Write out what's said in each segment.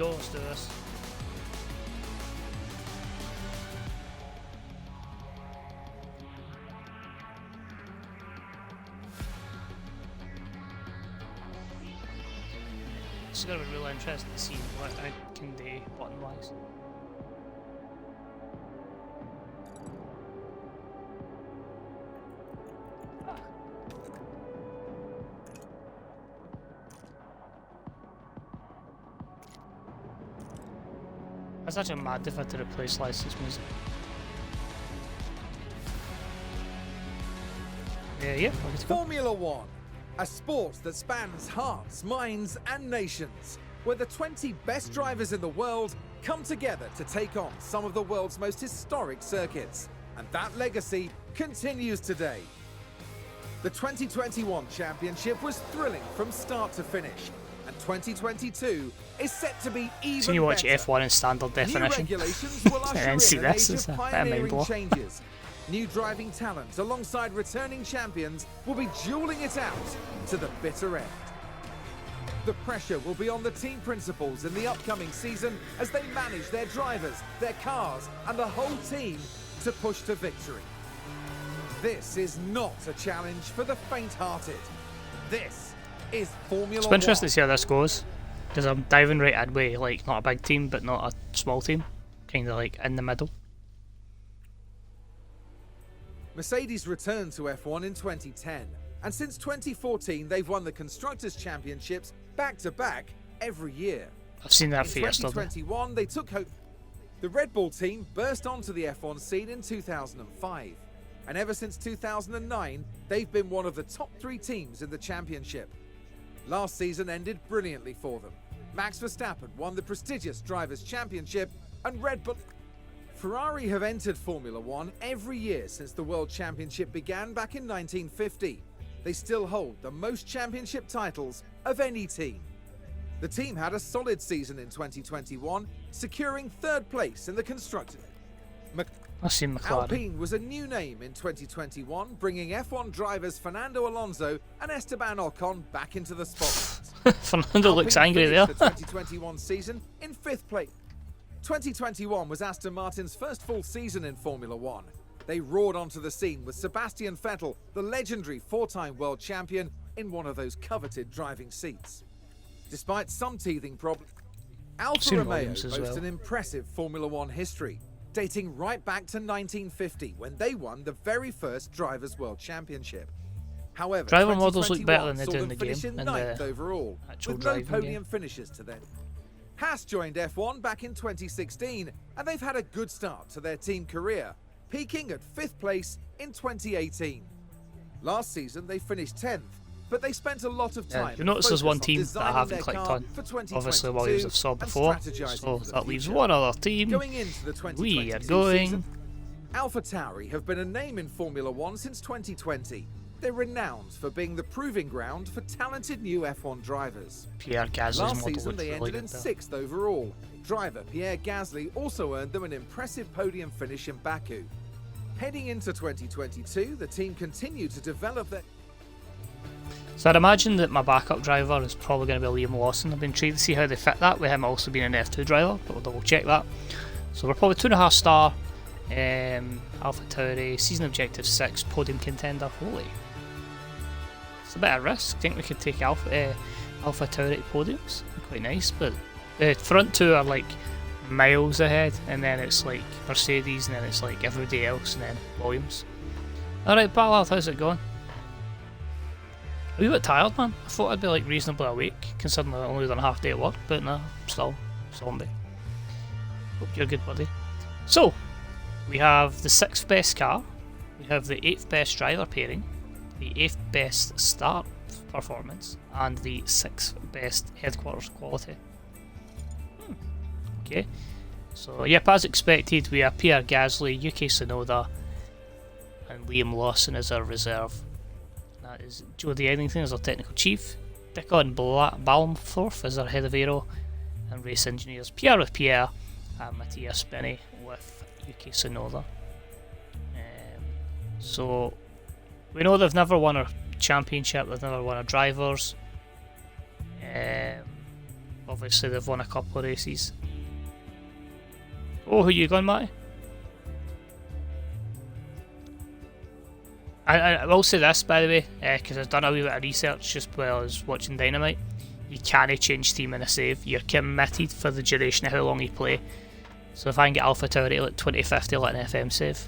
go, let's do this. It's going to be really interesting to see what I can do button wise. That's actually mad if I had to replace licensed music. Yeah, let's go. Formula One, a sport that spans hearts, minds, and nations, where the 20 best drivers in the world come together to take on some of the world's most historic circuits. And that legacy continues today. The 2021 championship was thrilling from start to finish, and 2022 is set to be even So you watch better. F1 in standard definition. New regulations will usher and then in see an this age as of a bit pioneering mind-blow. changes. New driving talent alongside returning champions will be dueling it out to the bitter end. The pressure will be on the team principals in the upcoming season as they manage their drivers, their cars, and the whole team to push to victory. This is not a challenge for the faint-hearted. This is Formula It's One. interesting to see how this goes, because I'm diving right in with like not a big team but not a small team, kind of like in the middle. Mercedes returned to F1 in 2010, and since 2014 they've won the Constructors' Championships back-to-back every year. I've seen that In for yesterday. 2021 they took hope. The Red Bull team burst onto the F1 scene in 2005, and ever since 2009 they've been one of the top 3 teams in the championship. Last season ended brilliantly for them. Max Verstappen won the prestigious Drivers' Championship, and Red Bull... Ferrari have entered Formula One every year since the World Championship began back in 1950. They still hold the most championship titles of any team. The team had a solid season in 2021, securing 3rd place in the Constructors. I've seen McLaren. Alpine was a new name in 2021, bringing F1 drivers Fernando Alonso and Esteban Ocon back into the spotlight. Fernando looks Alpine angry there. finished the 2021 season in 5th place. 2021 was Aston Martin's first full season in Formula One. They roared onto the scene with Sebastian Vettel, the legendary 4-time world champion, in one of those coveted driving seats. Despite some teething problems, Alfa seen Romeo Williams as boasts well. an impressive Formula One history, dating right back to 1950 when they won the very first Drivers' World Championship. However, Driver models look better than they 2021 saw do in them the finish game, in in 9th the overall, actual with no driving podium game. finishes to them. Haas joined F1 back in 2016, and they've had a good start to their team career, peaking at 5th place in 2018. Last season they finished 10th, but they spent a lot of time. You notice there's one team that I designing haven't their clicked car on. for 2022 Obviously, Williams I've saw and before, strategizing so for the that leaves future. one other team. Going into the 2022 We are going. season, Alpha Tauri have been a name in Formula One since 2020. They're renowned for being the proving ground for talented new F1 drivers. Pierre Gasly's Last model season looks they really ended in good there. 6th overall. Driver Pierre Gasly also earned them an impressive podium finish in Baku. Heading into 2022, the team continued to develop their... So I'd imagine that my backup driver is probably going to be Liam Lawson. I've been intrigued to see how they fit that, with him also being an F2 driver, but we'll double check that. So we're probably 2.5 star, Alpha Tauri, season objective 6, podium contender. Holy. It's a bit of risk. I think we could take Alpha Tauri to podiums. Quite nice, but the front 2 are like miles ahead, and then it's like Mercedes, and then it's like everybody else, and then Williams. Alright, Ballard, how's it going? A wee bit tired, man. I thought I'd be like reasonably awake, considering I only done a half day at work, but no, still zombie. Hope you're good, buddy. So, we have the 6th best car, we have the 8th best driver pairing, the 8th best start performance, and the 6th best headquarters quality. Okay, so yep, as expected, we have Pierre Gasly, Yuki Tsunoda, and Liam Lawson as our reserve. That is Jody Eddington as our technical chief, Dickon Balmforth as our head of aero, and race engineers Pierre with Pierre and Matthias Spinney with Yuki Tsunoda. So we know they've never won a championship, they've never won a drivers. Obviously they've won a couple of races. Oh, who you going, Matty? I will say this, by the way, because I've done a wee bit of research just while I was watching Dynamite. You can't change team in a save. You're committed for the duration of how long you play. So if I can get Alpha Tauri to like 2050, let an FM save.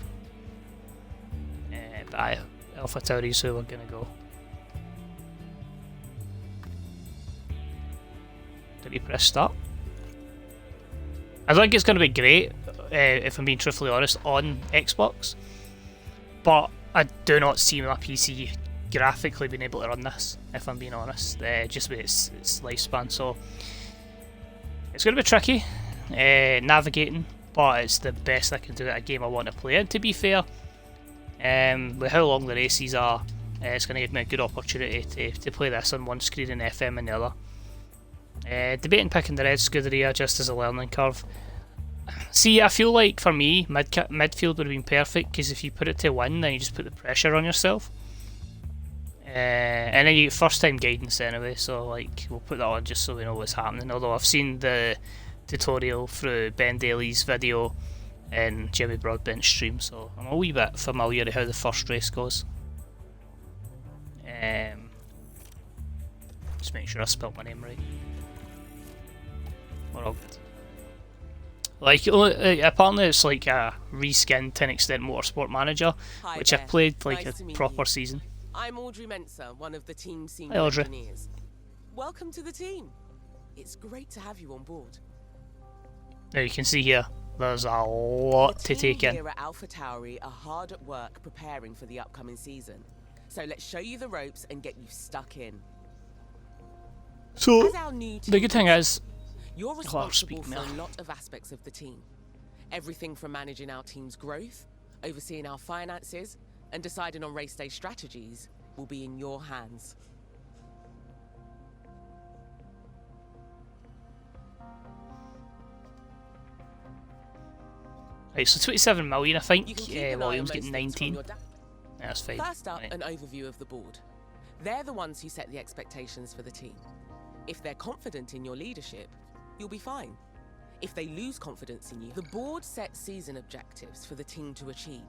But aye, Alpha Tauri is who we're going to go. Did he press start? I think it's going to be great, if I'm being truthfully honest, on Xbox. But I do not see my PC graphically being able to run this, if I'm being honest, just with its lifespan. So it's going to be tricky navigating, but it's the best I can do at a game I want to play. And to be fair, with how long the races are, it's going to give me a good opportunity to play this on one screen and FM on the other. Debating picking the red Scuderia just as a learning curve. See, I feel like for me, midfield would have been perfect, because if you put it to win, then you just put the pressure on yourself. And then you get first time guidance anyway, so like we'll put that on just so we know what's happening. Although I've seen the tutorial through Ben Daly's video and Jimmy Broadbent's stream, so I'm a wee bit familiar with how the first race goes. Just make sure I spelled my name right. We're all good. Like, apparently it's like a reskinned 10 Extent Motorsport Manager, which I've played like a proper season. I'm Audrey Mensa, one of the team's senior Hi, Audrey. engineers. Welcome to the team. It's great to have you on board. Now you can see here, there's a lot to take in. The team here at Alpha Tauri are hard at work preparing for the upcoming season. So let's show you the ropes and get you stuck in. So, As our new the good thing is, you're responsible for now. a lot of aspects of the team. Everything from managing our team's growth, overseeing our finances, and deciding on race day strategies will be in your hands. Right, so 27 million I think, You can keep an eye on Williams those getting things from 19. your That's fine. First up, Right. an overview of the board. They're the ones who set the expectations for the team. If they're confident in your leadership, you'll be fine. If they lose confidence in you, the board sets season objectives for the team to achieve.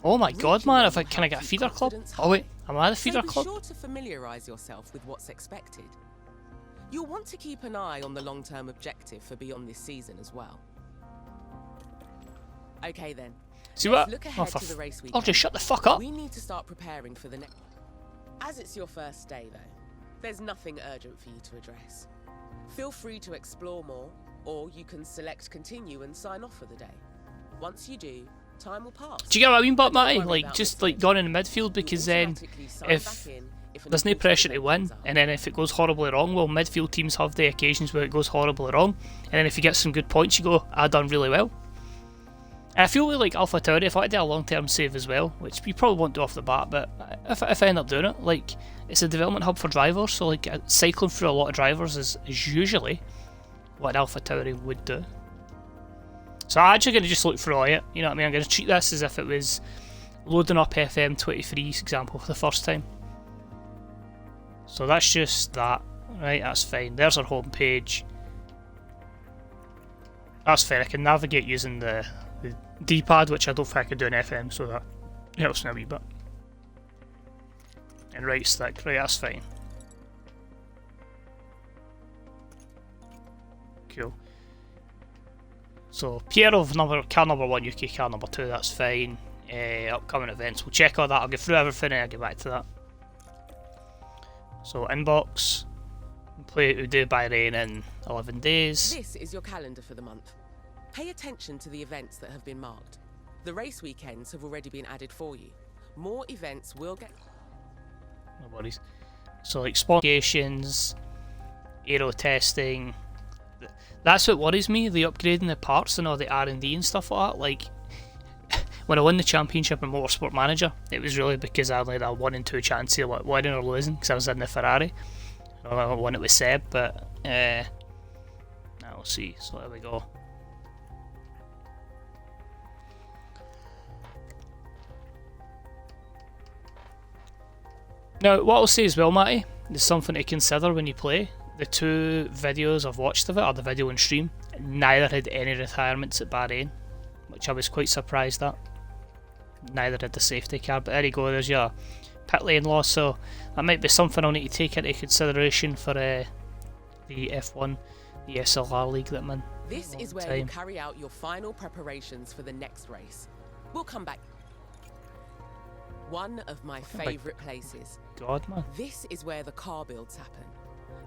Oh my god, Reaching man, them if I will can I help get a keep feeder club? confidence Oh wait, high. am I the feeder So club? be sure to familiarise yourself with what's expected. You'll want to keep an eye on the long-term objective for beyond this season as well. Okay then. See Let's what? look Oh, ahead for to the race I'll weekend. just shut the fuck up. We need to start preparing for the next. As it's your first day though, there's nothing urgent for you to address. Feel free to explore more, or you can select continue and sign off for the day. Once you do, time will pass. Do you get what I mean, but But don't Matty? worry Like, about just missing like going in the midfield, You'll because then automatically sign if back in if an there's no important pressure to event win, comes up. and then if it goes horribly wrong, well, midfield teams have the occasions where it goes horribly wrong, and then if you get some good points, you go, I done really well. And I feel like Alpha Tauri, if I do a long-term save as well, which you probably won't do off the bat, but if I end up doing it, like, it's a development hub for drivers, so like cycling through a lot of drivers is usually what an Alpha Tauri would do. So I'm actually going to just look through it, you know what I mean? I'm going to treat this as if it was loading up FM23's example for the first time. So that's just that, right, that's fine. There's our home page. That's fine, I can navigate using the D-pad, which I don't think I could do in FM, so that helps me a wee bit. And right stick, right, that's fine. Cool. So, Piero car number 1, UK car number 2, that's fine. Upcoming events, we'll check all that, I'll go through everything and I'll get back to that. So, inbox. We do Bahrain in 11 days. This is your calendar for the month. Pay attention to the events that have been marked. The race weekends have already been added for you. More events will get... No worries. So like spawnations, aero testing. That's what worries me, the upgrading the parts and all the R&D and stuff like that. Like, when I won the championship in Motorsport Manager, it was really because I only had a 1 in 2 chance of winning or losing, because I was in the Ferrari. I won it with Seb, but now we'll see. So there we go. Now, what I'll say as well, Matty, is something to consider when you play. the 2 videos I've watched of it, or the video and stream, neither had any retirements at Bahrain, which I was quite surprised at. Neither had the safety car, but there you go, there's your pit lane loss, so that might be something I'll need to take into consideration for the F1, the SLR league that I'm in. This is where you carry out your final preparations for the next race. We'll come back. One of my favourite places. God, man. This is where the car builds happen,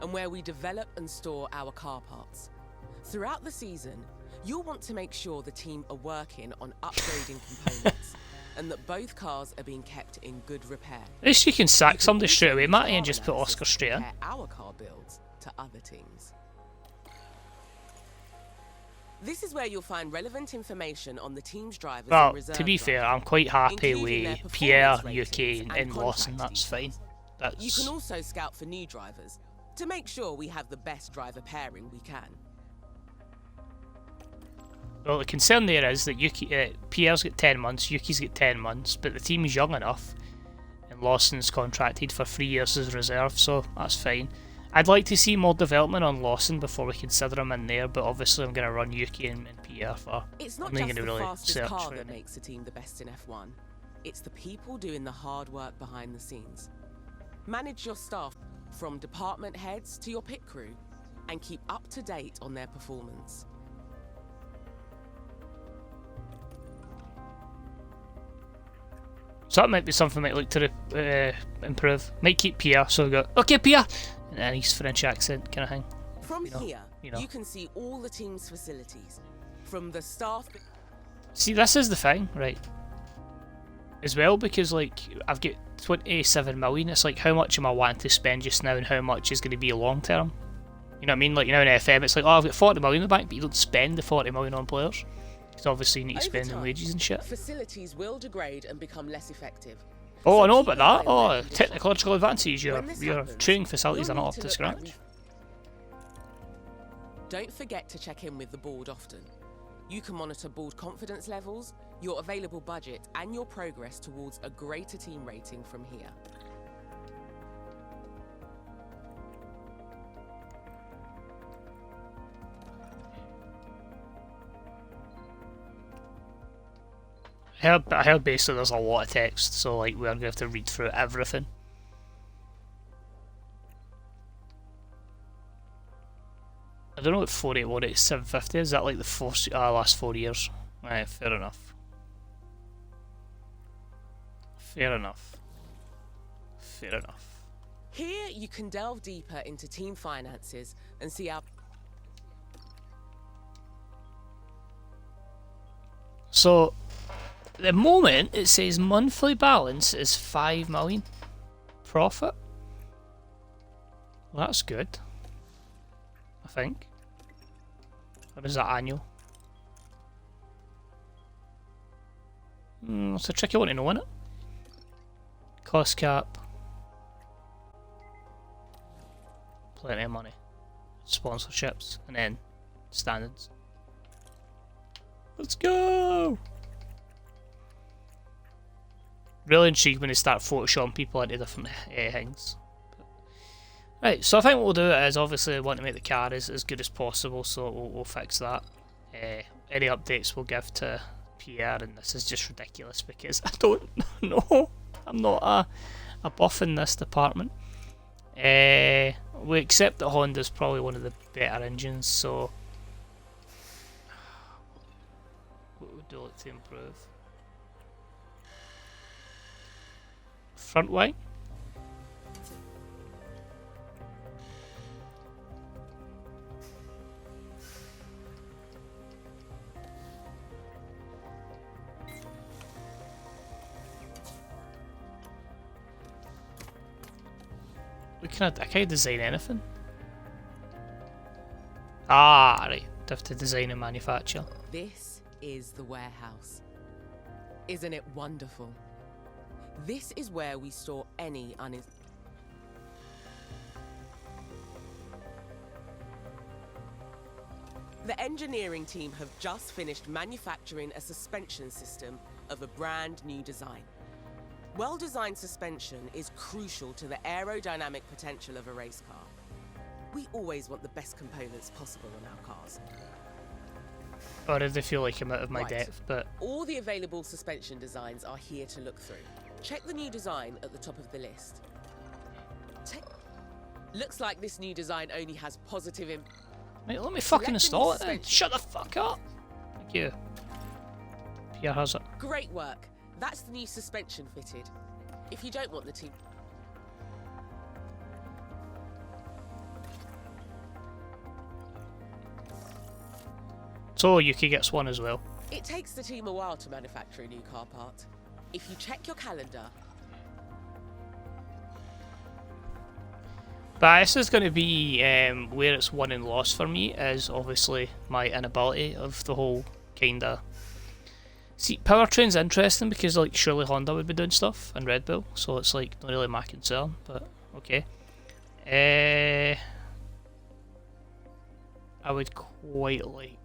and where we develop and store our car parts. Throughout the season, you'll want to make sure the team are working on upgrading components, and that both cars are being kept in good repair. At least you can sack somebody straight away, Matty, and just put Oscar straight in. Our car builds to other teams. This is where you'll find relevant information on the team's drivers and reserve to be fair, I'm quite happy with Pierre, UK and Lawson, that's fine. You can also scout for new drivers, to make sure we have the best driver pairing we can. Well, the concern there is that Pierre's got 10 months, Yuki's got 10 months, but the team is young enough, and Lawson's contracted for 3 years as reserve, so that's fine. I'd like to see more development on Lawson before we consider him in there, but obviously I'm going to run Yuki and Pierre for. It's not just the fastest car that makes a team the best in F1. It's the people doing the hard work behind the scenes. Manage your staff from department heads to your pit crew, and keep up to date on their performance. So that might be something I might look to improve. Might keep Pierre, so we go, okay Pierre! And an East French accent kind of thing. From here, you can see all the team's facilities. From the staff... See, this is the thing, right? As well, because like, I've got 27 million, it's like, how much am I wanting to spend just now and how much is going to be long term? You know what I mean? Like, you know, in FM, it's like, oh, I've got 40 million in the bank, but you don't spend the 40 million on players. Because obviously you need to spend on wages and shit. Facilities will degrade and become less effective. Oh, I know about that. Oh, technological advances. Your training facilities are not up to scratch. Don't forget to check in with the board often. You can monitor board confidence levels, your available budget, and your progress towards a greater team rating from here. I heard basically there's a lot of text, so like we're going to have to read through everything. I don't know what 481 is, 750, is that like the last 4 years? Fair enough. Fair enough. Fair enough. Here you can delve deeper into team finances and see how... So, at the moment, it says monthly balance is 5 million profit. Well, that's good, I think. Or is that annual? It's a tricky one to know, isn't it? Cost cap. Plenty of money. Sponsorships. And then standards. Let's go! Really intrigued when they start photoshopping people into different things. Right, so I think what we'll do is obviously we want to make the car as good as possible, so we'll fix that. Any updates we'll give to Pierre, and this is just ridiculous because I don't know. I'm not a buff in this department. We accept that Honda's probably one of the better engines, so what would you like to improve? Front wing? I can't design anything. Ah, right. Have to design and manufacture. This is the warehouse. Isn't it wonderful? This is where we store any The engineering team have just finished manufacturing a suspension system of a brand new design. Well-designed suspension is crucial to the aerodynamic potential of a race car. We always want the best components possible on our cars. I already feel like I'm out of my Right. depth, but All the available suspension designs are here to look through. Check the new design at the top of the list. Looks like this new design only has positive mate, let me fucking Select the install new it then. suspension. Shut the fuck up. Thank you. Pierre has it. Great work. That's the new suspension fitted. If you don't want the team... So Yuki gets one as well. It takes the team a while to manufacture a new car part. If you check your calendar... But this is going to be where it's won and lost for me, is obviously my inability of the whole kinda. See, powertrain's interesting because like surely Honda would be doing stuff and Red Bull, so it's like not really my concern, but okay. I would quite like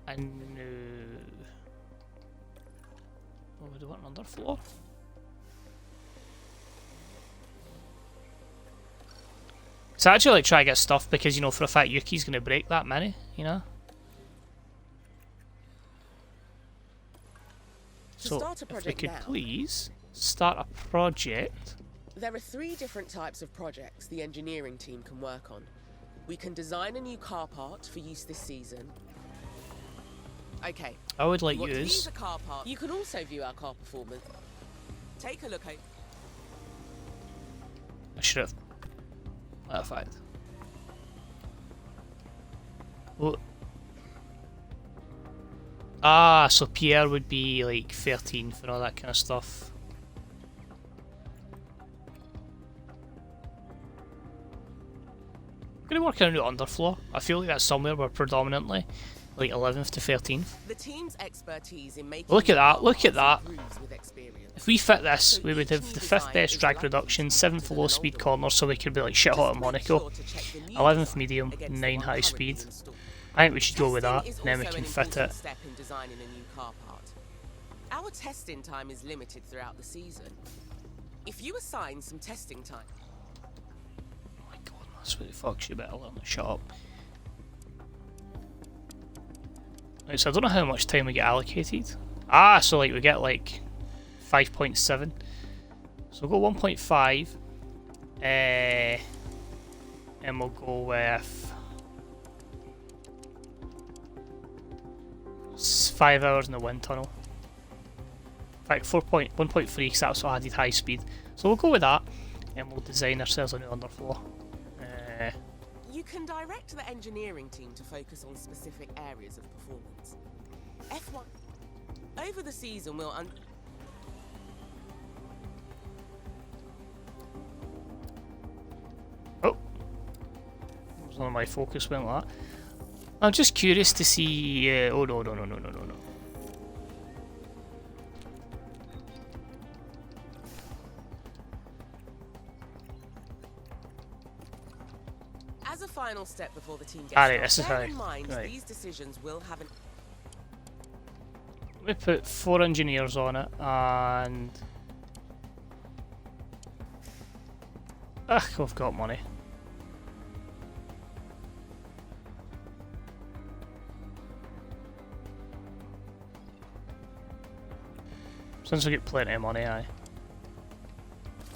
a new. What would I want, an underfloor? So I actually like try to get stuff because, you know, for a fact Yuki's going to break that many, you know? To So, start a if we project could now, please start a project. there are 3 different types of projects the engineering team can work on. We can design a new car part for use this season. Okay. I would like you want to use. use a car part. You can also view our car performance. Take a look at... I should have. Matter of fact. Well, so Pierre would be like 13th and all that kind of stuff. We're gonna work on a new underfloor. I feel like that's somewhere where predominantly like 11th to 13th. The team's expertise in making... Look at that, look at that. improves with experience. If we fit this, we would have the 5th best drag reduction, 7th low speed corner, so we could be like shit hot at Monaco. 11th medium, 9 high speed. I think we should go with that, and then we can fit it. Step in designing a new car part. Our testing time is limited throughout the season. If you assign some testing time... Oh my god, that's what the fuck, you better learn to shut up. Right, so I don't know how much time we get allocated. So like we get like 5.7. So we'll go 1.5. And we'll go with 5 hours in the wind tunnel. In fact, 1.3 because that's what added high speed. So we'll go with that, and we'll design ourselves a new underfloor. You can direct the engineering team to focus on specific areas of performance. F1. Over the season, we'll... Oh! None of my focus went like that. I'm just curious to see... oh no. As a final step before the team gets Alright, this is bear how. in mind Right. these decisions will have an... We put 4 engineers on it, and... we've got money. Since we get plenty of money, aye.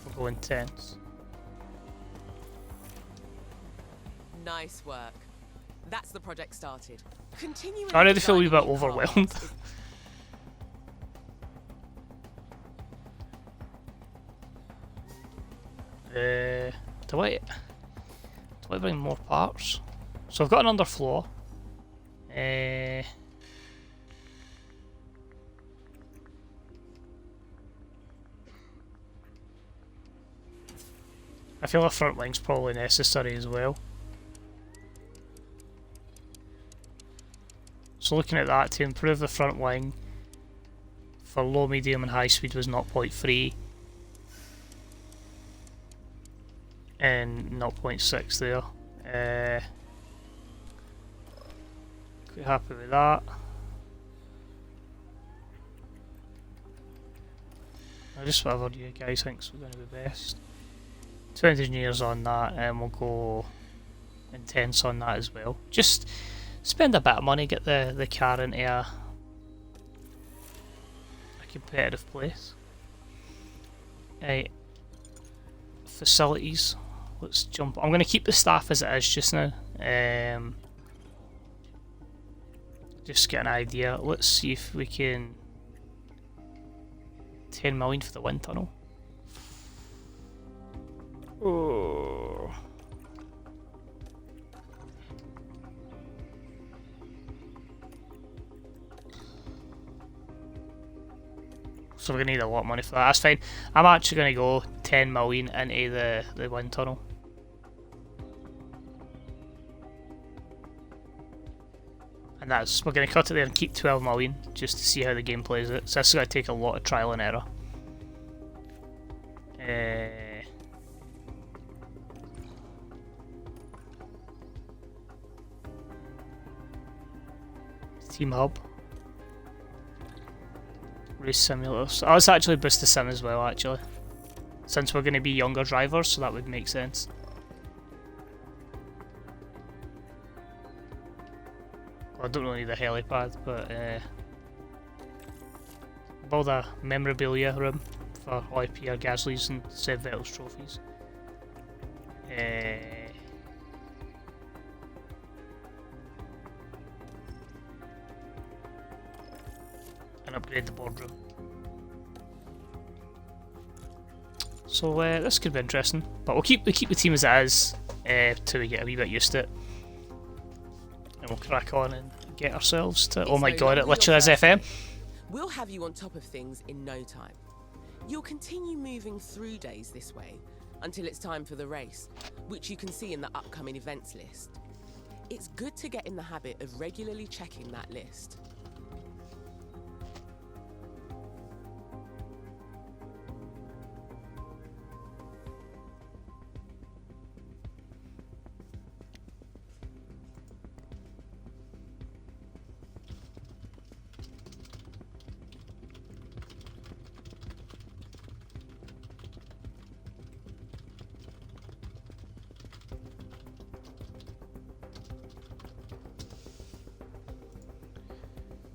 We'll go intense. Nice work. That's the project started. Continuing I already feel a wee bit designing new car overwhelmed. parts is- Do I bring more parts? So I've got an underfloor. I feel a front wing's probably necessary as well. So looking at that, to improve the front wing for low, medium and high speed was 0.3 and 0.6 there. Quite happy with that. Just whatever you guys think's going to be best. 2 engineers on that, and we'll go intense on that as well. Just spend a bit of money, get the car into a competitive place. Right. Facilities. Let's jump. I'm going to keep the staff as it is just now. Just get an idea. Let's see if we can 10 million for the wind tunnel. Oh. So we're going to need a lot of money for that. That's fine. I'm actually going to go 10 million into the wind tunnel. And we're going to cut it there and keep 12 million just to see how the game plays it. So this is going to take a lot of trial and error. Team hub. Race simulators. Oh, let's actually boost the sim as well, actually. Since we're going to be younger drivers, so that would make sense. Well, I don't really need a helipad, but build a memorabilia room for Ep1 Gasly's and Seb Vettel's trophies. And upgrade the boardroom. So this could be interesting, but we'll keep the team as it is till we get a wee bit used to it, and we'll crack on and get ourselves to. Oh my god! It literally is FM. We'll have you on top of things in no time. You'll continue moving through days this way until it's time for the race, which you can see in the upcoming events list. It's good to get in the habit of regularly checking that list.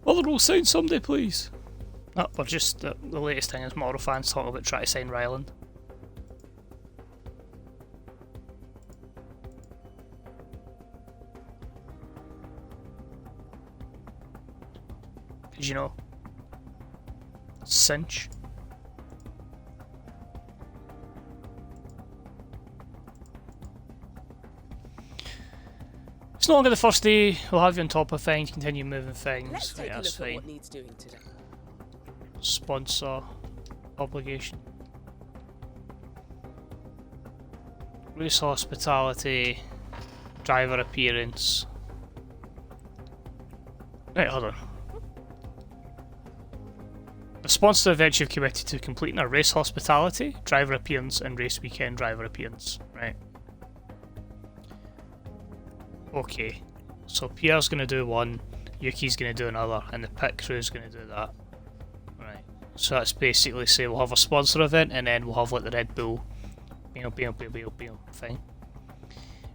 Other rules sign someday, please. Oh, we're just the latest thing is Motor fans talking about trying to sign Ryland. Did you know? Cinch. It's no longer the first day. We'll have you on top of things, continue moving things. Let's take right, a that's look fine. at what needs doing today. Sponsor obligation. Race hospitality. Driver appearance. Right, hold on. The sponsor event you've committed to completing a race hospitality, driver appearance, and race weekend driver appearance. Right. Okay. So Pierre's going to do one, Yuki's going to do another, and the pit crew's going to do that. Right. So that's basically say we'll have a sponsor event, and then we'll have like the Red Bull. Fine.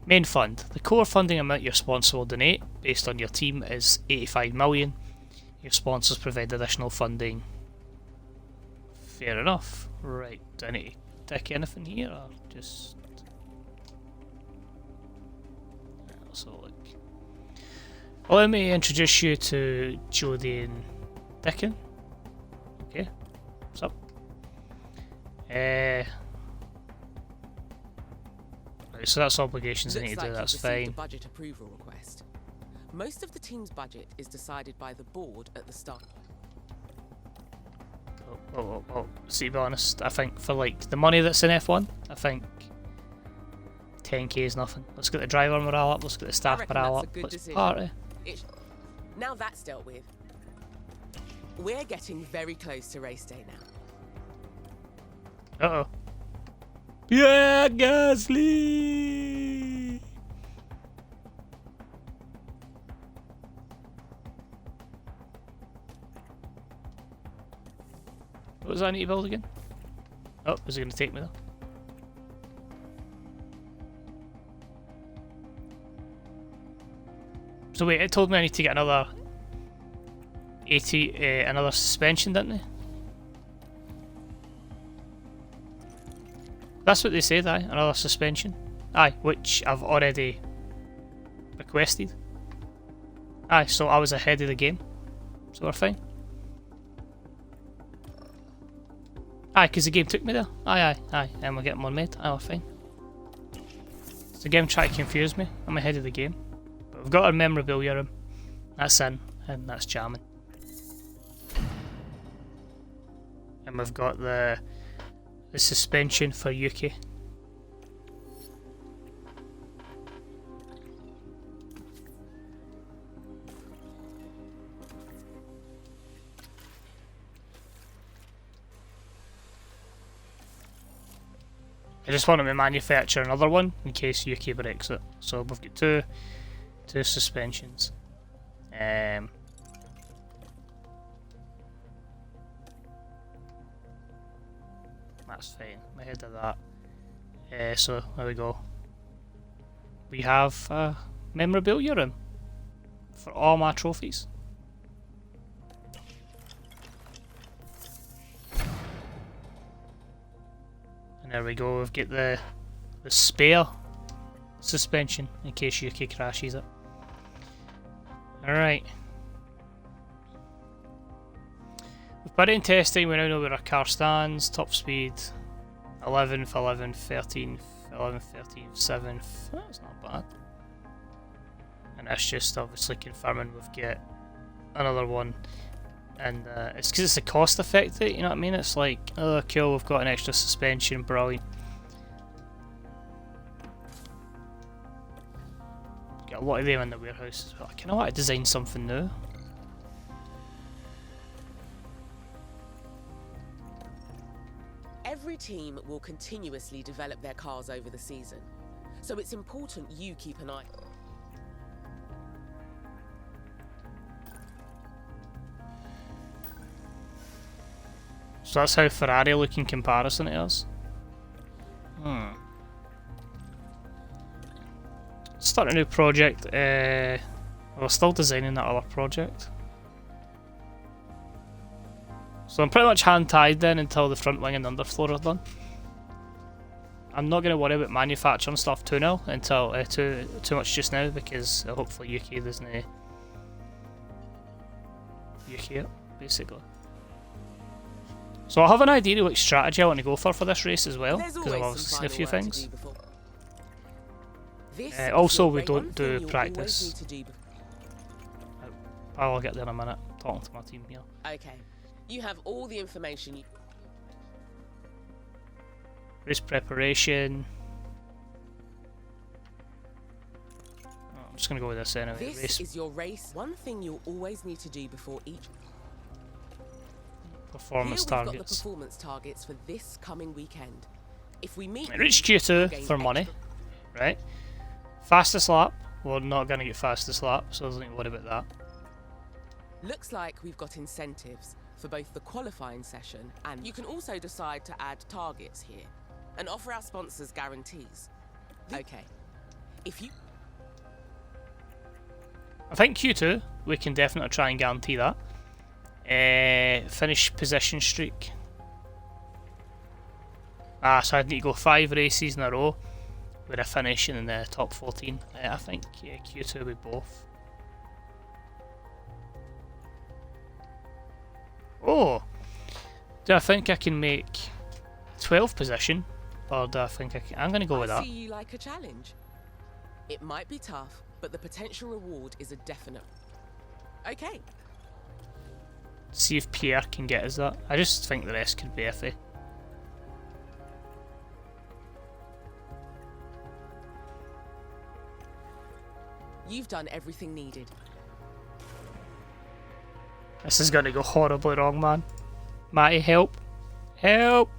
Main fund. The core funding amount your sponsor will donate, based on your team, is 85 million. Your sponsors provide additional funding. Fair enough. Right. Do I need to tick anything here, or just... So look. Well, let me introduce you to Jodie and Dickon. Okay. What's up? Right, so that's obligations I need to do, that's fine. A budget approval request. Most of the team's budget is decided by the board at the start. Well, see, to be honest, I think for like the money that's in F1, I think 10k is nothing. Let's get the driver morale up, let's get the staff morale up, let's party. Now that's dealt with. We're getting very close to race day now. Uh-oh. Yeah, Gasly! What does I need to build again? Oh, is he going to take me though? So wait, it told me I need to get another 80, another suspension, didn't it? That's what they said, aye, another suspension. Aye, which I've already requested. Aye, so I was ahead of the game. So we're fine. Aye, because the game took me there. Aye, and we're getting one made. Aye, we're fine. So the game tried to confuse me. I'm ahead of the game. But we've got our memorabilia room. That's in, and that's jamming. And we've got the suspension for Yuki. I just want to manufacture another one in case Yuki breaks it. So we've got two suspensions. That's fine. I'm ahead of that. So there we go. We have a memorabilia room for all my trophies. There we go, we've got the spare suspension in case Yuki crashes it. Alright. With Bahrain testing, we now know where our car stands. Top speed 11th, 11th, 13th, 11th, 13th, 7th. That's not bad. And that's just obviously confirming we've got another one. And it's because it's a cost effective, you know what I mean? It's like, oh cool, we've got an extra suspension, brilliant. Got a lot of them in the warehouse as well. I kind of want to design something new. Every team will continuously develop their cars over the season, so it's important you keep an eye. So that's how Ferrari look in comparison to us. Start a new project. We're still designing that other project. So I'm pretty much hand-tied then until the front wing and underfloor are done. I'm not going to worry about manufacturing stuff too now until too much just now, because hopefully Yuki doesn't Yuki it, basically. So I have an idea of which strategy I want to go for this race as well, because I've obviously seen a few things. Also, we don't do practice. I'll get there in a minute, talking to my team here. Okay, you have all the information you... Race preparation. Oh, I'm just going to go with this anyway. This is your race. One thing you'll always need to do before each... Performance Here we've targets. got the performance targets for this coming weekend. If we meet... Reach Q2 for money, right? Fastest lap. We're not going to get fastest lap, so there's nothing to worry about that. Looks like we've got incentives for both the qualifying session, and you can also decide to add targets here and offer our sponsors guarantees. Okay. If you... I think Q2, we can definitely try and guarantee that. Finish position streak. So I'd need to go 5 races in a row with a finish in the top 14. I think Q2 with both. Oh! Do I think I can make 12th position? Or do I think I can... I'm going to go with that. I see you like a challenge. It might be tough, but the potential reward is a definite. Okay. See if Pierre can get us that. I just think the rest could be iffy. You've done everything needed. This is going to go horribly wrong, man. Matty, help. Help!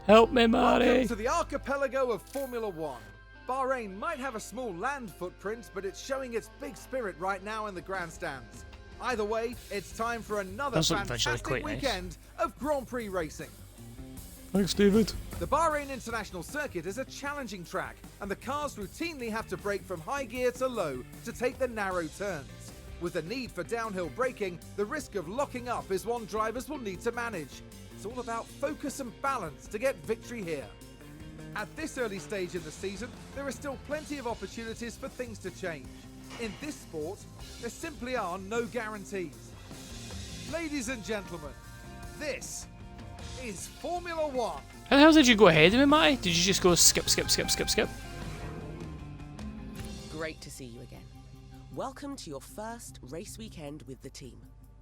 Help me, Matty! Welcome to the archipelago of Formula One. Bahrain might have a small land footprint, but it's showing its big spirit right now in the grandstands. Either way, it's time for another fantastic weekend of Grand Prix racing. Thanks, David. The Bahrain International Circuit is a challenging track, and the cars routinely have to brake from high gear to low to take the narrow turns. With the need for downhill braking, the risk of locking up is one drivers will need to manage. It's all about focus and balance to get victory here. At this early stage in the season, there are still plenty of opportunities for things to change. In this sport, there simply are no guarantees. Ladies and gentlemen, this is Formula One. How the hell did you go ahead of me, Matty? Did you just go skip, skip, skip, skip, skip? Great to see you again. Welcome to your first race weekend with the team.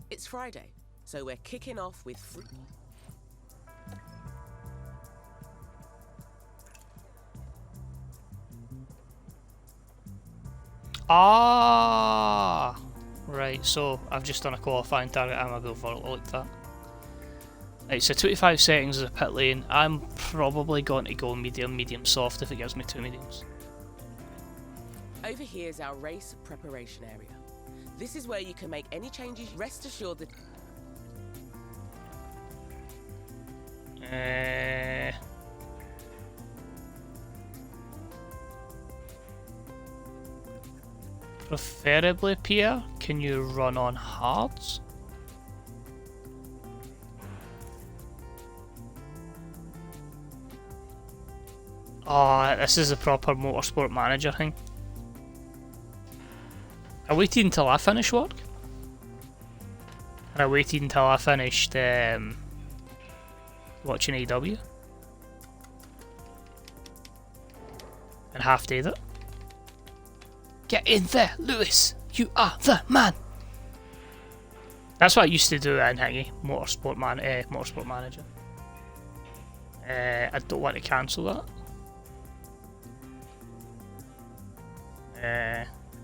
It's Friday, so we're kicking off with Ah, right, so I've just done a qualifying target. I'm going to go for it like that. Right, so 25 seconds is a pit lane. I'm probably going to go medium, medium soft if it gives me 2 mediums. Over here is our race preparation area. This is where you can make any changes. Rest assured that... Preferably, Pierre, can you run on hards? Oh, this is a proper motorsport manager thing. I waited until I finished work. And I waited until I finished watching AEW. And half-dayed it. Get in there, Lewis! You are the man! That's what I used to do in Hingy, Motorsport Manager. I don't want to cancel that.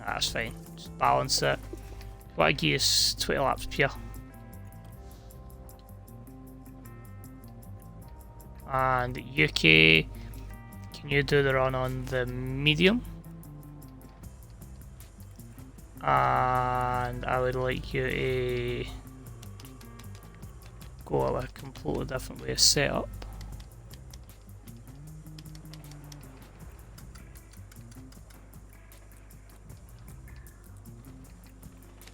That's fine. Just balance it. What I give is 20 laps pure. And UK, can you do the run on the medium? And I would like you to go a completely different way of setup.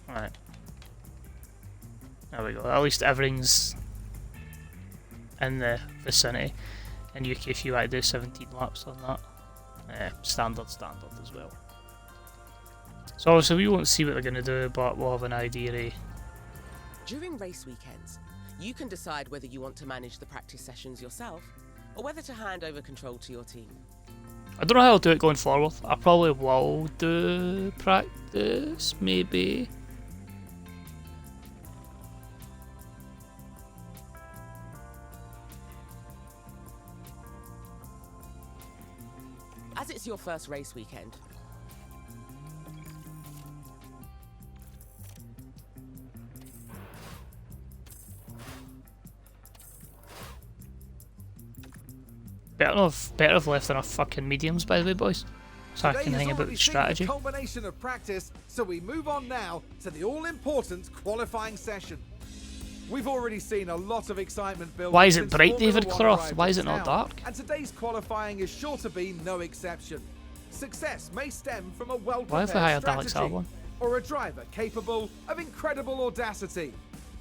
Right. There we go. At least everything's in the vicinity. And UK, if you want to do 17 laps on that, standard as well. So obviously we won't see what they're going to do, but we'll have an idea. During race weekends, you can decide whether you want to manage the practice sessions yourself or whether to hand over control to your team. I don't know how I'll do it going forward. I probably will do practice, maybe. As it's your first race weekend, Better have left enough fucking mediums, by the way, boys. So I can hang about with strategy. The culmination of practice, so we move on now to the all-important qualifying session. We've already seen a lot of excitement building. Why is it bright, David Croft? Why is it not dark? And today's qualifying is sure to be no exception. Success may stem from a Why have we hired well-prepared Alex strategy, Albon? or a driver capable of incredible audacity.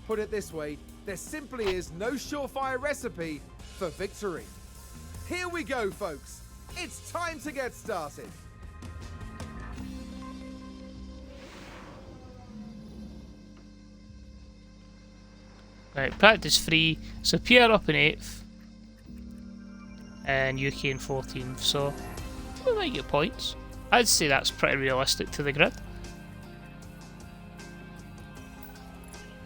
Put it this way, there simply is no surefire recipe for victory. Here we go, folks. It's time to get started. Right, practice 3. So Pierre up in 8th. And UK in 14th, so we might get points. I'd say that's pretty realistic to the grid.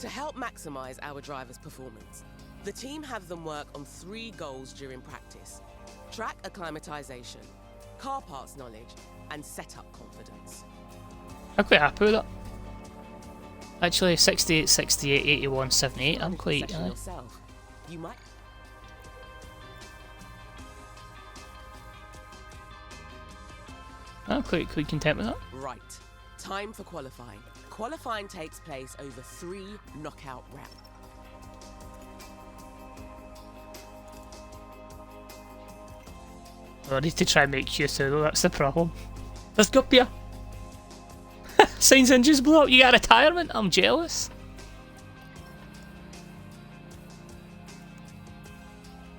to help maximise our drivers' performance, the team have them work on 3 goals during practice: track acclimatisation, car parts knowledge, and setup confidence. I'm quite happy with that. Actually, 68, 68, 81, 78, I'm quite... yourself. You might... I'm quite content with that. Right. Time for qualifying. Qualifying takes place over 3 knockout rounds. I need to try and make Q2 though, that's the problem. Let's go, Pierre. Signs engines blew up, you got a retirement? I'm jealous.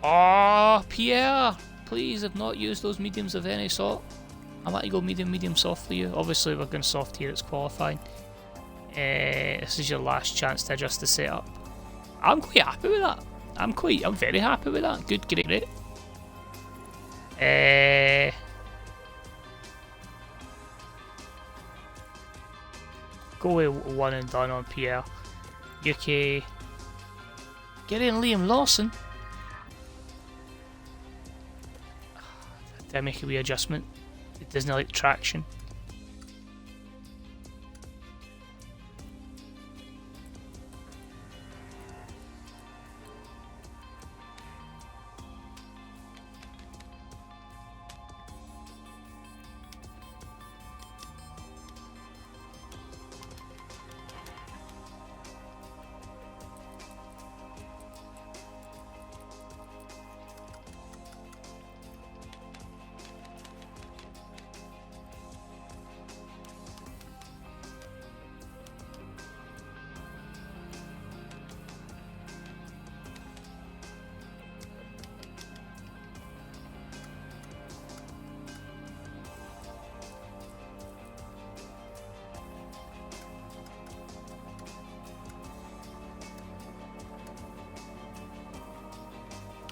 Oh, Pierre! Please have not used those mediums of any sort. I might go medium soft for you. Obviously we're going soft here, it's qualifying. This is your last chance to adjust the setup. I'm quite happy with that. I'm very happy with that. Good, great. Go with one and done on Pierre. UK. Get in Liam Lawson. Did I make a wee adjustment? It doesn't like traction.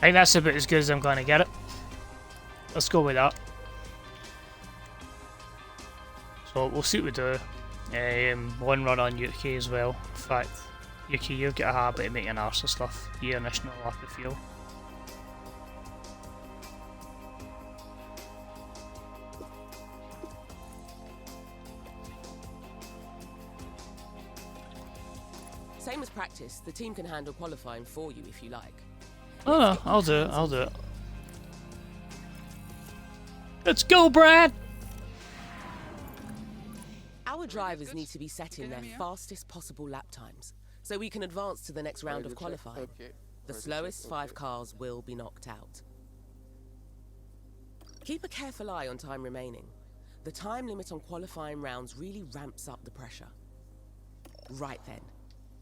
I think that's about as good as I'm going to get it. Let's go with that. So we'll see what we do. One run on UK as well. In fact, UK, you've got a habit of making arse of stuff. Your initial lack of fuel. Same as practice, the team can handle qualifying for you if you like. Oh no, I'll do it. Let's go, Brad! Our drivers need to be setting their fastest possible lap times, so we can advance to the next round of qualifying. The slowest 5 cars will be knocked out. Keep a careful eye on time remaining. The time limit on qualifying rounds really ramps up the pressure. Right then,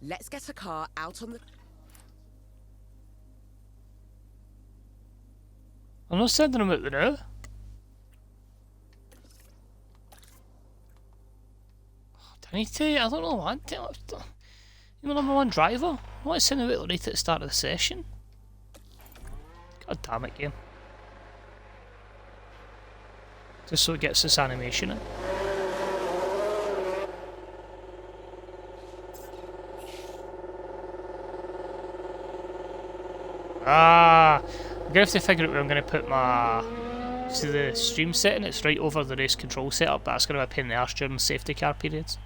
let's get a car out on the... I'm not sending him out there now. Do I need to? I don't know. I want to. You're the #1 driver. I want to send him out right at the start of the session. God damn it, game. Just so it gets this animation in. Ah! I'm going to have to figure out where I'm going to put my... See the stream setting? It's right over the race control setup. That's going to be a pain in the arse during safety car periods.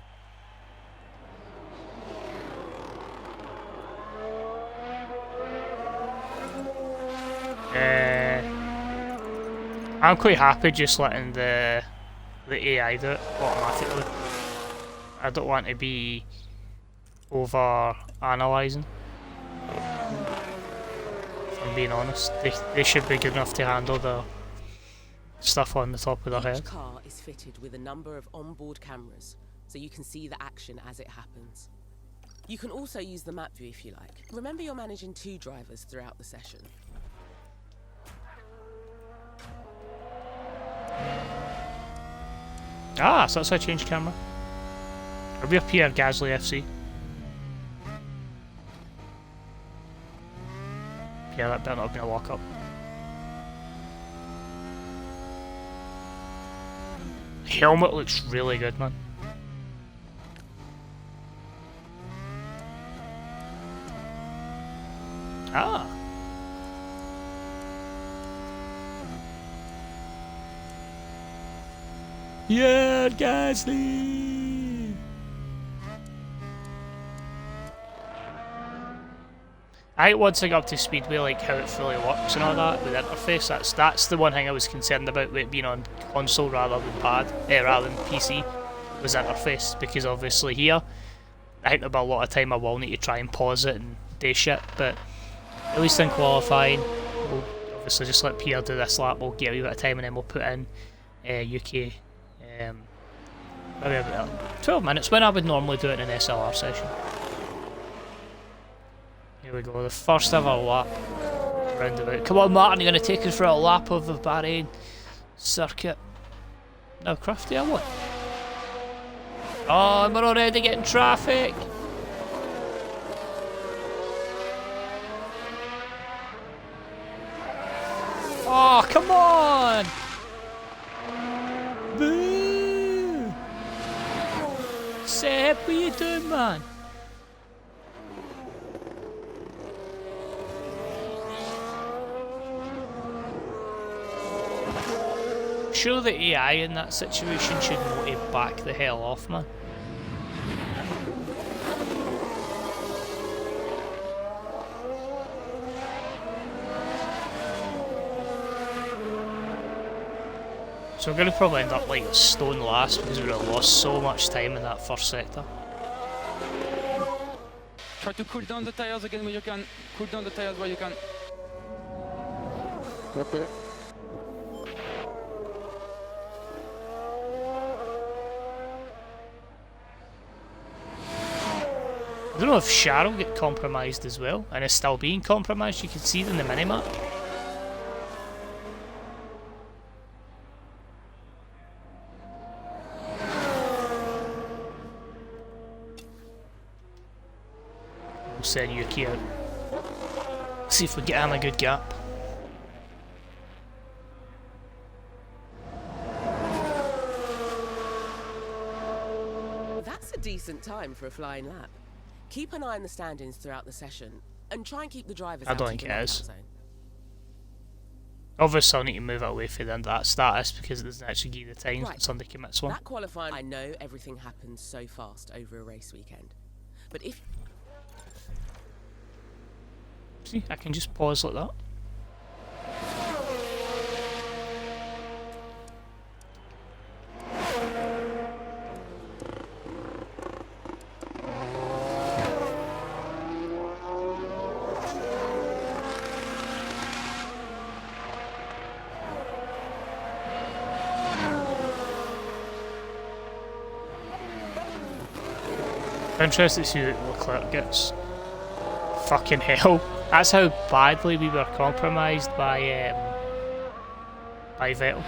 I'm quite happy just letting the AI do it automatically. I don't want to be over analysing. I'm being honest, they should be good enough to handle the stuff on the top of their head. Each car is fitted with a number of onboard cameras, so you can see the action as it happens. You can also use the map view if you like. Remember, you're managing 2 drivers throughout the session. Ah, so that's how I change camera. Are we up here, Gasly FC? Yeah, that better not have been a lock-up. Helmet looks really good, man. Ah. Yeah, Gasly! I think once I got up to speed with like how it fully works and all that with the interface, that's the one thing I was concerned about with it being on console rather than rather than PC, was interface, because obviously here I think there'll be a lot of time I will need to try and pause it and do shit, but at least in qualifying we'll Obviously just let Pierre do this lap, we'll get a wee bit of time and then we'll put in UK maybe about 12 minutes when I would normally do it in an SLR session. Here we go, the first ever lap roundabout. Come on Martin, you're going to take us for a lap of the Bahrain circuit. No, Crafty, I won. Oh, we're already getting traffic. Oh, come on! Boo! Seb, what are you doing, man? Sure, the AI in that situation should know to back the hell off, man. So we're going to probably end up like stone last because we would have lost so much time in that first sector. Try to cool down the tires again when you can. Cool down the tires where you can. Okay. I don't know if Cheryl get compromised as well and is still being compromised. You can see it in the minimap. We'll send Yuki out. See if we get him a good gap. That's a decent time for a flying lap. Keep an eye on the standings throughout the session and try and keep the drivers I out don't of think the it knockout is. zone. Obviously I'll need to move it away from that status because it doesn't actually give you the times when Right. somebody commits one. That qualifying, I know everything happens so fast over a race weekend. But if See, I can just pause like that. I'm interested to see what Leclerc gets. Fucking hell. That's how badly we were compromised by Vettel.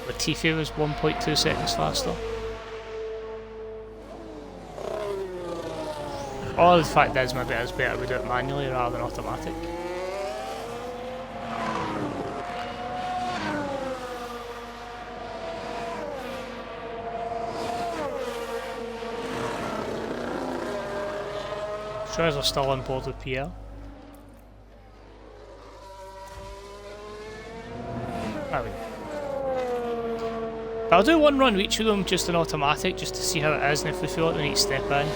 Latifi was 1.2 seconds faster. Or the fact is maybe it's better we do it manually rather than automatic. Drivers are still on board with Pierre. I'll do one run with each of them just in automatic just to see how it is, and if we feel like we need to step in,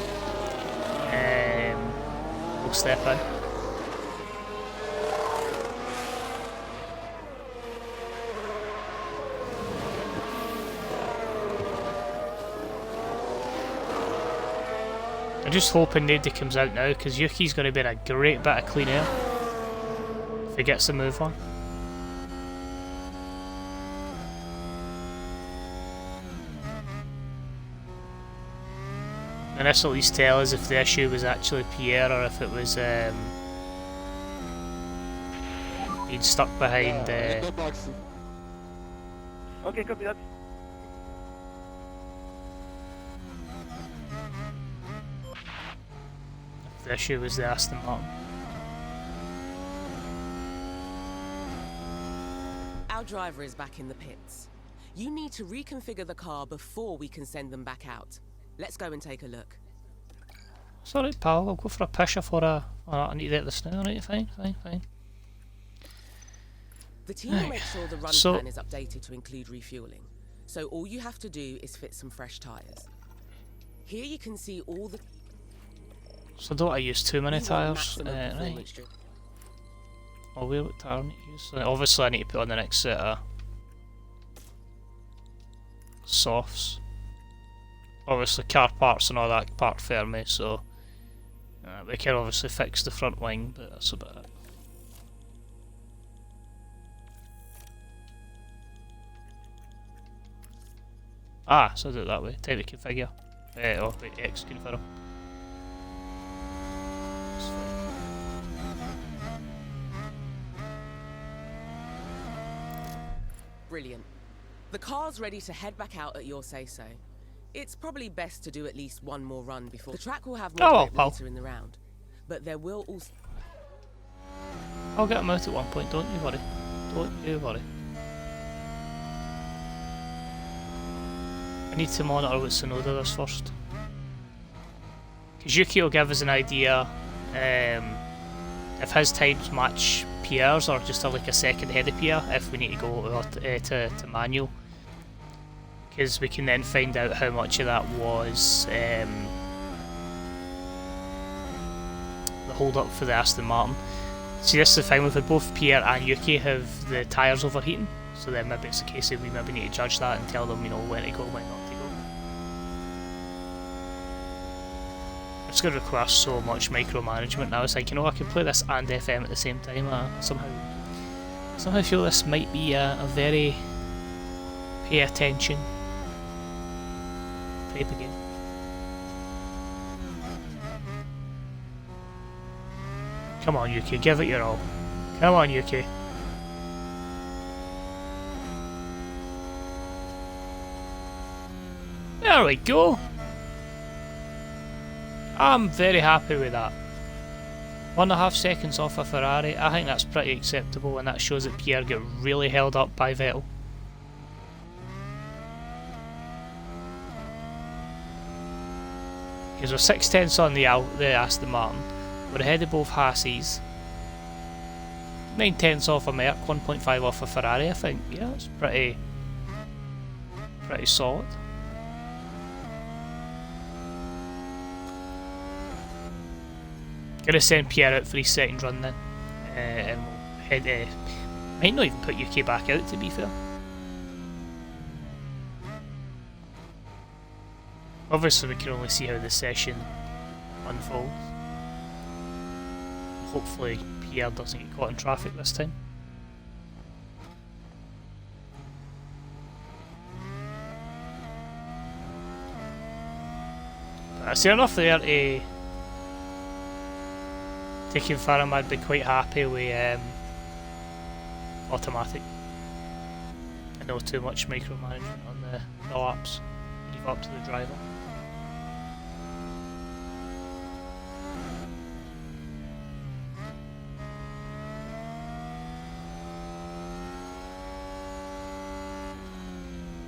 we'll step in. I'm just hoping nobody comes out now because Yuki's going to be in a great bit of clean air if he gets the move on. And this will at least tell us if the issue was actually Pierre or if it was being stuck behind. Okay, copy that. If the issue was the Aston Martin. our driver is back in the pits, you need to reconfigure the car before we can send them back out. Let's go and take a look. It's alright, pal. I'll go for a pusher for a. I need to get this now. Alright, fine. The team will make sure the run plan is updated to include refueling. So all you have to do is fit some fresh tyres. Here you can see all the... So don't I use too many tyres? Right. performance dri- Oh, what tyre I need to use? So obviously I need to put on the next set of softs. Obviously car parts and all that part for me, so we can obviously fix the front wing, but that's about it. Ah, so I do it that way. Time to configure. Oh, wait, X configure. Brilliant. The car's ready to head back out at your say-so. It's probably best to do at least one more run before... The track will have more Oh, grip well. later in the round. But there will also... I'll get him out at one point, don't you worry. Don't you worry. I need to monitor what Tsunoda does first. Because Yuki will give us an idea if his times match Pierre's or just like a second ahead of Pierre if we need to go to manual. Because we can then find out how much of that was the hold up for the Aston Martin. See, this is the thing, we've had both Pierre and Yuki have the tyres overheating, so then maybe it's a case of we maybe need to judge that and tell them, you know, when to go, when not to go. It's going to require so much micromanagement, and I was thinking, oh, I could play this and FM at the same time. Somehow feel this might be a very pay attention type of game. Come on, Yuki, give it your all. Come on, Yuki. There we go. I'm very happy with that. 1.5 seconds off a Ferrari. I think that's pretty acceptable, and that shows that Pierre got really held up by Vettel. Because we're 6/10 on the Aston Martin. We're ahead of both Haases. 9/10 off a Merc, 1.5 off a Ferrari, I think. Yeah, it's pretty solid. Gonna send Pierre out for his second run then, and we'll head. Might not even put UK back out, to be fair. Obviously, we can only see how the session unfolds. Hopefully Pierre doesn't get caught in traffic this time. But I see enough there to taking Faram. I'd be quite happy with automatic. I know too much micromanagement on the laps. Leave up to the driver.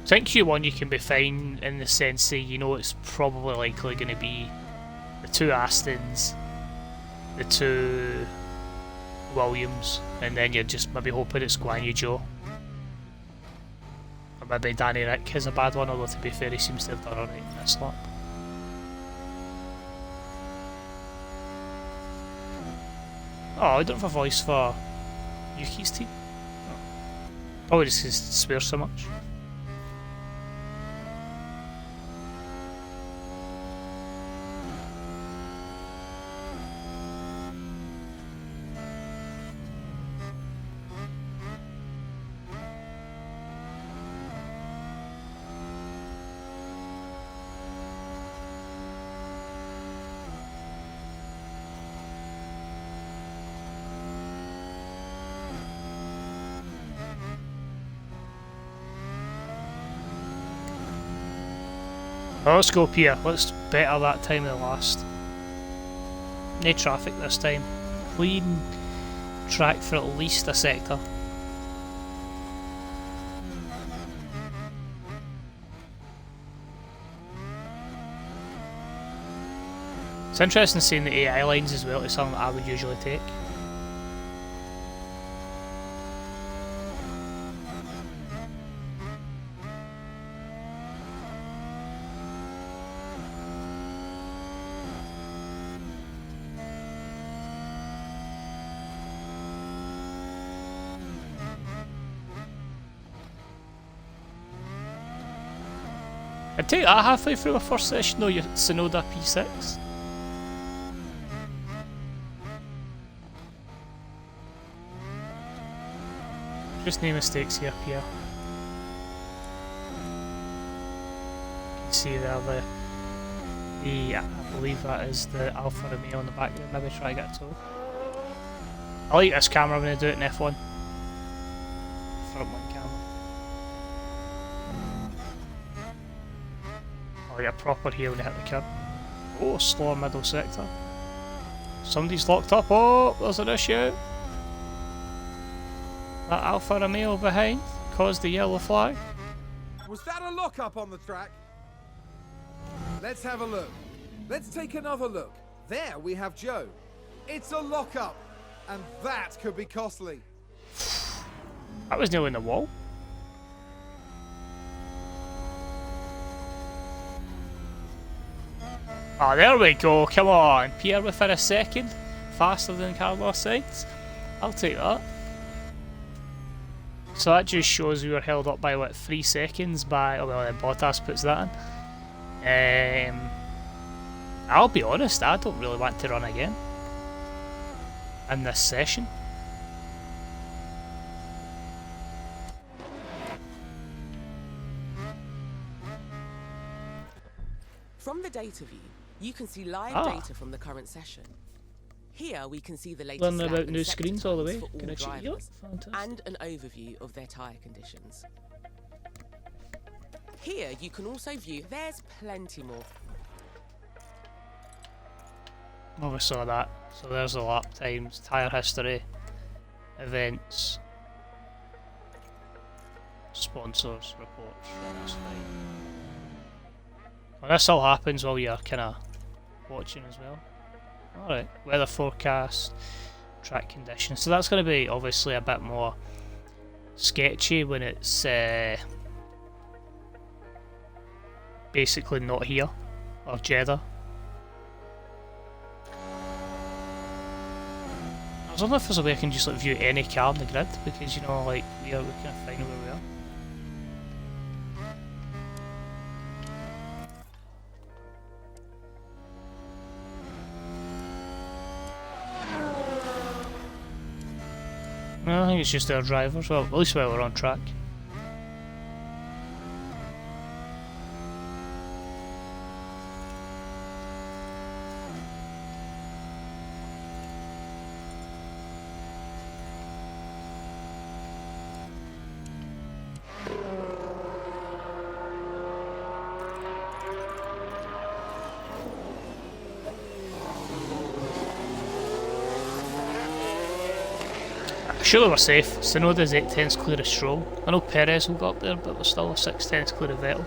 I think Q1 you can be fine in the sense that you know it's probably likely going to be the two Astons, the two Williams, and then you're just maybe hoping it's Guan Yu Zhou. Or maybe Danny Rick has a bad one, although to be fair he seems to have done alright in this lap. Oh, I don't have a voice for Yuki's team. Oh. Probably just because he swears so much. Oh, let's go Pierre, let's better that time than last. No traffic this time. Clean track for at least a sector. It's interesting seeing the AI lines as well, it's something that I would usually take. I'd take that halfway through a first session though, your Tsunoda P6. Just no mistakes here, Pierre. see there I believe that is the Alfa Romeo on the back there. Maybe try to get a tow. I like this camera when I do it in F1. Frontline camera. I like a proper here when I hit the curb. Oh, slower middle sector. Somebody's locked up. Oh, there's an issue. That Alfa Romeo behind caused the yellow flag. Was that a lock-up on the track? Let's have a look. Let's take another look. There we have Joe. It's a lock-up, and that could be costly. That was nearly in the wall. Oh, there we go. Come on. Pierre within a second. Faster than Carlos Sainz. I'll take that. So that just shows we were held up by, what, 3 seconds by... Oh, well, then Bottas puts that in. I'll be honest, I don't really want to run again in this session. From the data view, you can see live data from the current session. Here we can see the latest Learning lap about and new sector screens all the times way. for Can all I cheat you up? drivers, Fantastic. and an overview of their tyre conditions. Here you can also view, there's plenty more. Well, we saw that. So there's the lap times, tyre history, events, sponsors, reports. That's fine. Well, this all happens while you're kind of watching as well. Alright, weather forecast, track conditions. So that's going to be obviously a bit more sketchy when it's basically not here, or Jeddah. I was wondering if there's a way I can just like view any car on the grid, because you know, like we kind of find where we are. No, I think it's just our drivers. Well, at least while we're on track. Surely we're safe. Sonoda's 8/10 clear of Stroll. I know Perez will go up there, but we're still 6/10 clear of Vettel.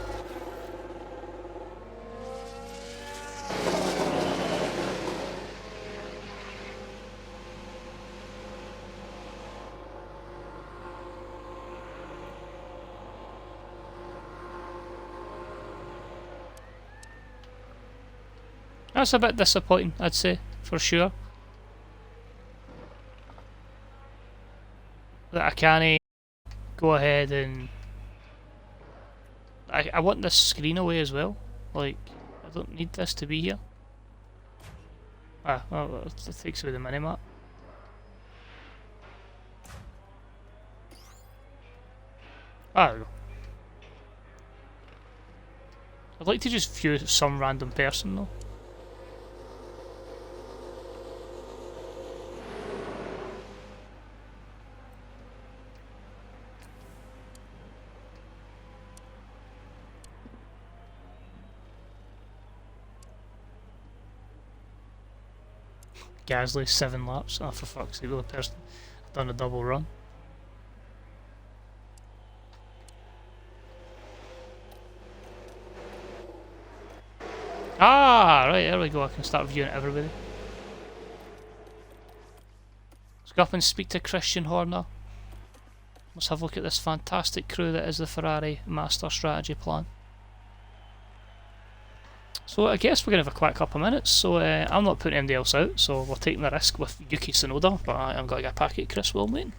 That's a bit disappointing, I'd say, for sure. That I can't go ahead and... I want this screen away as well. Like, I don't need this to be here. Ah, well, it takes away the minimap. Ah, there we go. I'd like to just view some random person though. Gasly 7 laps. Oh, for fuck's sake, the person done a double run. Ah, right, there we go. I can start viewing everybody. Let's go up and speak to Christian Horner. Let's have a look at this fantastic crew that is the Ferrari Master Strategy Plan. So I guess we're going to have a quick couple of minutes, so I'm not putting anybody else out, so we're taking the risk with Yuki Tsunoda, but I'm going to get a packet Chris Wilmane.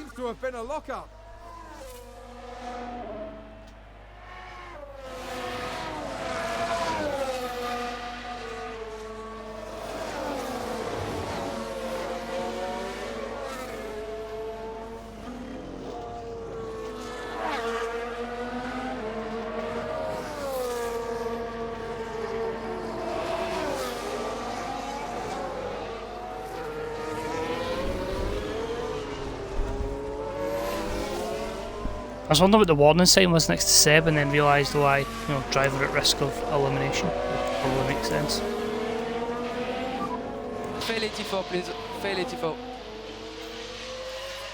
Seems to have been a lock-up. I was wondering what the warning sign was next to Seb and then realised why, you know, driver at risk of elimination. It probably makes sense. Fail 84, please. Fail 84.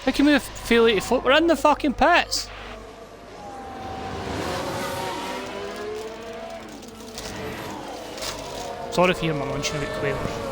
How can we fail 84? We're in the fucking pits! Sorry if you hear my munching a bit quavers.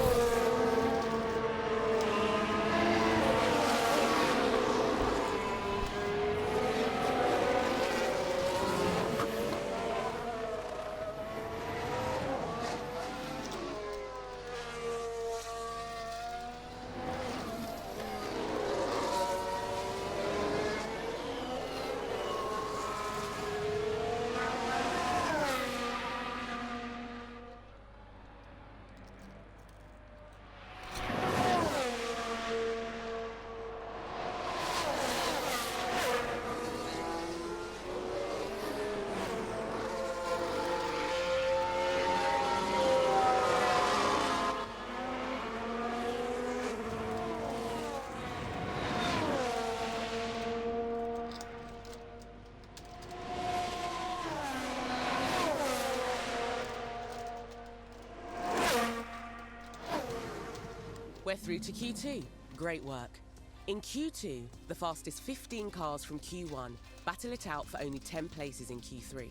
We're through to Q2. Great work. In Q2, the fastest 15 cars from Q1 battle it out for only 10 places in Q3.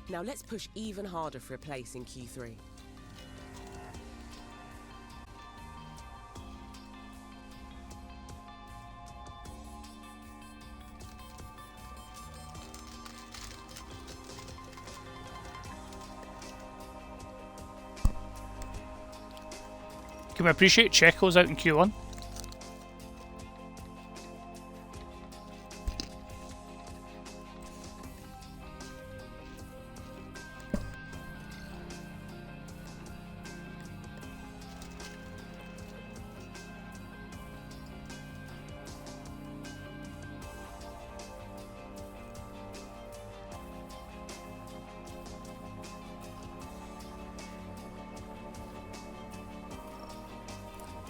Now let's push even harder for a place in Q3. Can we appreciate Checo's out in Q1?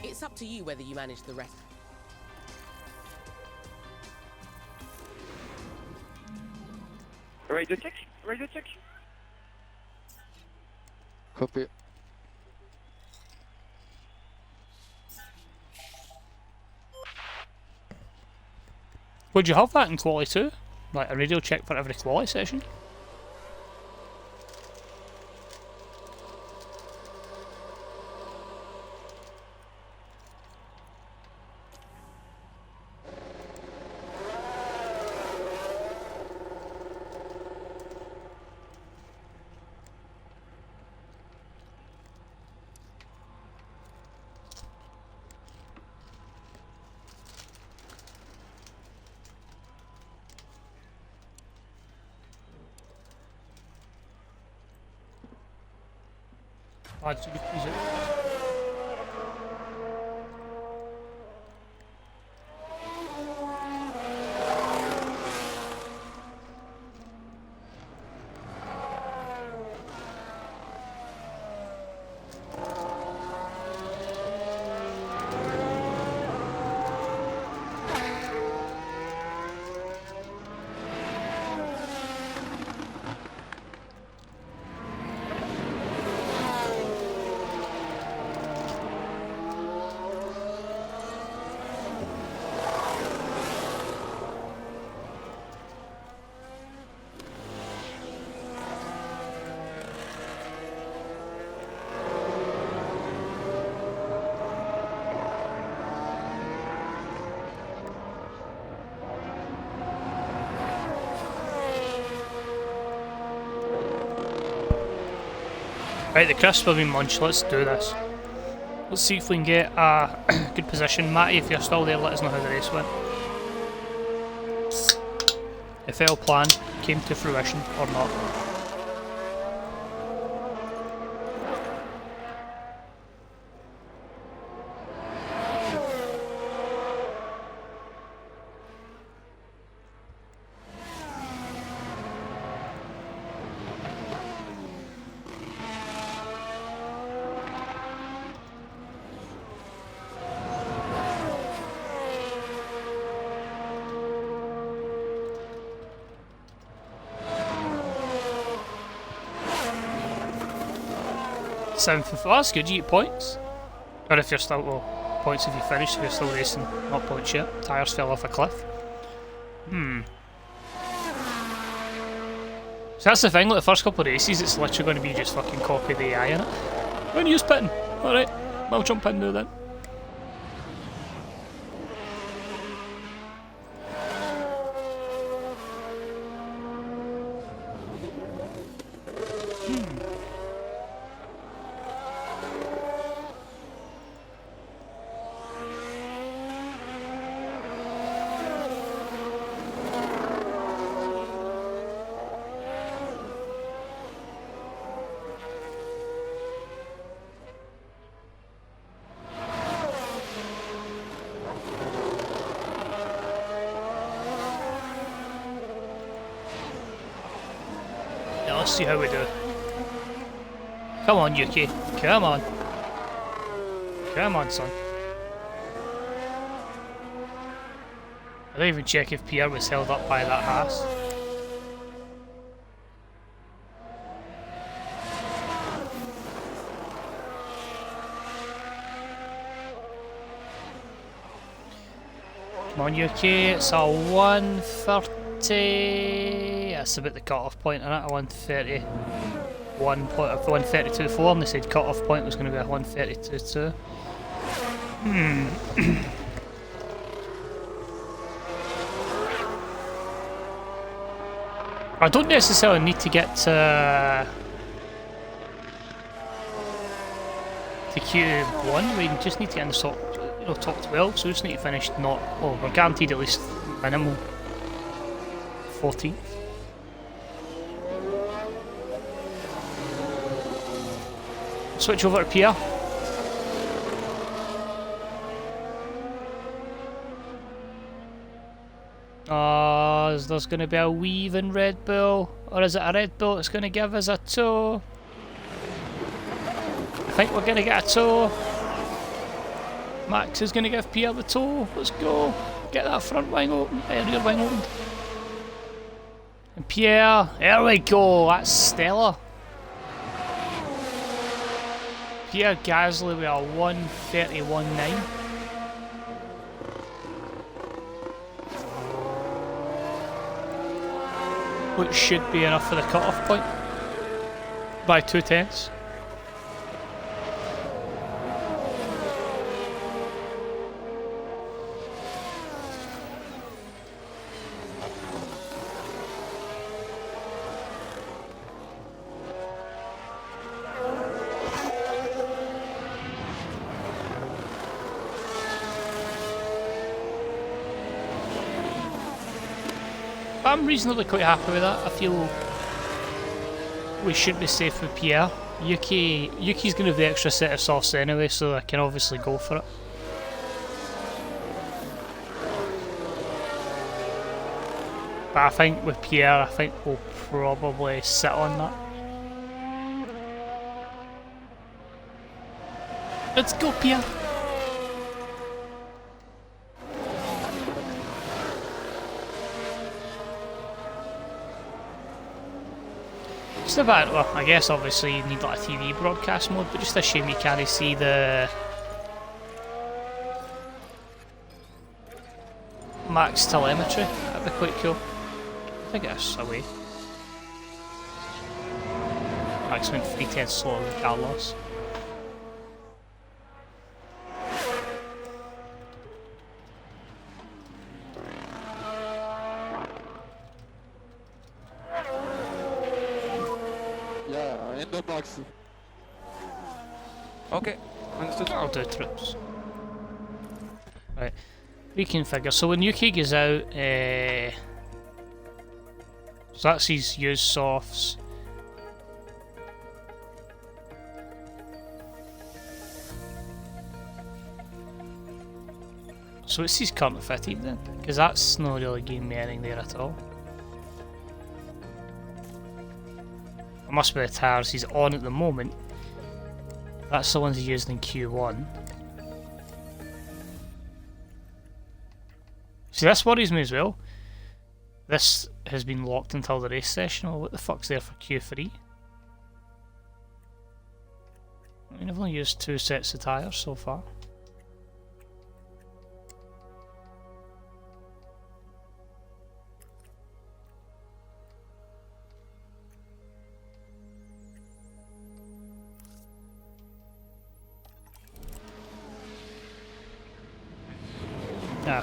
It's up to you whether you manage the rest. Radio check. Radio check. Copy. Would you have that in quali too? Like a radio check for every quali session? Oh, it's a good music. Right, the crisps have been munched, let's do this. Let's see if we can get a good position. Matty, if you're still there, let us know how the race went. if our plan came to fruition or not. Oh, that's good, you get points. Or if you're still, well, points if you finish, if you're still racing, not points yet. Tyres fell off a cliff. So that's the thing, like the first couple of races, it's literally going to be just fucking copy the AI in it. I'm going to use pitting. Alright, I'll jump in there then. Let's see how we do. Come on, Yuki. Come on. Come on, son. I didn't even check if Pierre was held up by that Haas. Come on, Yuki. It's a 130. That's about the cut-off point, isn't it? A 131 point of 132.4, and they said cut-off point was going to be a 132.2. I don't necessarily need to get to Q1. We just need to get in the top 12. So we just need to finish not. Well, we're guaranteed at least minimal 14th. Switch over to Pierre. There's going to be a weave in Red Bull, or is it a Red Bull that's going to give us a toe? I think we're going to get a toe. Max is going to give Pierre the toe. Let's go. Get that front wing open, rear wing open. And Pierre, there we go. That's stellar. Pierre Gasly with a 131.9. Which should be enough for the cut-off point by 2/10. I'm reasonably quite happy with that. I feel we should be safe with Pierre. Yuki's going to have the extra set of sauce anyway, so I can obviously go for it. But I think with Pierre, I think we'll probably sit on that. Let's go, Pierre! Just about, well, I guess obviously you need like a TV broadcast mode, but just a shame you can't see the max telemetry. That'd be quite cool. I think it's away. Max went 3/10 slower than Carlos. Okay, understood. I'll do trips. Right, reconfigure. So when Yuki goes out, So that's his used softs. So it's his current fitted then? Because that's not really giving me anything there at all. It must be the tires he's on at the moment. That's the ones he used in Q1. See, this worries me as well. This has been locked until the race session. Well, what the fuck's there for Q3? I mean, I've only used 2 sets of tyres so far.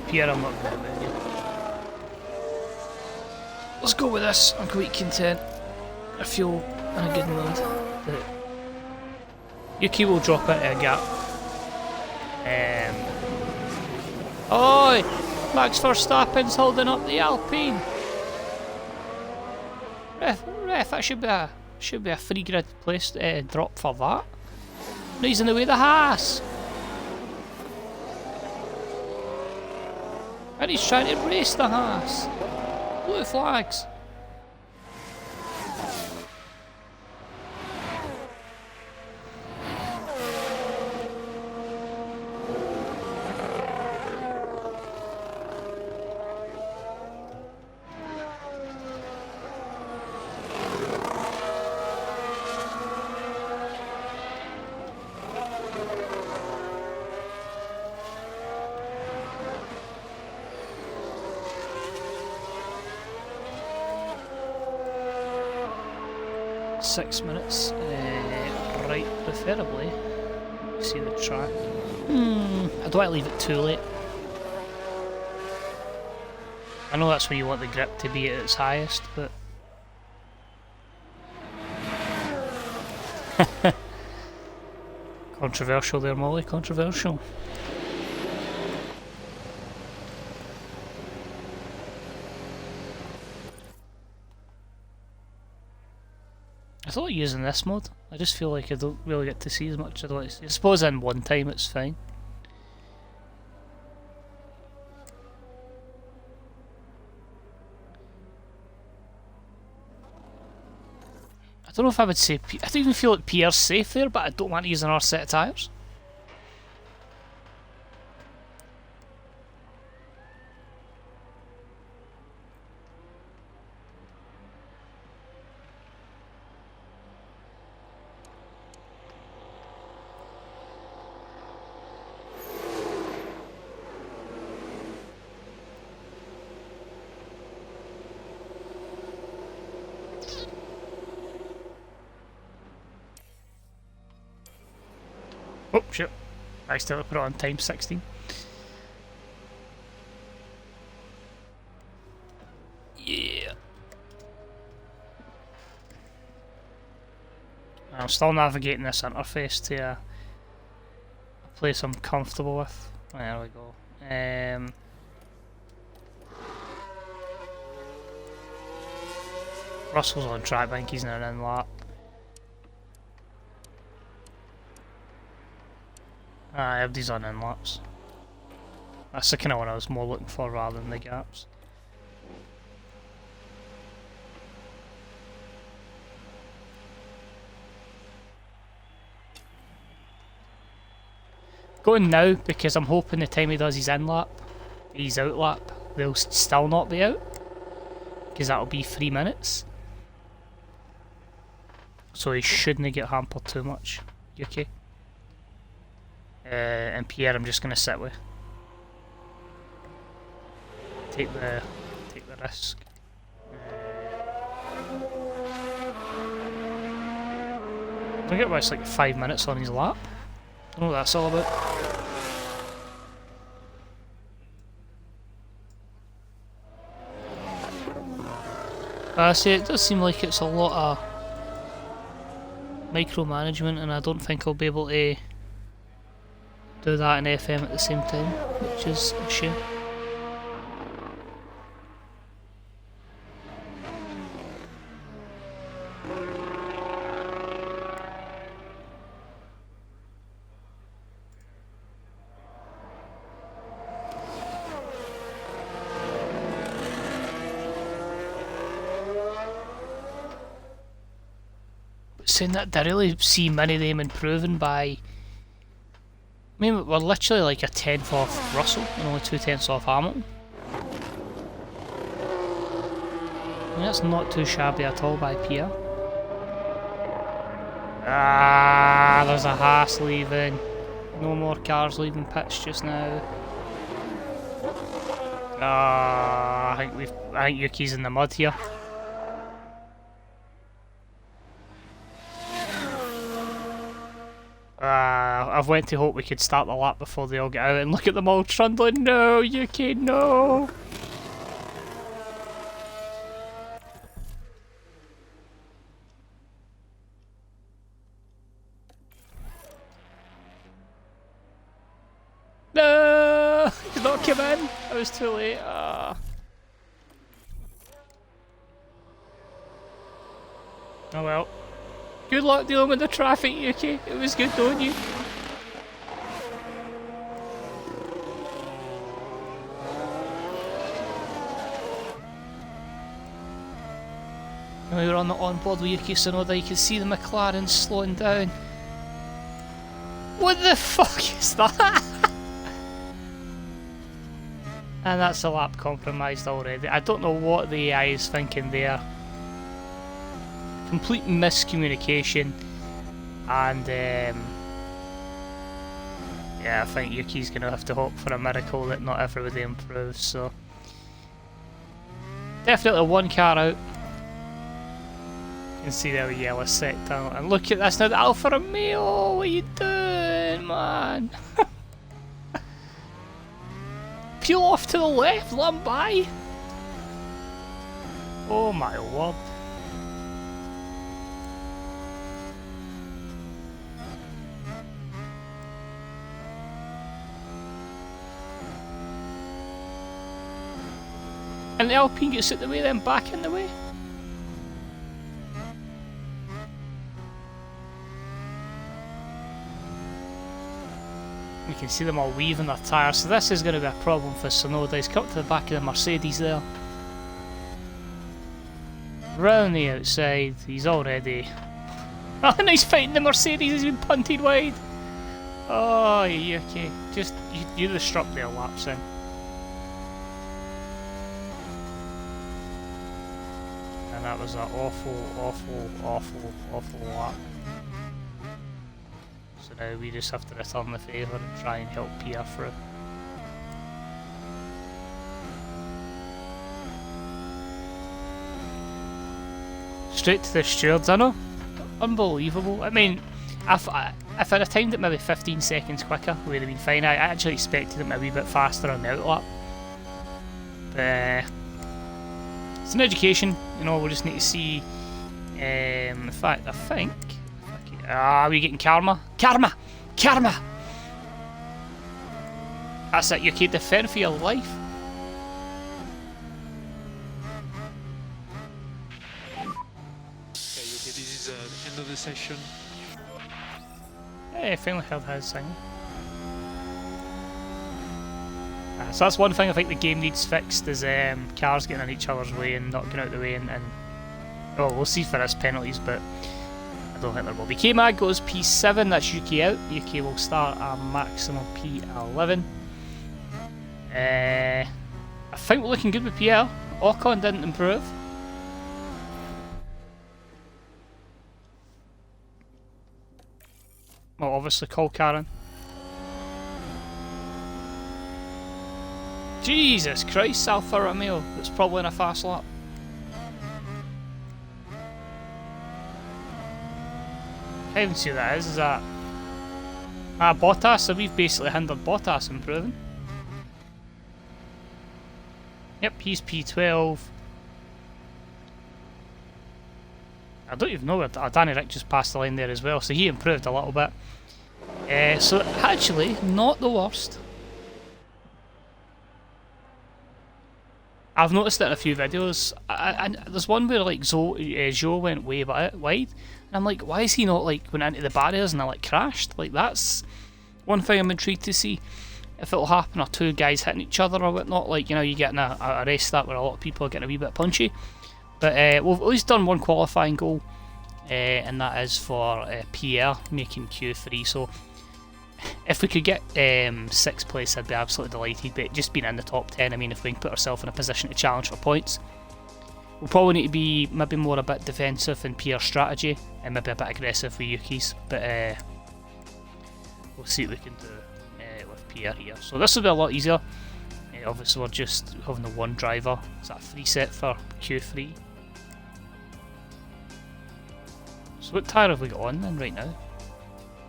Pierre, I'm not going to win you. Let's go with this. I'm quite content. I feel in a good mood. That Yuki will drop into a gap. Oh, Max Verstappen's holding up the Alpine. Ref, that should be a free grid place drop for that. No, he's in the way of the Haas. And he's trying to race the Haas. Blue flags. .6 minutes, right, preferably. See the track. I don't want to leave it too late. I know that's when you want the grip to be at its highest, but controversial there, Molly, controversial. I thought using this mod, I just feel like I don't really get to see as much as I'd like to see. I suppose in one time it's fine. I don't know if I would say, I don't even feel like Pierre's safe there, but I don't want to use another set of tyres. Oh shit, I still put it on time 16. Yeah. I'm still navigating this interface to a place I'm comfortable with. There we go. Russell's on track, I think he's in an in lap. Everybody's on in laps. That's the kind of one I was more looking for rather than the gaps. Going now because I'm hoping the time he does his in lap, his out lap, they'll still not be out. Because that'll be 3 minutes. So he shouldn't get hampered too much. You okay? And Pierre I'm just going to sit with. Take the risk. I get why it's like 5 minutes on his lap. I don't know what that's all about. See, it does seem like it's a lot of micromanagement, and I don't think I'll be able to do that in FM at the same time, which is a shame. saying that I really see many of them improving by... I mean, we're literally like a 10th off Russell and only 2/10 off Hamilton. I mean, that's not too shabby at all by Pierre. Ah, there's a Haas leaving. No more cars leaving pits just now. Ah, I think Yuki's in the mud here. I've went to hope we could start the lap before they all get out and look at them all trundling. No, Yuki, no! No! He's not come in! I was too late. Oh well. Good luck dealing with the traffic, Yuki. It was good knowing you. Now we were on the onboard with Yuki Tsunoda, you can see the McLaren slowing down. What the fuck is that? And that's a lap compromised already. I don't know what the AI is thinking there. Complete miscommunication, and yeah, I think Yuki's gonna have to hope for a miracle that not everybody improves. So definitely one car out. You can see there the yellow sector, and look at this now. The Alfa Romeo, what are you doing, man? Peel off to the left, let him by. Oh my word. And the Alpine gets out the way, then back in the way. We can see them all weaving their tyres, so this is going to be a problem for Tsunoda. He's come up to the back of the Mercedes there. Round the outside, he's already... Oh, and he's fighting the Mercedes, he's been punted wide. Oh, Yuki, just, you disrupt their laps in. And that was an awful lap. So now we just have to return the favour and try and help Pierre through. Straight to the stewards, I know. Unbelievable. I mean, if I'd have timed it maybe 15 seconds quicker, we would have been fine. I actually expected it maybe a bit faster on the outlap. But it's an education, you know, we'll just need to see. In fact, I think... are we getting karma? Karma! Karma! That's it, Yuki, defend for your life. Okay, Yuki, this is the end of the session. Hey, finally heard his singing. So that's one thing I think the game needs fixed, is cars getting in each other's way and not getting out of the way, and well, we'll see for this penalties, but I don't think there will be. K-Mag goes P7, that's Yuki out. Yuki will start a maximum P11. I think we're looking good with Pierre. Ocon didn't improve. Well, obviously call Karen. Jesus Christ, Alfa Romeo. It's probably in a fast lap. I can't even see what that is. Is that... Bottas? So we've basically hindered Bottas improving. Yep, he's P12. I don't even know where... Danny Rick just passed the line there as well, so he improved a little bit. So actually, not the worst. I've noticed it in a few videos, and there's one where like Zhou went way wide, and I'm like, why is he not like went into the barriers and I like crashed? Like, that's one thing I'm intrigued to see if it'll happen, or two guys hitting each other or whatnot. Like, you know, you get in a race that where a lot of people are getting a wee bit punchy. But we've at least done one qualifying goal. and that is for Pierre making Q3. So if we could get 6th place, I'd be absolutely delighted, but just being in the top 10, I mean, if we can put ourselves in a position to challenge for points, we'll probably need to be maybe more a bit defensive in Pierre's strategy, and maybe a bit aggressive with Yuki's, but we'll see what we can do with Pierre here. So this will be a lot easier. Obviously we're just having the one driver. Is that a free set for Q3? So what tyre have we got on then right now?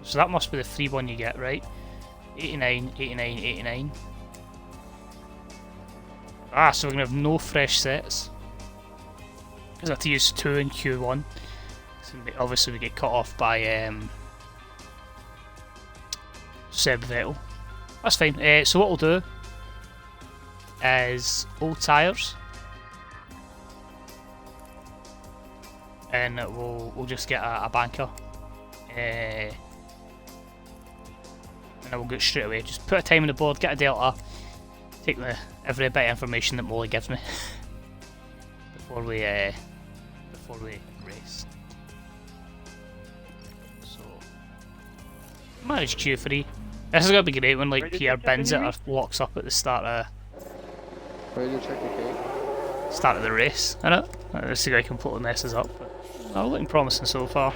So that must be the free one you get, right? 89, 89, 89. Ah, so we're going to have no fresh sets. Because I have to use 2 in Q1. So obviously we get cut off by Seb Vettel. That's fine. So what we'll do is old tyres. And we'll just get a banker. And I will go straight away. Just put a time on the board, get a delta, take every bit of information that Molly gives me before we race. So manage Q3. This is gonna be great when like Pierre bins it or locks up at the start of the race. I know this guy completely messes up, but looking promising so far.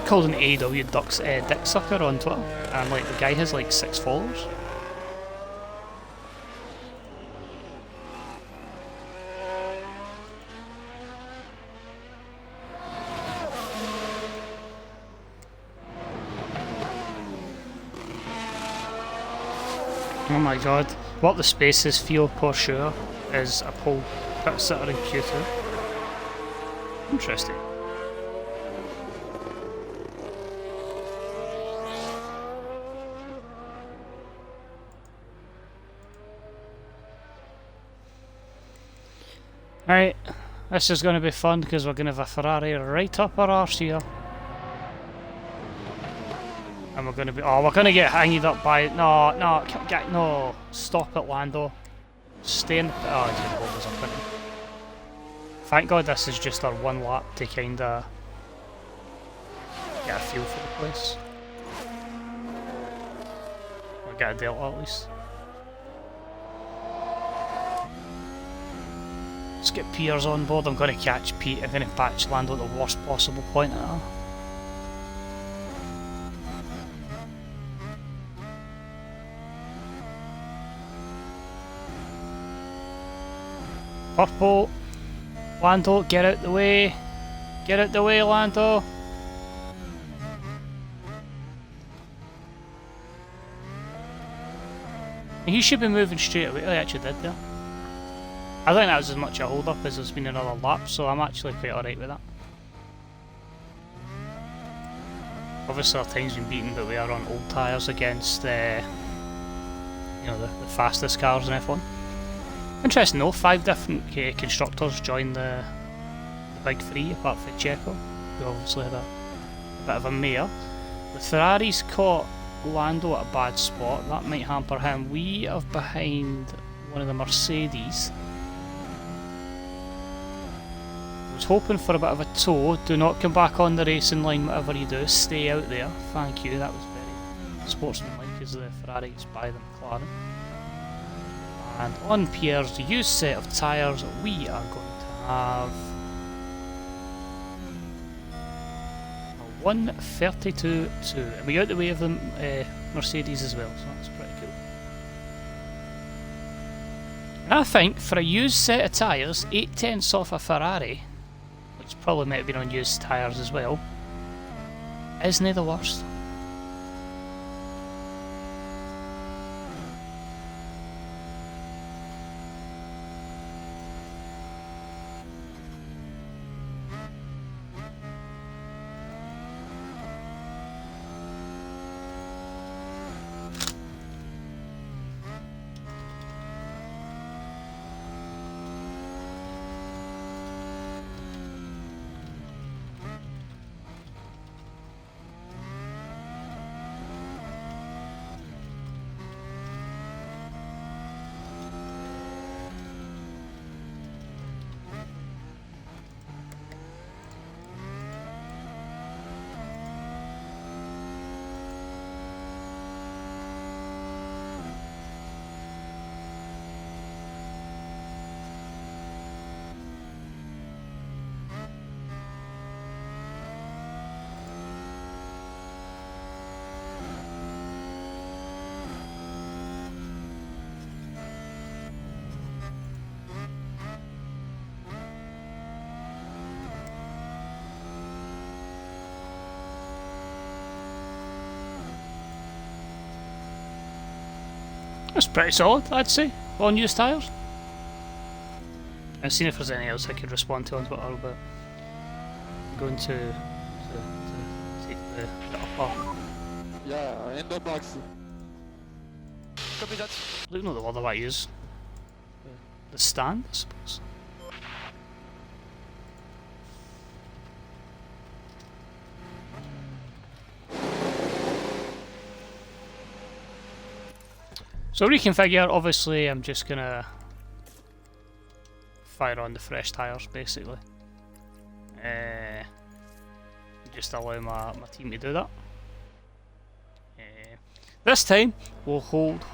Called an AEW dick sucker on Twitter, and like the guy has like 6 followers. Oh my god, what the spaces feel for sure is a pole pit sitter in Q2. Interesting. Right, this is going to be fun because we're going to have a Ferrari right up our arse here. And we're going to be, we're going to get hanged up by, no, stop it Lando. Stay in the, he's going to hold us up, isn't he? Thank God this is just our one lap to kind of get a feel for the place. Or get a delta at least. Let's get Piers on board. I'm going to catch Pete. I'm going to patch Lando at the worst possible point at her. Purple. Lando, get out the way. Get out the way, Lando. He should be moving straight away. Oh, he actually did there. I think that was as much a hold up as there's been another lap, so I'm actually quite alright with that. Obviously our time's been beaten, but we are on old tyres against the fastest cars in F1. Interesting though, 5 different constructors joined the big 3 apart from Checo, who obviously had a bit of a mare. The Ferrari's caught Lando at a bad spot, that might hamper him. We are behind one of the Mercedes. I was hoping for a bit of a tow. Do not come back on the racing line, whatever you do, stay out there. Thank you, that was very sportsmanlike as the Ferrari gets by the McLaren. And on Pierre's used set of tyres, we are going to have a 132.2, and we got the way of the Mercedes as well, so that's pretty cool. And I think for a used set of tyres, 8/10 off a Ferrari, which probably might have been on used tyres as well, isn't the worst. That's pretty solid, I'd say, on used tyres. I've seen if there's anything else I could respond to on Twitter, but I'm going to take the upper. Yeah, in the box. Copy that. I don't know the word I might use. The stand, I suppose. So reconfigure, obviously I'm just gonna fire on the fresh tyres basically. Just allow my team to do that. This time we'll hold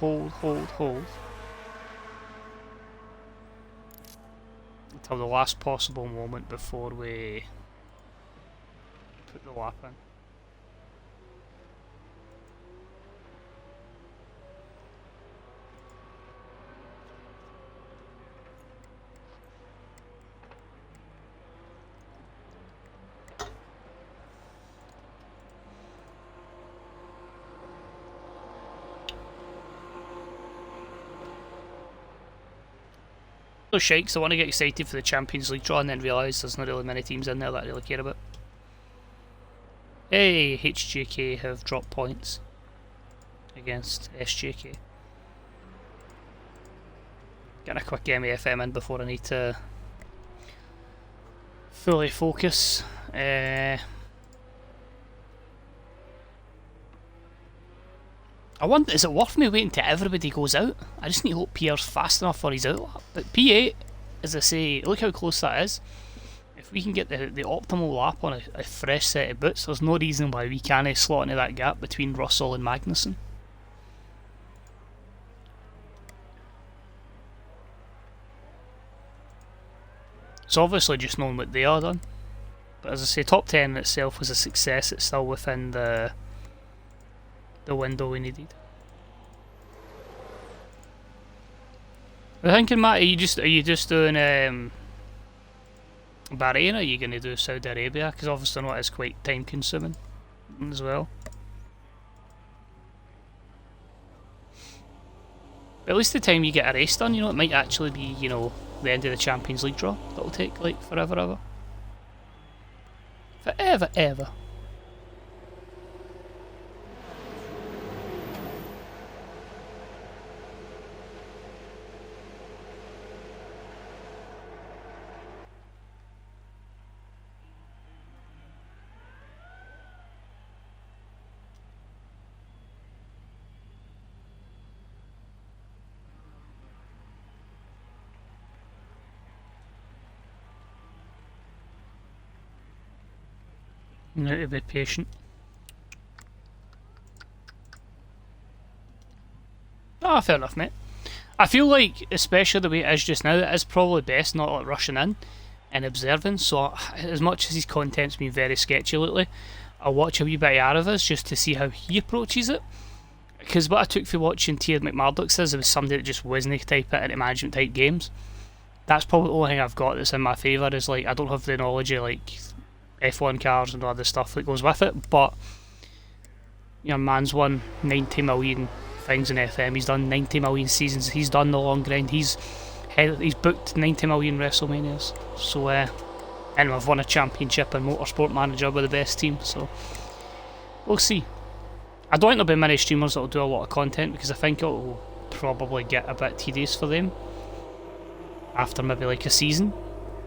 until the last possible moment before we put the lap in. Those shakes, I want to get excited for the Champions League draw and then realise there's not really many teams in there that I really care about. Hey, HJK have dropped points against SJK. Getting a quick MEFM in before I need to fully focus. I wonder, is it worth me waiting till everybody goes out? I just need to hope Pierre's fast enough for his outlap. But P8, as I say, look how close that is. If we can get the optimal lap on a fresh set of boots, there's no reason why we can't slot into that gap between Russell and Magnussen. It's obviously just knowing what they are done. But as I say, top 10 in itself was a success. It's still within the window we needed. I'm thinking, Matt, are you just doing Bahrain, or are you going to do Saudi Arabia? Because obviously not is quite time consuming as well. But at least the time you get a race done, you know, it might actually be, you know, the end of the Champions League draw. That'll take like forever ever. Forever ever. You need to be patient. Ah, fair enough, mate. I feel like, especially the way it is just now, it is probably best not like rushing in and observing. So, as much as his content's been very sketchy lately, I'll watch a wee bit out of us just to see how he approaches it. Because what I took for watching Tier McMurdoch is, it was somebody that just wasn't type it into management type games. That's probably the only thing I've got that's in my favour, is like, I don't have the knowledge of like F1 cars and all the stuff that goes with it, but your man's won 90 million things in FM, he's done 90 million seasons, he's done the long grind, he's booked 90 million WrestleManias, so and I've won a championship in Motorsport Manager with the best team, so we'll see. I don't think there'll be many streamers that'll do a lot of content, because I think it'll probably get a bit tedious for them after maybe like a season,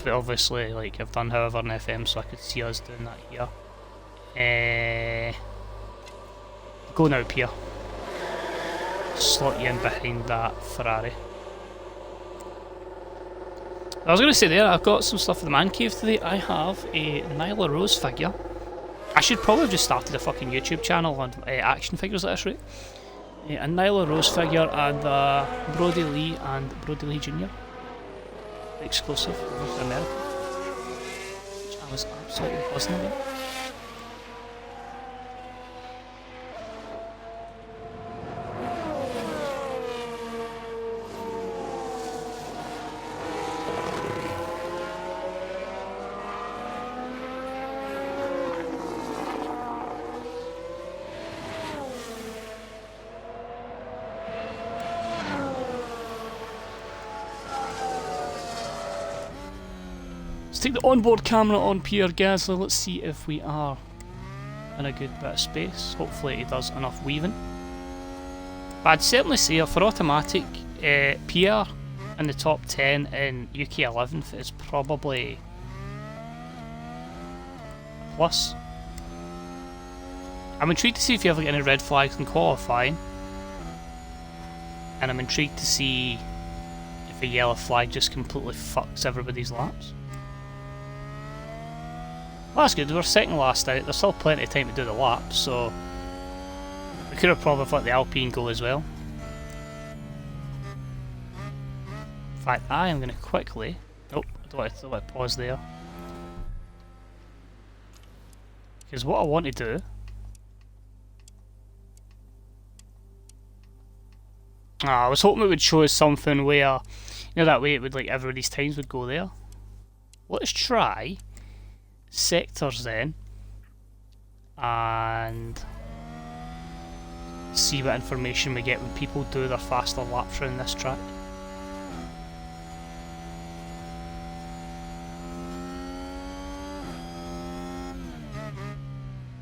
but obviously like I've done however in FM, so I could see us doing that here. Go now, Pierre. Slot you in behind that Ferrari. I was going to say there, I've got some stuff for the man cave today. I have a Nyla Rose figure. I should probably have just started a fucking YouTube channel on action figures at this rate. A Nyla Rose figure and Brody Lee and Brody Lee Jr. exclusive over to America, which I was absolutely buzzing about. Let's take the onboard camera on Pierre Gasly. Let's see if we are in a good bit of space. Hopefully he does enough weaving. But I'd certainly say for automatic, Pierre in the top 10 in UK 11th is probably a plus. I'm intrigued to see if you have like any red flags in qualifying, and I'm intrigued to see if a yellow flag just completely fucks everybody's laps. Well, that's good, we're second last out, there's still plenty of time to do the lap, so we could have probably let the Alpine go as well. In fact, I am going to quickly... Nope, I don't want to pause there. Because what I want to do... I was hoping it would show us something where, you know, that way it would, like, everybody's times would go there. Let's try sectors then, and see what information we get when people do their faster laps around this track.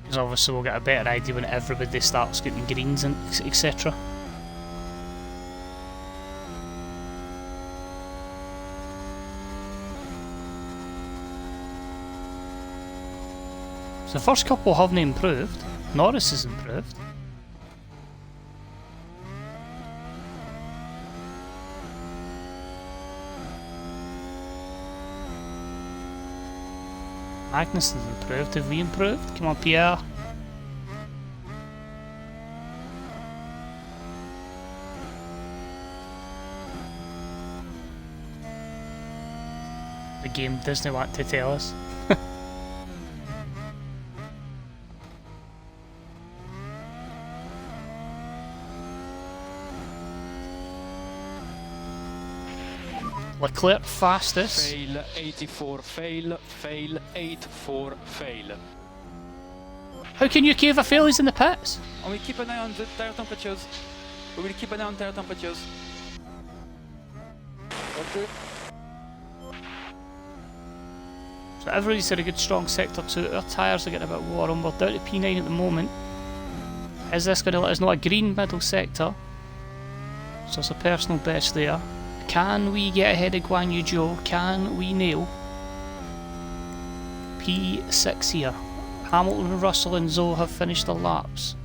Because obviously we'll get a better idea when everybody starts getting greens and etc. The first couple haven't improved. Norris has improved. Magnussen's improved. Have we improved? Come on, Pierre. The game Disney want to tell us. Leclerc fastest. Fail 84, fail, fail, 84, fail. How can you cave a fail? He's in the pits. And we keep an eye on the tire temperatures. We will keep an eye on tire temperatures. Okay. So everybody's had a good strong sector 2. Our tyres are getting a bit warm. We're down to P9 at the moment. Is this going to let us know a green middle sector? So it's a personal best there. Can we get ahead of Guan Yu Zhou? Can we nail P6 here? Hamilton, Russell and Zhou have finished their laps.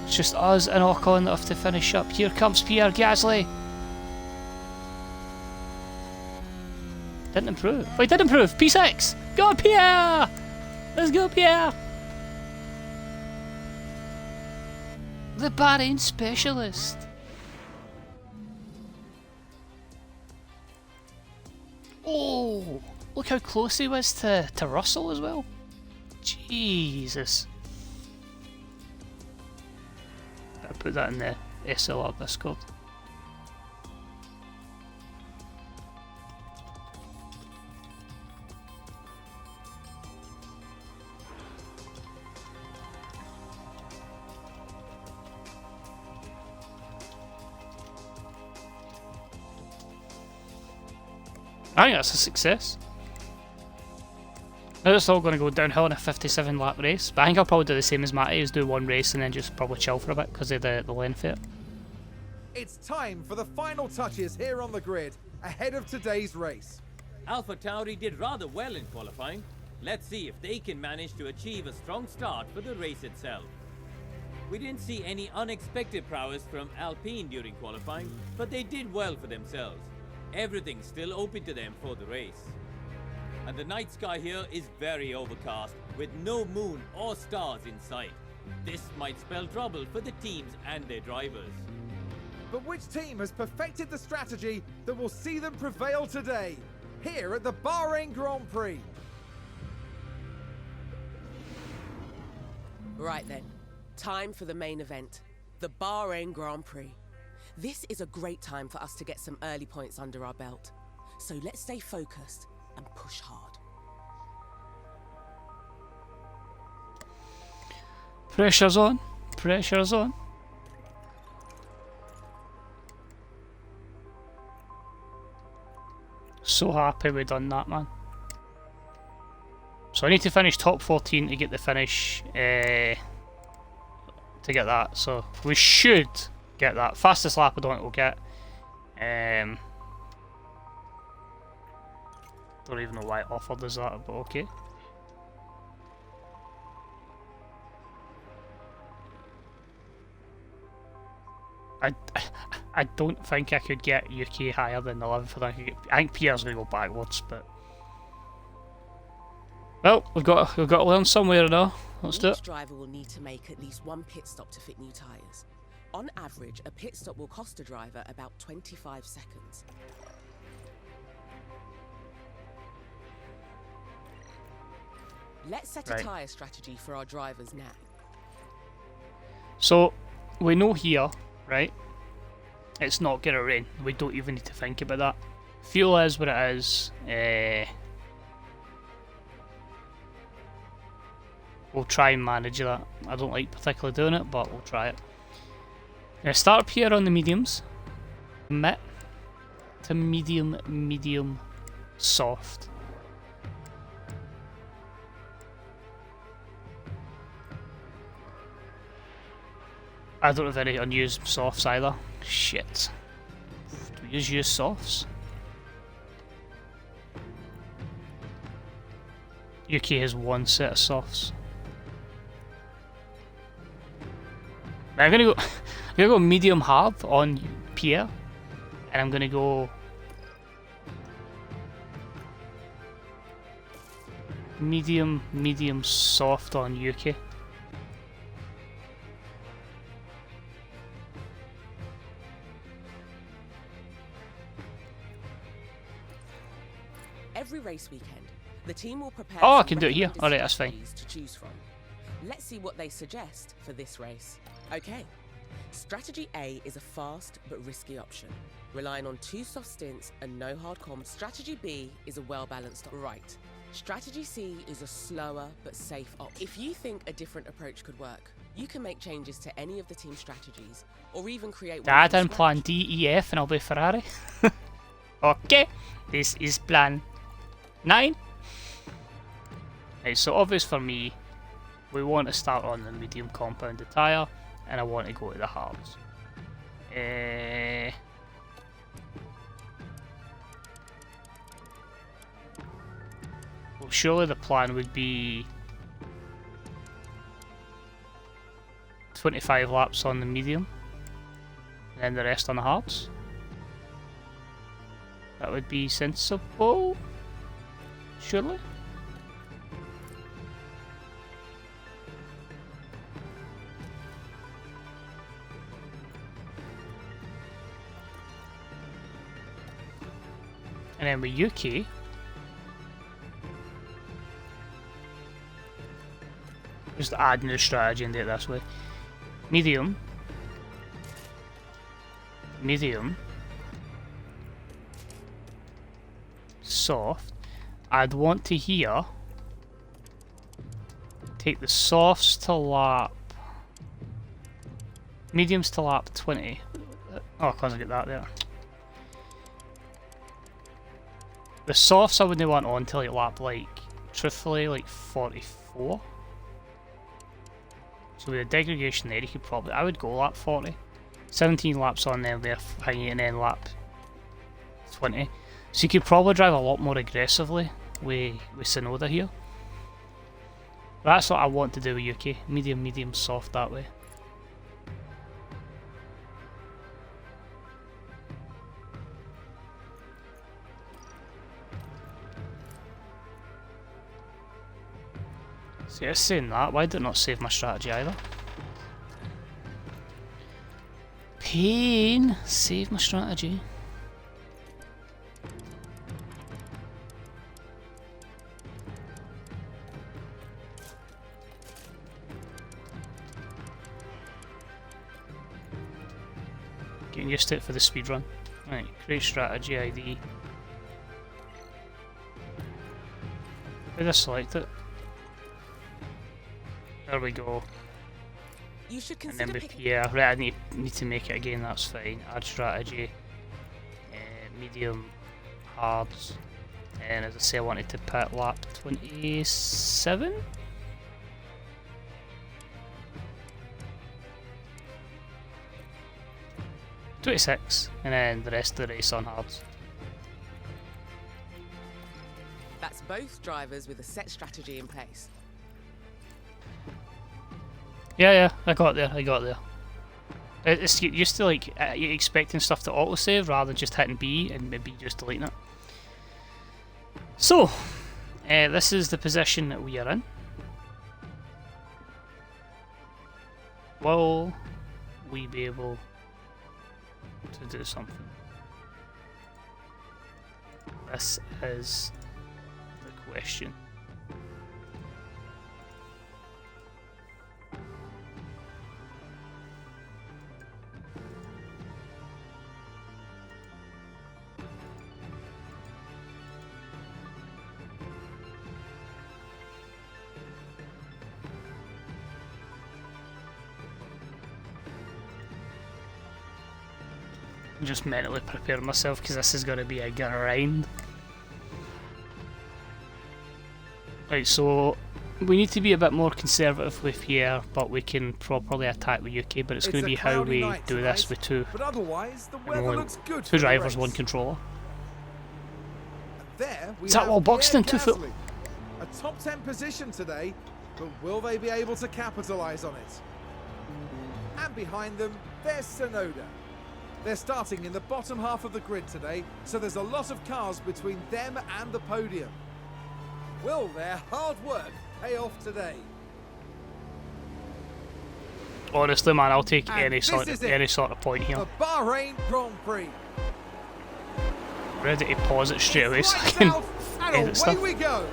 It's just us and Ocon that have to finish up. Here comes Pierre Gasly. Didn't improve. Wait, did improve. P6. Go Pierre! Let's go Pierre! The Bahrain specialist. Oh! look how close he was to Russell as well. Jesus. I put that in the SLR Discord. I think that's a success. Now it's all going to go downhill in a 57 lap race, but I think I'll probably do the same as Matty, is do one race and then just probably chill for a bit because of the length of it. It's time for the final touches here on the grid, ahead of today's race. Alpha Tauri did rather well in qualifying. Let's see if they can manage to achieve a strong start for the race itself. We didn't see any unexpected prowess from Alpine during qualifying, but they did well for themselves. Everything's still open to them for the race. And the night sky here is very overcast, with no moon or stars in sight. This might spell trouble for the teams and their drivers. But which team has perfected the strategy that will see them prevail today, here at the Bahrain Grand Prix? Right then, time for the main event, the Bahrain Grand Prix. This is a great time for us to get some early points under our belt. So let's stay focused and push hard. Pressure's on. Pressure's on. So happy we done that, man. So I need to finish top 14 to get the finish, to get that. So we should get that. Fastest lap I don't think we'll get. Don't even know why it offered us that, but okay. I don't think I could get UK higher than 11th. I think Pierre's going to go backwards, but well, we've got to learn somewhere now. Let's do it. Each driver will need to make at least one pit stop to fit new tyres. On average, a pit stop will cost a driver about 25 seconds. Let's set a tyre strategy for our drivers now. So we know here, right? It's not gonna rain. We don't even need to think about that. Fuel is what it is. We'll try and manage that. I don't like particularly doing it, but we'll try it. Gonna start up here on the mediums. Mid to medium, medium, soft. I don't have any unused softs either. Shit. Do we use used softs? UK has one set of softs. I'm gonna go medium hard on Pierre, and I'm gonna go medium soft on UK. Every race weekend, the team will prepare. Oh, I can do it here. Alright, that's fine. To choose from. Let's see what they suggest for this race. Okay. Strategy A is a fast but risky option, relying on 2 soft stints and no hard comms. Strategy B is a well-balanced right. Strategy C is a slower but safe option. If you think a different approach could work, you can make changes to any of the team strategies, or even create one. Add in plan D, E, F, and I'll be Ferrari. Okay, this is plan 9. Right, so obvious for me, we want to start on the medium compounded tyre, and I want to go to the hards. Well, surely the plan would be 25 laps on the medium, and then the rest on the hards. That would be sensible, surely. And then with UK, Just add new strategy and do it this way. Medium. Medium. Soft. I'd want to here take the softs to lap. Mediums to lap 20. Oh, I can't get that there. The softs I wouldn't want on till like lap like, truthfully, like 44. So with the degradation there, you could probably, I would go lap 40. 17 laps on there, they're hanging, and then lap 20. So you could probably drive a lot more aggressively with Sonoda here. That's what I want to do with UK. Medium, medium, soft that way. See, it's saying that. Why did it not save my strategy either? Pain! Save my strategy. Getting used to it for the speed run. Right, create strategy ID. Did I select it? There we go. You should And consider then picking. yeah, right, I need to make it again, that's fine. Add strategy. Medium, hards. And as I say, I wanted to pit lap 27? .26, and then the rest of the race on hards. That's both drivers with a set strategy in place. Yeah, I got there. It's get used to like you're expecting stuff to autosave rather than just hitting B and maybe just deleting it. So, this is the position that we are in. Will we be able to do something? This is the question. I'm just mentally preparing myself because this is going to be a grind. Right, so we need to be a bit more conservative with here, but we can properly attack with UK. But it's going to be how we do this with two. But otherwise, the weather looks good. Two drivers, one controller. There we Is that have well boxed Pierre in 2 foot? Gasly. A top 10 position today, but will they be able to capitalise on it? And behind them, there's Sonoda. They're starting in the bottom half of the grid today, so there's a lot of cars between them and the podium. Will their hard work pay off today? Honestly, man, I'll take And any this sort is of it. point here. The Bahrain Grand Prix. Ready to pause it straight away so I Lights can out, and edit away stuff. we go.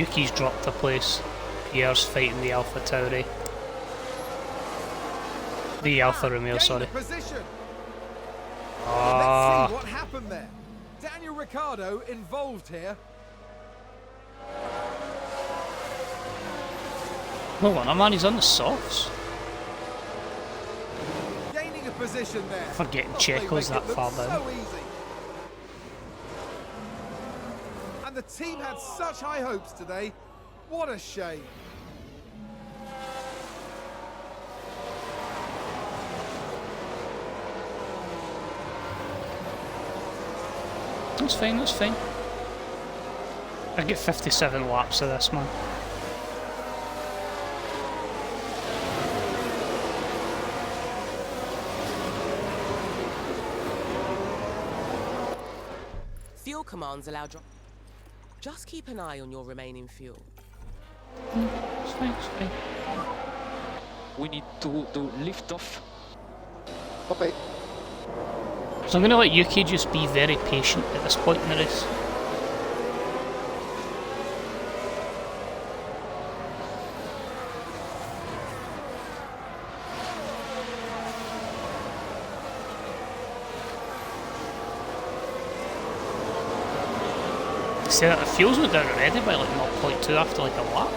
Yuki's dropped a place. Pierre's fighting the Alpha Tauri. The Alfa Romeo, Gain sorry. the position. Ah, Let's see what happened there. Daniel Ricciardo involved here. hold on, man, he's on the softs. Gaining a position there. Forgetting Oh, Checo's they make that it far look down. So easy. And the team had such high hopes today. What a shame. That's fine, that's fine. I get 57 laps of this, man. Fuel commands allow just keep an eye on your remaining fuel. It's fine, it's fine. We need to do lift off. Copy. So I'm going to let Yuki just be very patient at this point in the race. See, it feels went down already by like 0.2 after like a lap.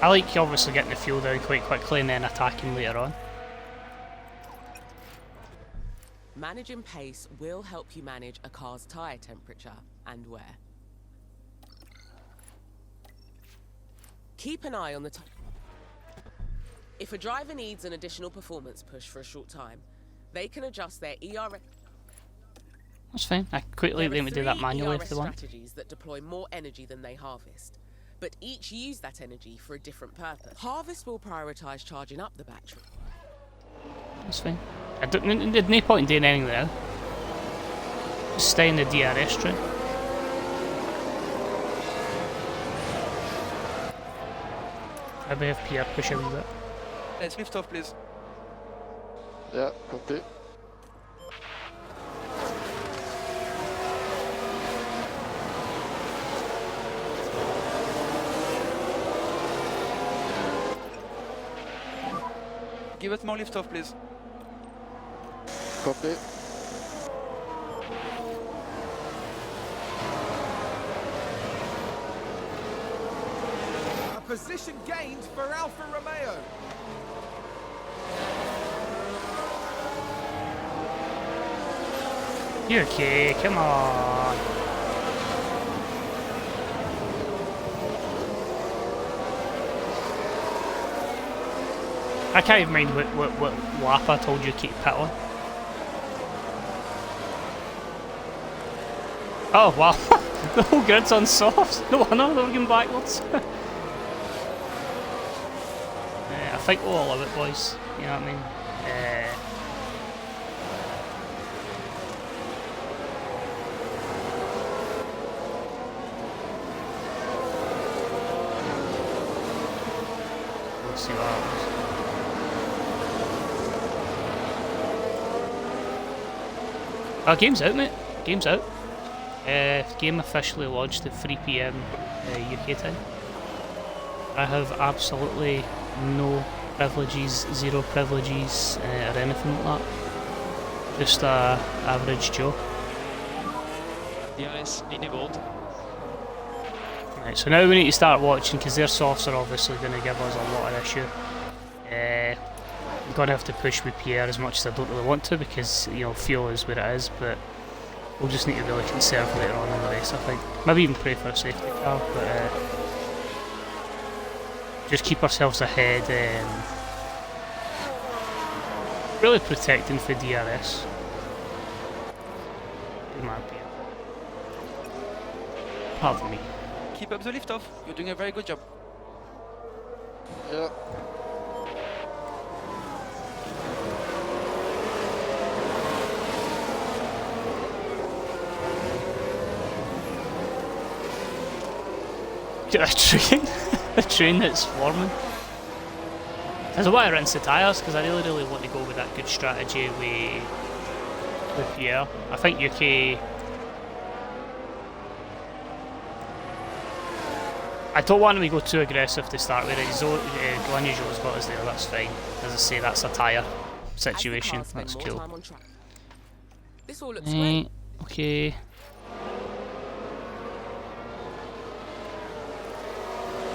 I like obviously getting the fuel down quite quickly and then attacking later on. Managing pace will help you manage a car's tyre temperature and wear. Keep an eye on the If a driver needs an additional performance push for a short time, they can adjust their ERS. That's fine. I quickly let me do that manually if they want. Strategies that deploy more energy than they harvest, but each use that energy for a different purpose. Harvest will prioritise charging up the battery. That's fine. There's no point in doing anything there. Just stay in the DRS train. Maybe have Pierre push a wee bit. Let's lift off, please. Yeah, copy. Give us more lift off, please. Copy. A position gained for Alfa Romeo. Yuki, come on. I can't even mind what lap I told you to keep pit on. Oh wow, the whole grid's on softs. No wonder they're going backwards. I think we'll all love it, boys. You know what I mean? We'll see what happens. Oh, game's out, mate. Game's out. Game officially launched at 3 PM UK time. I have absolutely no privileges, zero privileges, or anything like that. Just a average Joe. DRS enabled. Right, so now we need to start watching because their softs are obviously going to give us a lot of issue. I'm going to have to push with Pierre as much as I don't really want to because, you know, fuel is where it is, but we'll just need to really conserve later on in the race, I think. Maybe even pray for a safety car, but just keep ourselves ahead, really protecting for DRS. In my opinion. Pardon me. Keep up the lift off. You're doing a very good job. Yeah. Get a train, a train that's forming. That's why I rinse the tyres, because I really want to go with that good strategy with Pierre. I think UK. I don't want him to go too aggressive to start with. Guanyu has got us there, that's fine. As I say, that's a tyre situation, that's cool. This all looks great. Okay.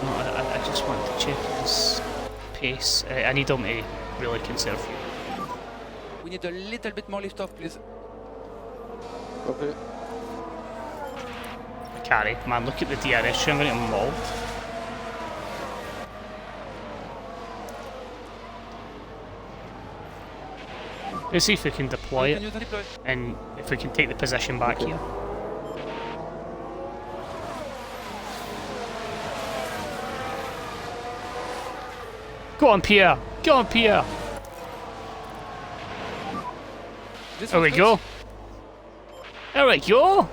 No, I just want to check his pace. I need him to really conserve fuel. We need a little bit more lift off, please. Copy. Carry, man, look at the DRS, I'm going to get mauled. Let's see if we can deploy it, and if we can take the position back here. Go on, Pierre! Go on, Pierre! There we go! There we go!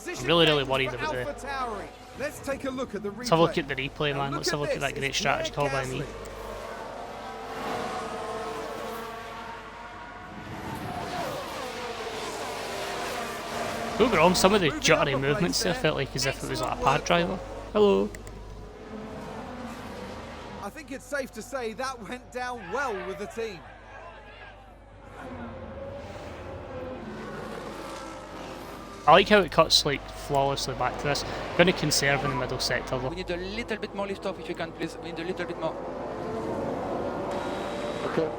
Position really gained worried for about the... Alpha Tauri. Let's take a look at the replay. Let's have a look at the replay, Now man. look Let's have a look at this. that great It's strategy Pierre call by me. Gasly. Don't get me wrong, some of the Moving jittery up a movements there place felt like as if it was like a Excellent pad work. driver. Hello. I think it's safe to say that went down well with the team. I like how it cuts like flawlessly back to this. Going to conserve in the middle sector though. We need a little bit more lift off if you can, please. We need a little bit more. Okay.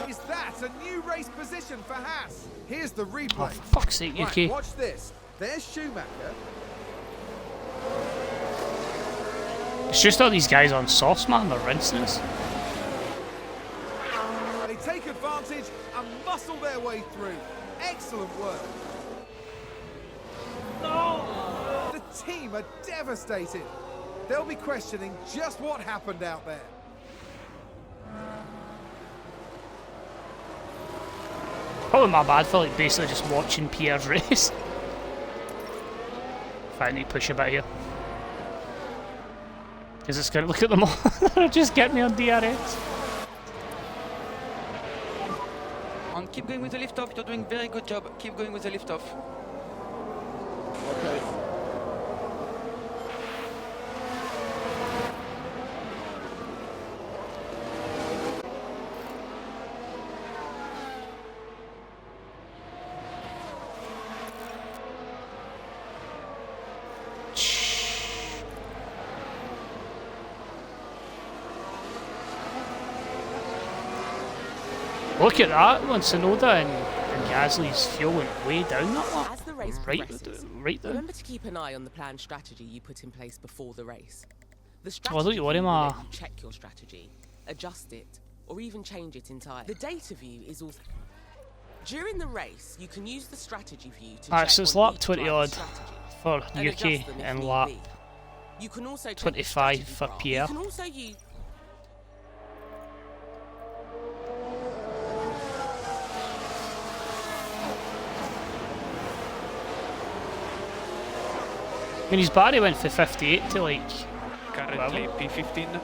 Is that a new race position for Haas? Here's the Oh, replay. for fuck's sake, Right, UK. watch this. There's Schumacher. It's just all these guys on softs, man. They're rinsing us. They take advantage and muscle their way through. Excellent work. The team are devastated. They'll be questioning just what happened out there. Probably my bad for like basically just watching Pierre's race. If I need to push a bit here. Because it's going to look at them all. They'll just get me on DRS. And keep going with the lift off. You're doing very good job. Keep going with the lift off. Okay. Look at that. Once Tsunoda and Gasly's fuel went way down that lap. As the race Right, progresses, right down. remember to keep an eye on the planned strategy you put in place before the race. The Oh, strategy don't you worry, view will ma. let you check your strategy, adjust it, or even change it entirely. The data view is also... During the race, you can use the strategy view to Alright, check so it's on lap each 20 driver's odd strategy for and adjust UK them if and need lap be. You can also check the 25 strategy for bar. Pierre. You can also use... I mean, his body went from 58 to like... Currently P15.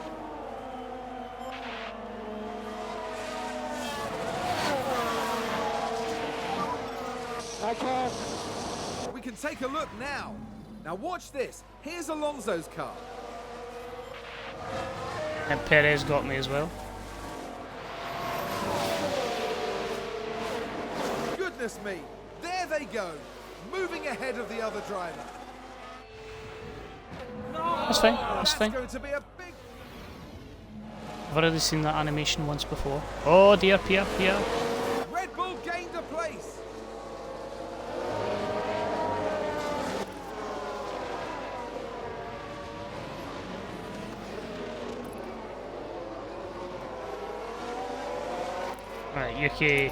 We can take a look now. Now watch this. Here's Alonso's car. And Perez got me as well. Goodness me. There they go. Moving ahead of the other driver. That's fine, that's fine. Going to be a big... I've already seen that animation once before. Oh dear, Pierre. Red Bull gained a place. Right, UK.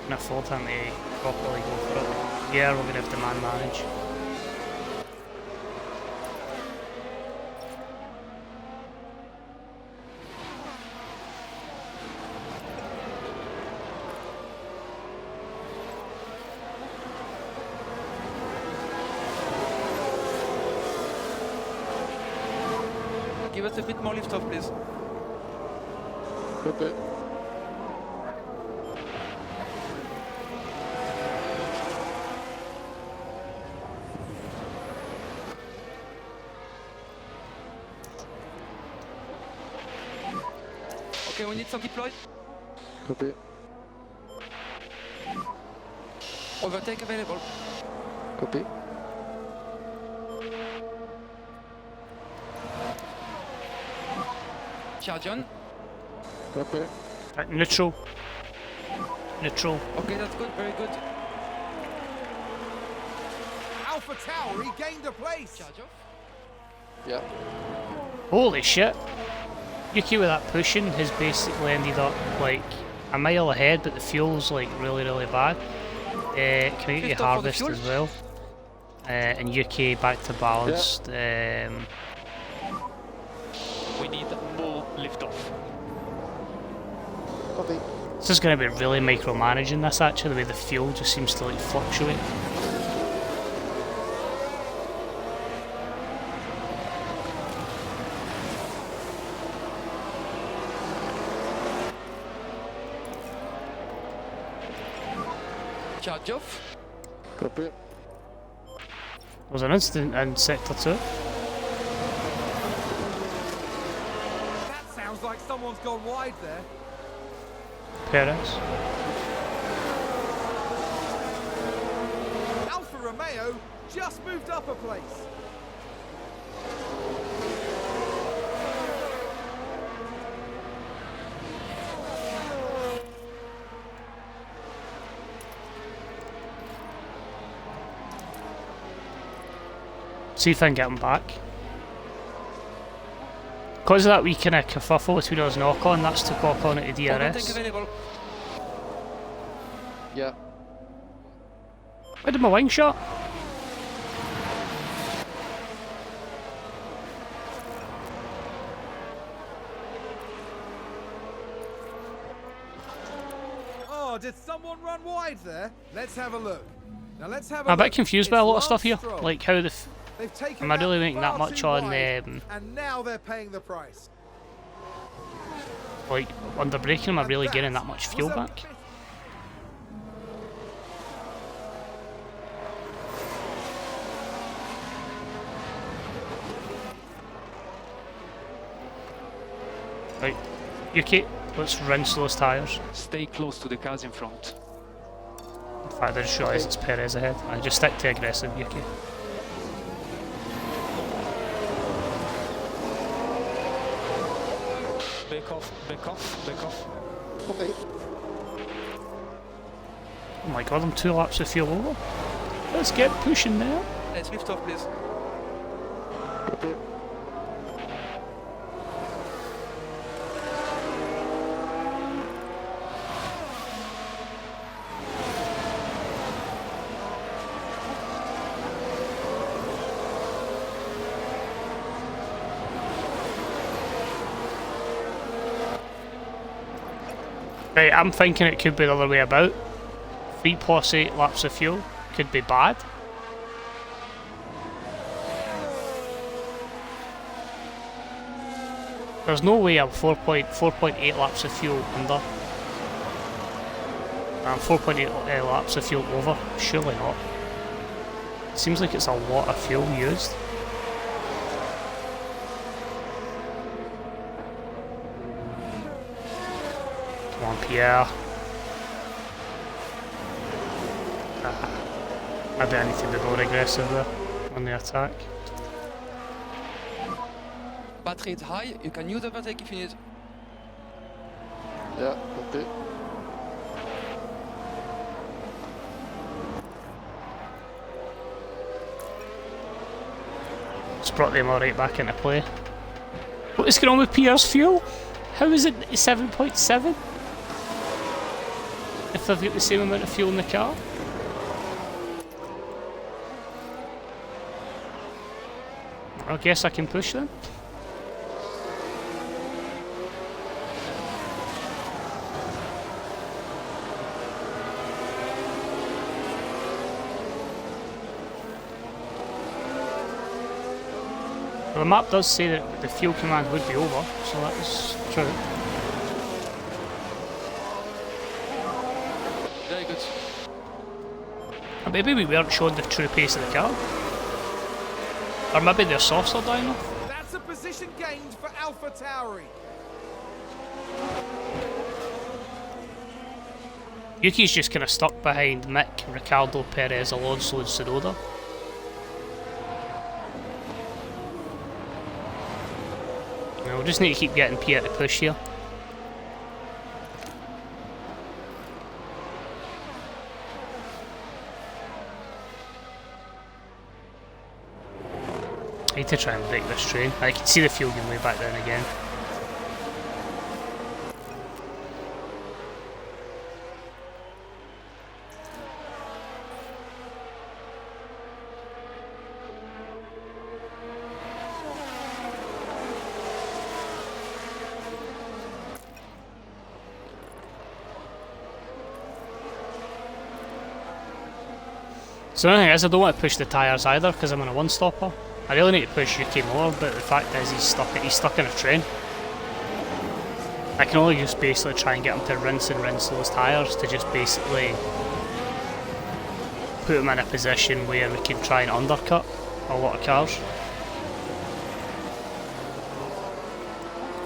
Can afford time to properly go for it. Yeah, we're gonna have to man manage. Give us a bit more lift off, please. Okay. Okay, we need some deploy. Copy. Overtake available. Copy. Charge on. Copy. Right, neutral. Neutral. Okay, that's good. Very good. Alpha Tauri gained a place. Charge off. Yeah. Holy shit. UK with that pushing has basically ended up like a mile ahead, but the fuel's like really bad. Can I get you harvest as well? And UK back to balanced. We need more liftoff. Copy. This is going to be really micromanaging this actually, the way the fuel just seems to like fluctuate. Charge off. Copy. There's an incident in sector 2. That sounds like someone's gone wide there. Perez. Alfa Romeo just moved up a place. See if I can get him back. Because of that wee kind of kerfuffle between us and Ocon, that's took Ocon into Tank DRS. available. Yeah. Where did my wing shot? Oh, did someone run wide there? Let's have a look. Now let's have a I'm a look. bit confused by a It's lot of stuff here. Lance Stroll. Like how the They've taken am I really that making that far much too on wide, and now they're paying the price. like under braking? Am I And really getting that that much was fuel a back? bit- Right, UK, let's rinse those tyres. Stay close to the cars in front. In fact, I just realised it's Perez ahead. I just stick to aggressive UK. Back off, back off, back off. Okay. Oh my god, I'm 2 laps of fuel over. Let's get pushing now. Let's lift off, please. Copy. Right, I'm thinking it could be the other way about. 3 plus 8 laps of fuel could be bad. There's no way I'm 4.8 laps of fuel under. I'm 4.8 laps of fuel over. Surely not. Seems like it's a lot of fuel used. Come on, Pierre. Maybe I need to be more aggressive there on the attack. Battery is high. You can use overtake if you need. Yeah, copy. Just brought them all right back into play. What is going on with Pierre's fuel? How is it 7.7? If they've got the same amount of fuel in the car? I guess I can push then. Well, the map does say that the fuel command would be over, so that is true. Very good. And maybe we weren't showing the true pace of the car. Or maybe their softs are down enough. That's a position gained for Alpha Tauri. Yuki's just kind of stuck behind Mick, Ricciardo, Perez, Alonso and Tsunoda. We just need to keep getting Pierre to push here. I need to try and break this train. I can see the fuel going way back down again. So the thing is, I don't want to push the tyres either because I'm on a one-stopper. I really need to push Yuki more, but the fact is he's stuck in a train. I can only just basically try and get him to rinse and rinse those tyres to just basically put him in a position where we can try and undercut a lot of cars.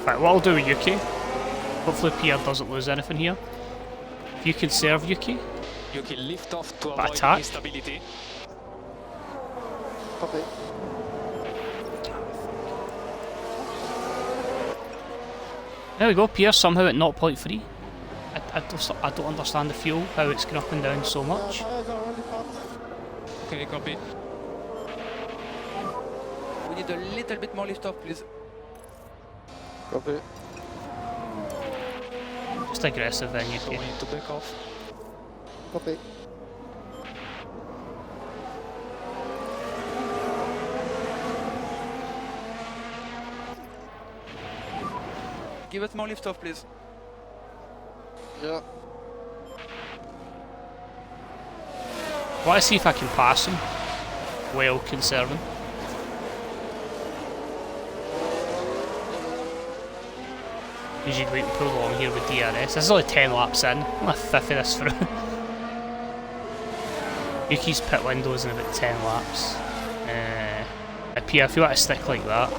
Right, what I'll do with Yuki, hopefully Pierre doesn't lose anything here. If you can serve Yuki, Yuki, lift off to But avoid attack. instability. Copy. there we go, Pierre somehow at 0.3. I don't understand the fuel, how it's going up and down so much. Tires are already hot. Okay, copy. We need a little bit more lift off, please. Copy. Just aggressive then, So we Yuki. need to back off. Copy. Give us more lift off, please. Yeah. I want to see if I can pass him while conserving. Usually wait and pull along here with DRS. This is only 10 laps in. I'm a fifth of this through. Yuki's pit window is in about 10 laps. Pierre, if you want to stick like that.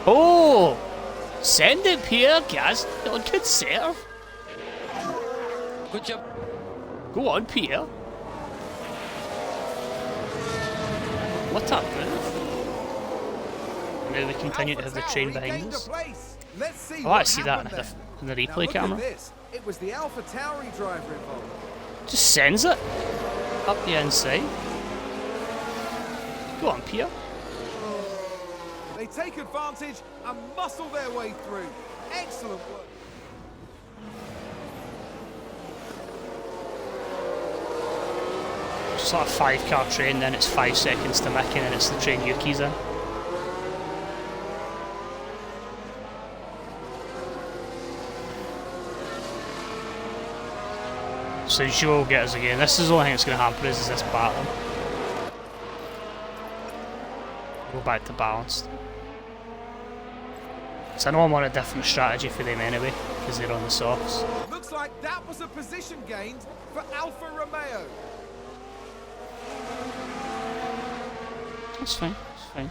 Oh! Send it, Pierre, Gaz. Good serve. Good job. Go on, Pierre. What up, move? Now we continue to have the train behind us. Let's see I want to see that in the replay camera. It was the Alpha Tauri driver involved. Just sends it up the inside. Go on, Pierre. They take advantage and muscle their way through. Excellent work. Just like a 5-car train, then it's 5 seconds to Mickey, and it's the train Yuki's in. So Joe will get us again. This is the only thing that's going to hamper us is this battle. Go back to balanced. So I know I'm on a different strategy for them anyway, because they're on the softs. Looks like that was a position gained for Alfa Romeo. That's fine, that's fine.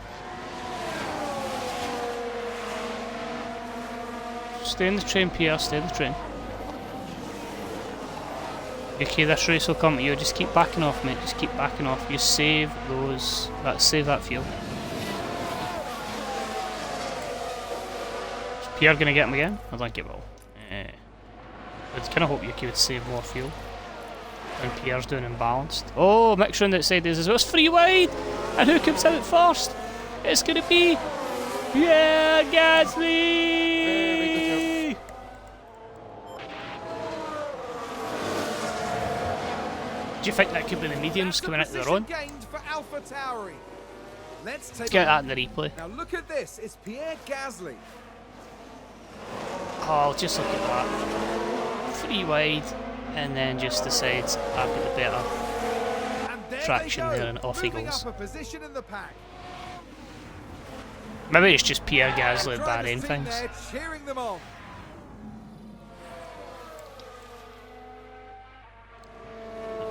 Stay in the train, Pierre, stay in the train. Okay, this race will come to you, just keep backing off, mate, just keep backing off. You save those, save that fuel. Is Pierre going to get him again? I think it will. I'd kind of hope Yuki would save more fuel. And Pierre's doing imbalanced. Oh, Mick's round outside this as well. It's free wide! And who comes out first? It's going to be... Yeah, Gasly! Very good job. Do you think that could be the mediums coming into their own? Gained for Alpha Tauri. Let's take Get that in the replay. Now look at this. It's Pierre Gasly. Oh, just look at that. 3 wide, and then just decides I've got the better And there traction they go, there, and off he moving goes. up a position in the pack. Maybe it's just Pierre Gasly And at drivers Bahrain team things. there cheering them on.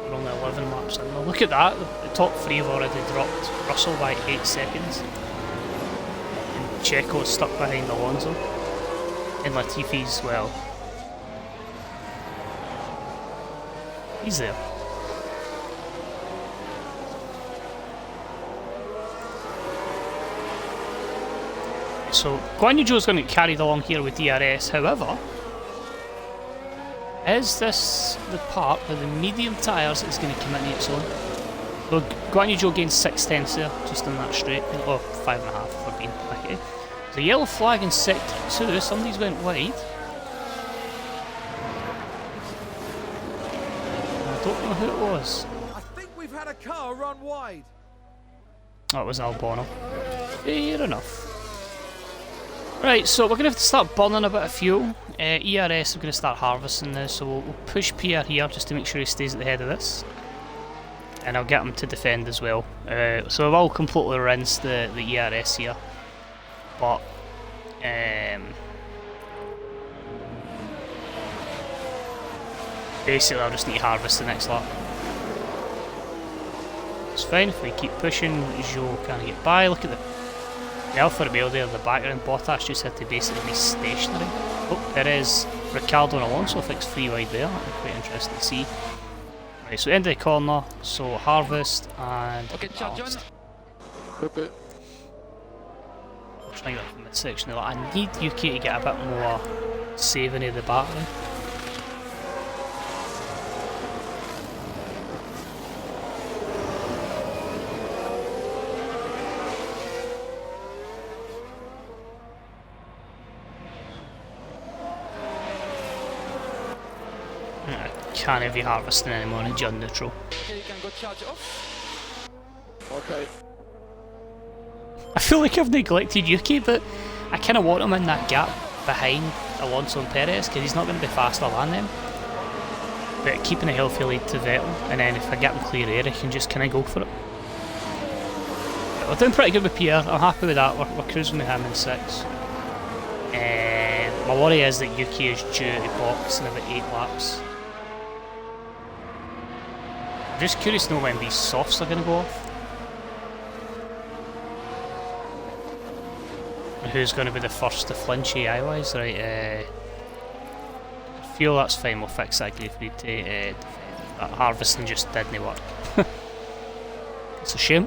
We're only 11 laps in. Well, look at that. The top 3 have already dropped Russell by 8 seconds. And Checo's stuck behind Alonso. And Latifi's, well, he's there. So Guan Yu Zhou's going to get carried along here with DRS. However, is this the part where the medium tyres is going to come in its own? So Guan Yu Zhou gains 6 tenths there, just in that straight. Oh, 5.5 for being picky. The yellow flag in sector 2, somebody's went wide. I don't know who it was. I think we've had a car run wide. That was Albano. Fair enough. Right, so we're going to have to start burning a bit of fuel. ERS, we're going to start harvesting now, so we'll push Pierre here just to make sure he stays at the head of this. and I'll get him to defend as well. So I will completely rinse the ERS here, but basically I'll just need to harvest the next lap. It's fine if we keep pushing. Joe can't get by. Look at the Alpha Romeo there in the background. Bottas just had to basically be stationary. Oh, there is Ricciardo and Alonso fixed 3 wide there. That'll be quite interesting to see. Right, so end of the corner, so harvest and Okay, charge on. Copy. I'll try and get up the midsection there. I need UK to get a bit more saving of the battery. Can't be harvesting anymore in John neutral. Okay, you can go charge off. Okay. I feel like I've neglected Yuki, but I kind of want him in that gap behind Alonso and Perez because he's not going to be faster than them. But keeping a healthy lead to Vettel, and then if I get him clear air, I can just kind of go for it. But we're doing pretty good with Pierre. I'm happy with that. We're cruising with him in 6. My worry is that Yuki is due to box in about 8 laps. I'm just curious to know when these softs are going to go off. And who's going to be the first to flinch AI-wise, right? I feel that's fine, we'll fix that if we need to defend. That harvesting just didn't work. It's a shame.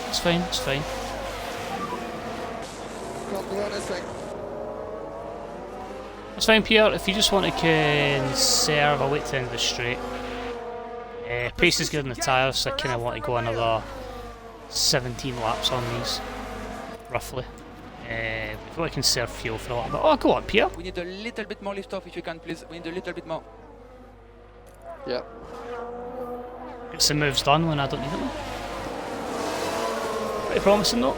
It's fine, it's fine. Can't do anything. It's fine, Pierre. If you just want to conserve, I'll wait to the end of the straight. Pace is good on the tyres, so I kind of want to go another 17 laps on these, roughly. If I conserve fuel for a little bit. Oh, go on, Pierre. We need a little bit more lift off if you can, please. We need a little bit more. Yeah. Get some moves done when I don't need them. Pretty promising though.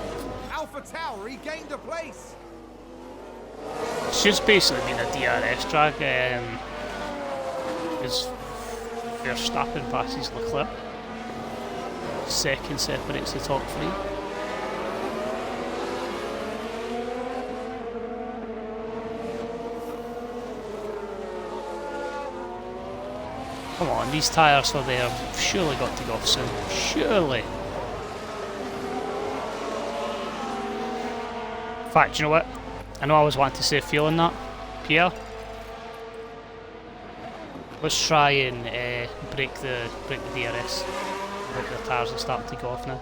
Alpha Tauri gained a place. It's just basically been a DRS drag. Because Verstappen passes Leclerc. Second separates the top 3. Come on, these tyres are there. Surely got to go off soon. Surely. In fact, you know what? I know I was wanting to save fuel on that. Pierre. Let's try and break the DRS. I hope the tyres are starting to go off now.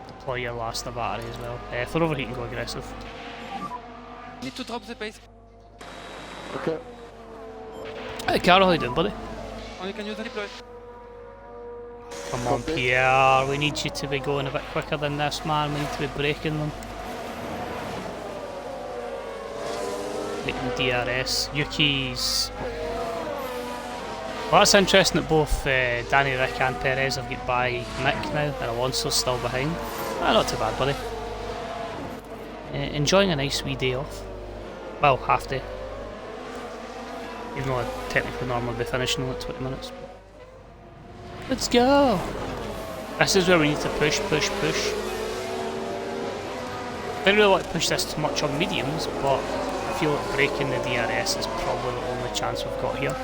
Deploy your last battery as well. If they're overheating, go aggressive. Need to drop the pace. Okay. Hey Carol, how you doing, buddy? Oh, you can use the deploy. Come on, Copy. Pierre. We need you to be going a bit quicker than this, man. We need to be breaking them. Making DRS. Yuki's. Well, that's interesting that both Danny, Rick, and Perez have got by Mick now, and Alonso's still behind. Ah, not too bad, buddy. Enjoying a nice wee day off. Well, half day. Even though I'd technically normally be finishing in like 20 minutes. Let's go! This is where we need to push, push, push. I don't really want to push this too much on mediums, but I feel like breaking the DRS is probably the only chance we've got here.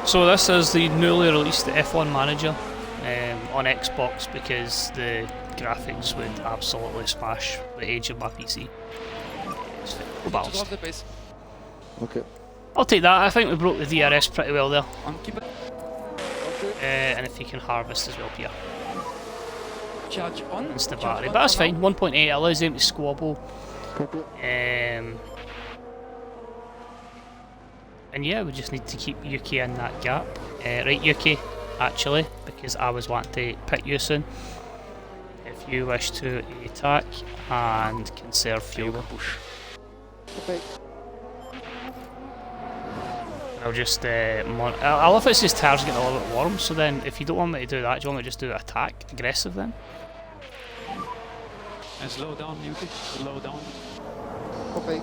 So this is the newly released F1 Manager on Xbox because the graphics would absolutely smash the age of my PC. It's To balanced. drop the pace. Okay. I'll take that. I think we broke the DRS pretty well there. Keep it. And if you can harvest as well, Pierre. Charge on. It's the Charge battery. on But that's for now. fine. 1.8 allows them to squabble. Copy. And yeah, we just need to keep Yuki in that gap. Right, Yuki, actually, because I was wanting to pick you soon. If you wish to attack and conserve fuel. Okay. I'll just I love it says tires getting a little bit warm, so then if you don't want me to do that, do you want me to just do attack aggressive then? And slow down, Yuki. Slow down. Copy.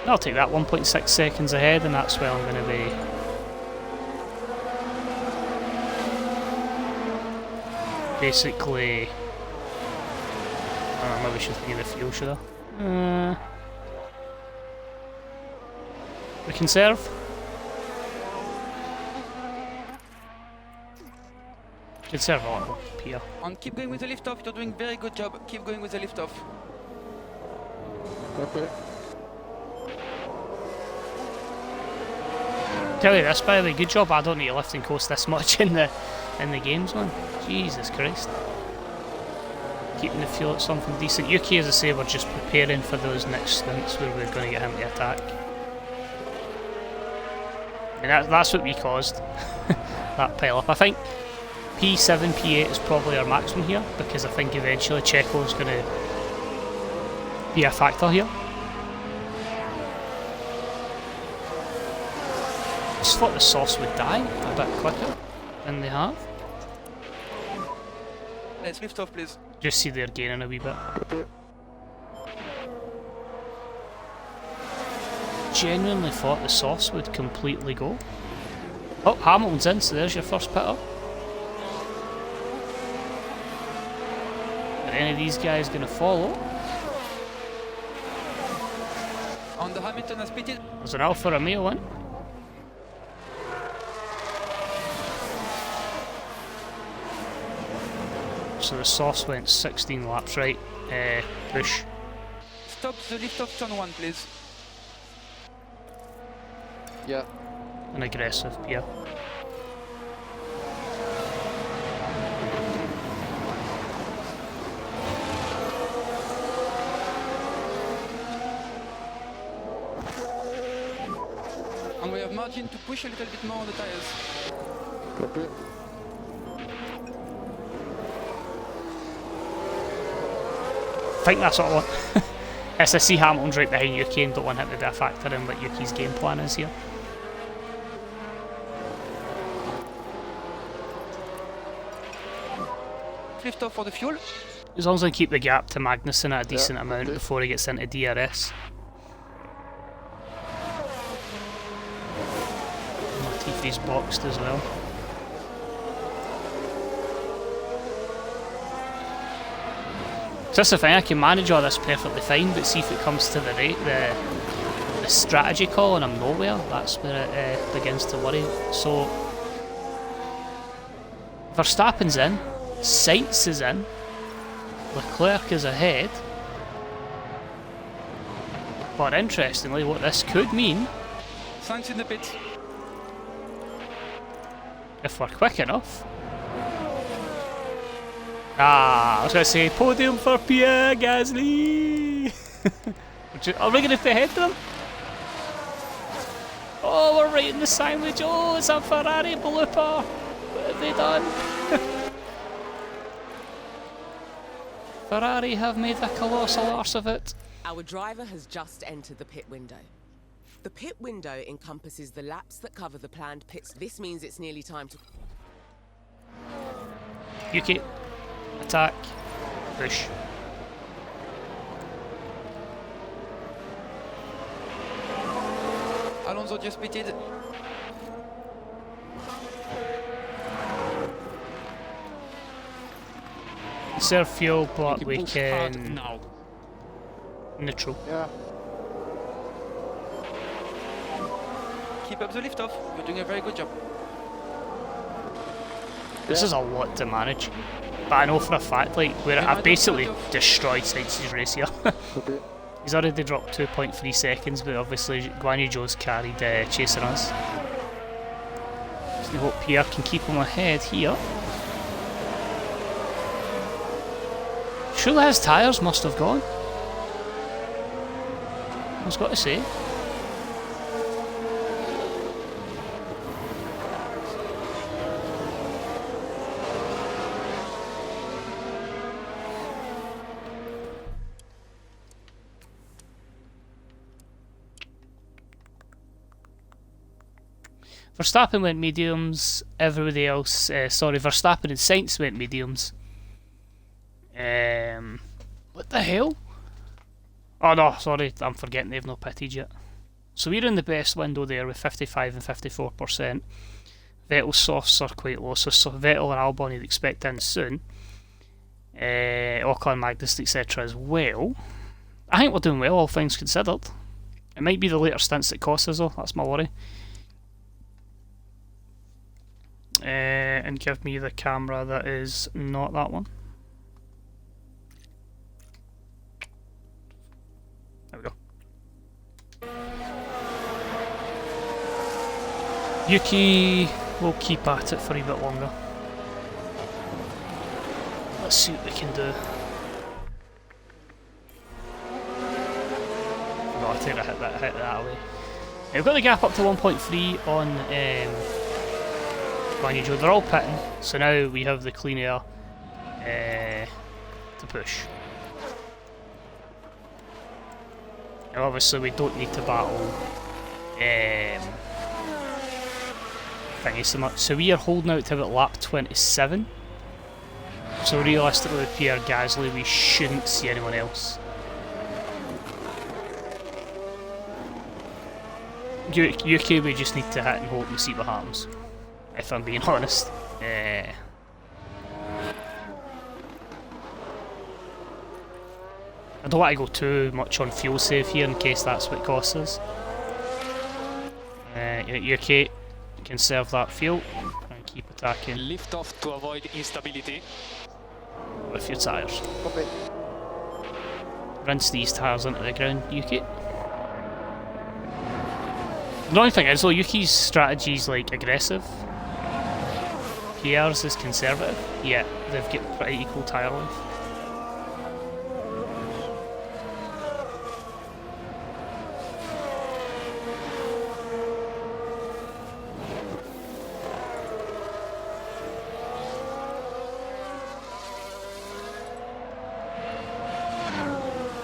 I'll take that 1.6 seconds ahead, and that's where I'm going to be. Basically, I don't know, maybe we should think of the fuel, should I? We conserve. Conserve a lot here. And keep going with the lift off. You're doing very good job. Keep going with the lift off. Copy. Tell you this, by the way, good job. I don't need to lift and coast this much in the games, man. Jesus Christ. Keeping the fuel at something decent. Yuki, as I say, we're just preparing for those next stints where we're going to get him to attack. And that's what we caused. That pile up. I think P7, P8 is probably our maximum here, because I think eventually Checo's going to be a factor here. I just thought the sauce would die a bit quicker than they have. Let's lift off, please. Just see they're gaining a wee bit. Copy. Genuinely thought the sauce would completely go. Oh, Hamilton's in, so there's your first pitter. Are any of these guys going to follow? On the Hamilton has pitted. There's an Alfa Romeo in. So the sauce went 16 laps, right? Push. Stop the lift off turn 1, please. Yeah. And aggressive, yeah. And we have margin to push a little bit more on the tires. Copy. I think that's what I want. As I see Hamilton's right behind Yuki and don't want him to be a factor in what Yuki's game plan is here. Lift off for the fuel. As long as I keep the gap to Magnussen at a decent amount okay. before he gets into DRS. Latifi's boxed as well. So that's the thing, I can manage all this perfectly fine, but see if it comes to the strategy call and I'm nowhere, that's where it begins to worry. So Verstappen's in, Sainz is in, Leclerc is ahead. But interestingly, what this could mean, Sainz in the pit. if we're quick enough. I was going to say podium for Pierre Gasly. Are we going to head to them? Oh, we're right in the sandwich. Oh, it's a Ferrari blooper. What have they done? Ferrari have made a colossal arse of it. Our driver has just entered the pit window. The pit window encompasses the laps that cover the planned pits. This means it's nearly time to... Yuki, attack, push. Alonso just pitted. Conserve fuel, but we push hard can now. neutral. Yeah. Keep up the lift off. You're doing a very good job. This is a lot to manage, but I know for a fact, like, where I've basically destroyed Sainz's race here. Copy. He's already dropped 2.3 seconds, but obviously Guan Yu Zhou's carried chasing us. So we hope Pierre can keep him ahead here. Surely his tyres must have gone. I was got to say. Verstappen went mediums, everybody else, sorry, Verstappen and Sainz went mediums. What the hell? Oh no, sorry, I'm forgetting they've not pitted yet. So we're in the best window there with 55 and 54%. Vettel's softs are quite low, so Vettel and Albon you'd expect in soon. Ocon, Magnus, etc. as well. I think we're doing well, all things considered. It might be the later stints that cost us though, that's my worry. And give me the camera that is not that one. There we go. Yuki will keep at it for a bit longer. Let's see what we can do. Forgot to hit that away. We've got the gap up to 1.3 on Guanyu. They're all pitting, so now we have the clean air to push. Now obviously we don't need to battle thingy so much, so we are holding out to about lap 27. So realistically with Pierre Gasly we shouldn't see anyone else. UK we just need to hit and hope and see what happens, if I'm being honest. I don't want to go too much on fuel save here in case that's what costs us. UK, conserve that fuel and keep attacking. Lift off to avoid instability. With your tyres. Copy. Rinse these tyres into the ground, UK. The only thing is though, Yuki's strategy is like aggressive. Pierre's is conservative, yet they've got pretty equal tyre life.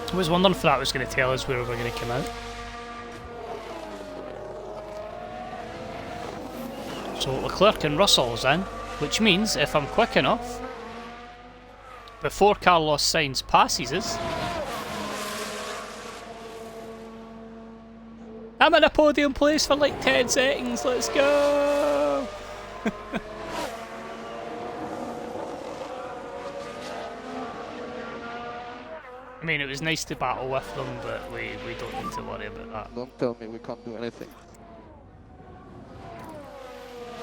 I was wondering if that was going to tell us where we were going to come out. So Leclerc and Russell's in, which means if I'm quick enough, before Carlos Sainz passes us, I'm in a podium place for like 10 seconds, let's go! I mean, it was nice to battle with them, but we don't need to worry about that. Don't tell me we can't do anything.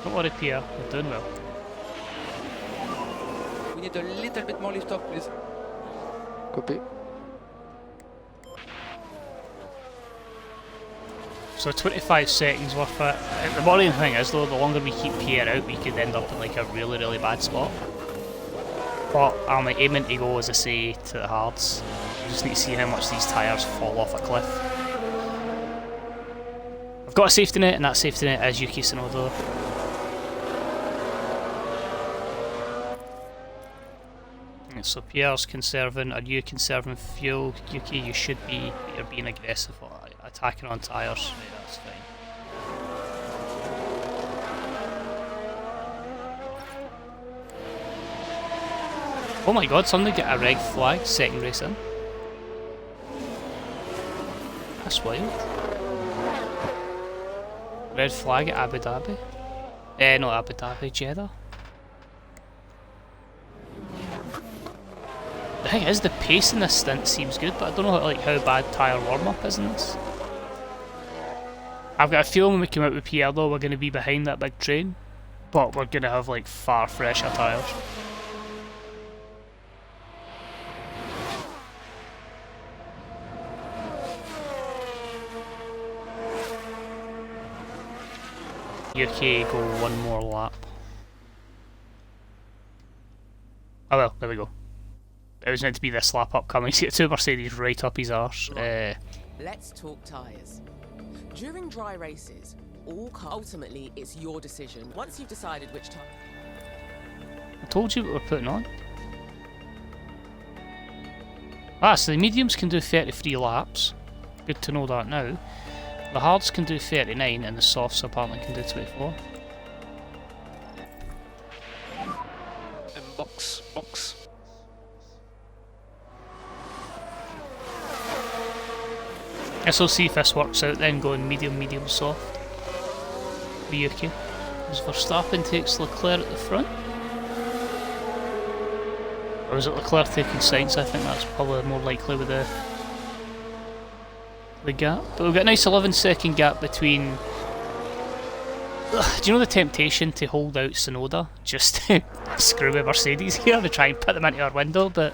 Don't worry, Pierre, we're doing well. We need a little bit more lift off, please. Copy. So 25 seconds worth it. The worrying thing is though, the longer we keep Pierre out, we could end up in like a really bad spot. But I'm aiming to go, as I say, to the hards. I just need to see how much these tyres fall off a cliff. I've got a safety net, and that safety net is Yuki Tsunoda. So Pierre's conserving, are you conserving fuel? Yuki, you should be, you're being aggressive or attacking on tyres. Right, that's fine. Oh my god, somebody get a red flag, second race in. That's wild. Red flag at Abu Dhabi. Not Abu Dhabi, Jeddah. The thing is, the pace in this stint seems good, but I don't know how bad tyre warm-up is in this. I've got a feeling when we come out with Pierre though, we're going to be behind that big train, but we're going to have like far fresher tyres. UK go one more lap. Oh well, there we go. It was meant to be this lap upcoming. He's got two Mercedes right up his arse. Let's talk tyres. During dry races, ultimately it's your decision. Once you've decided which tyre... I told you what we're putting on. Ah, so the mediums can do 33 laps. Good to know that now. The hards can do 39 and the softs apparently can do 24. And box. Guess we'll see if this works out then, going medium, soft for Yuki. As Verstappen takes Leclerc at the front. Or is it Leclerc taking Sainz? I think that's probably more likely with the gap. But we've got a nice 11-second gap between... Ugh, do you know the temptation to hold out Tsunoda just to screw with Mercedes here to try and put them into our window, but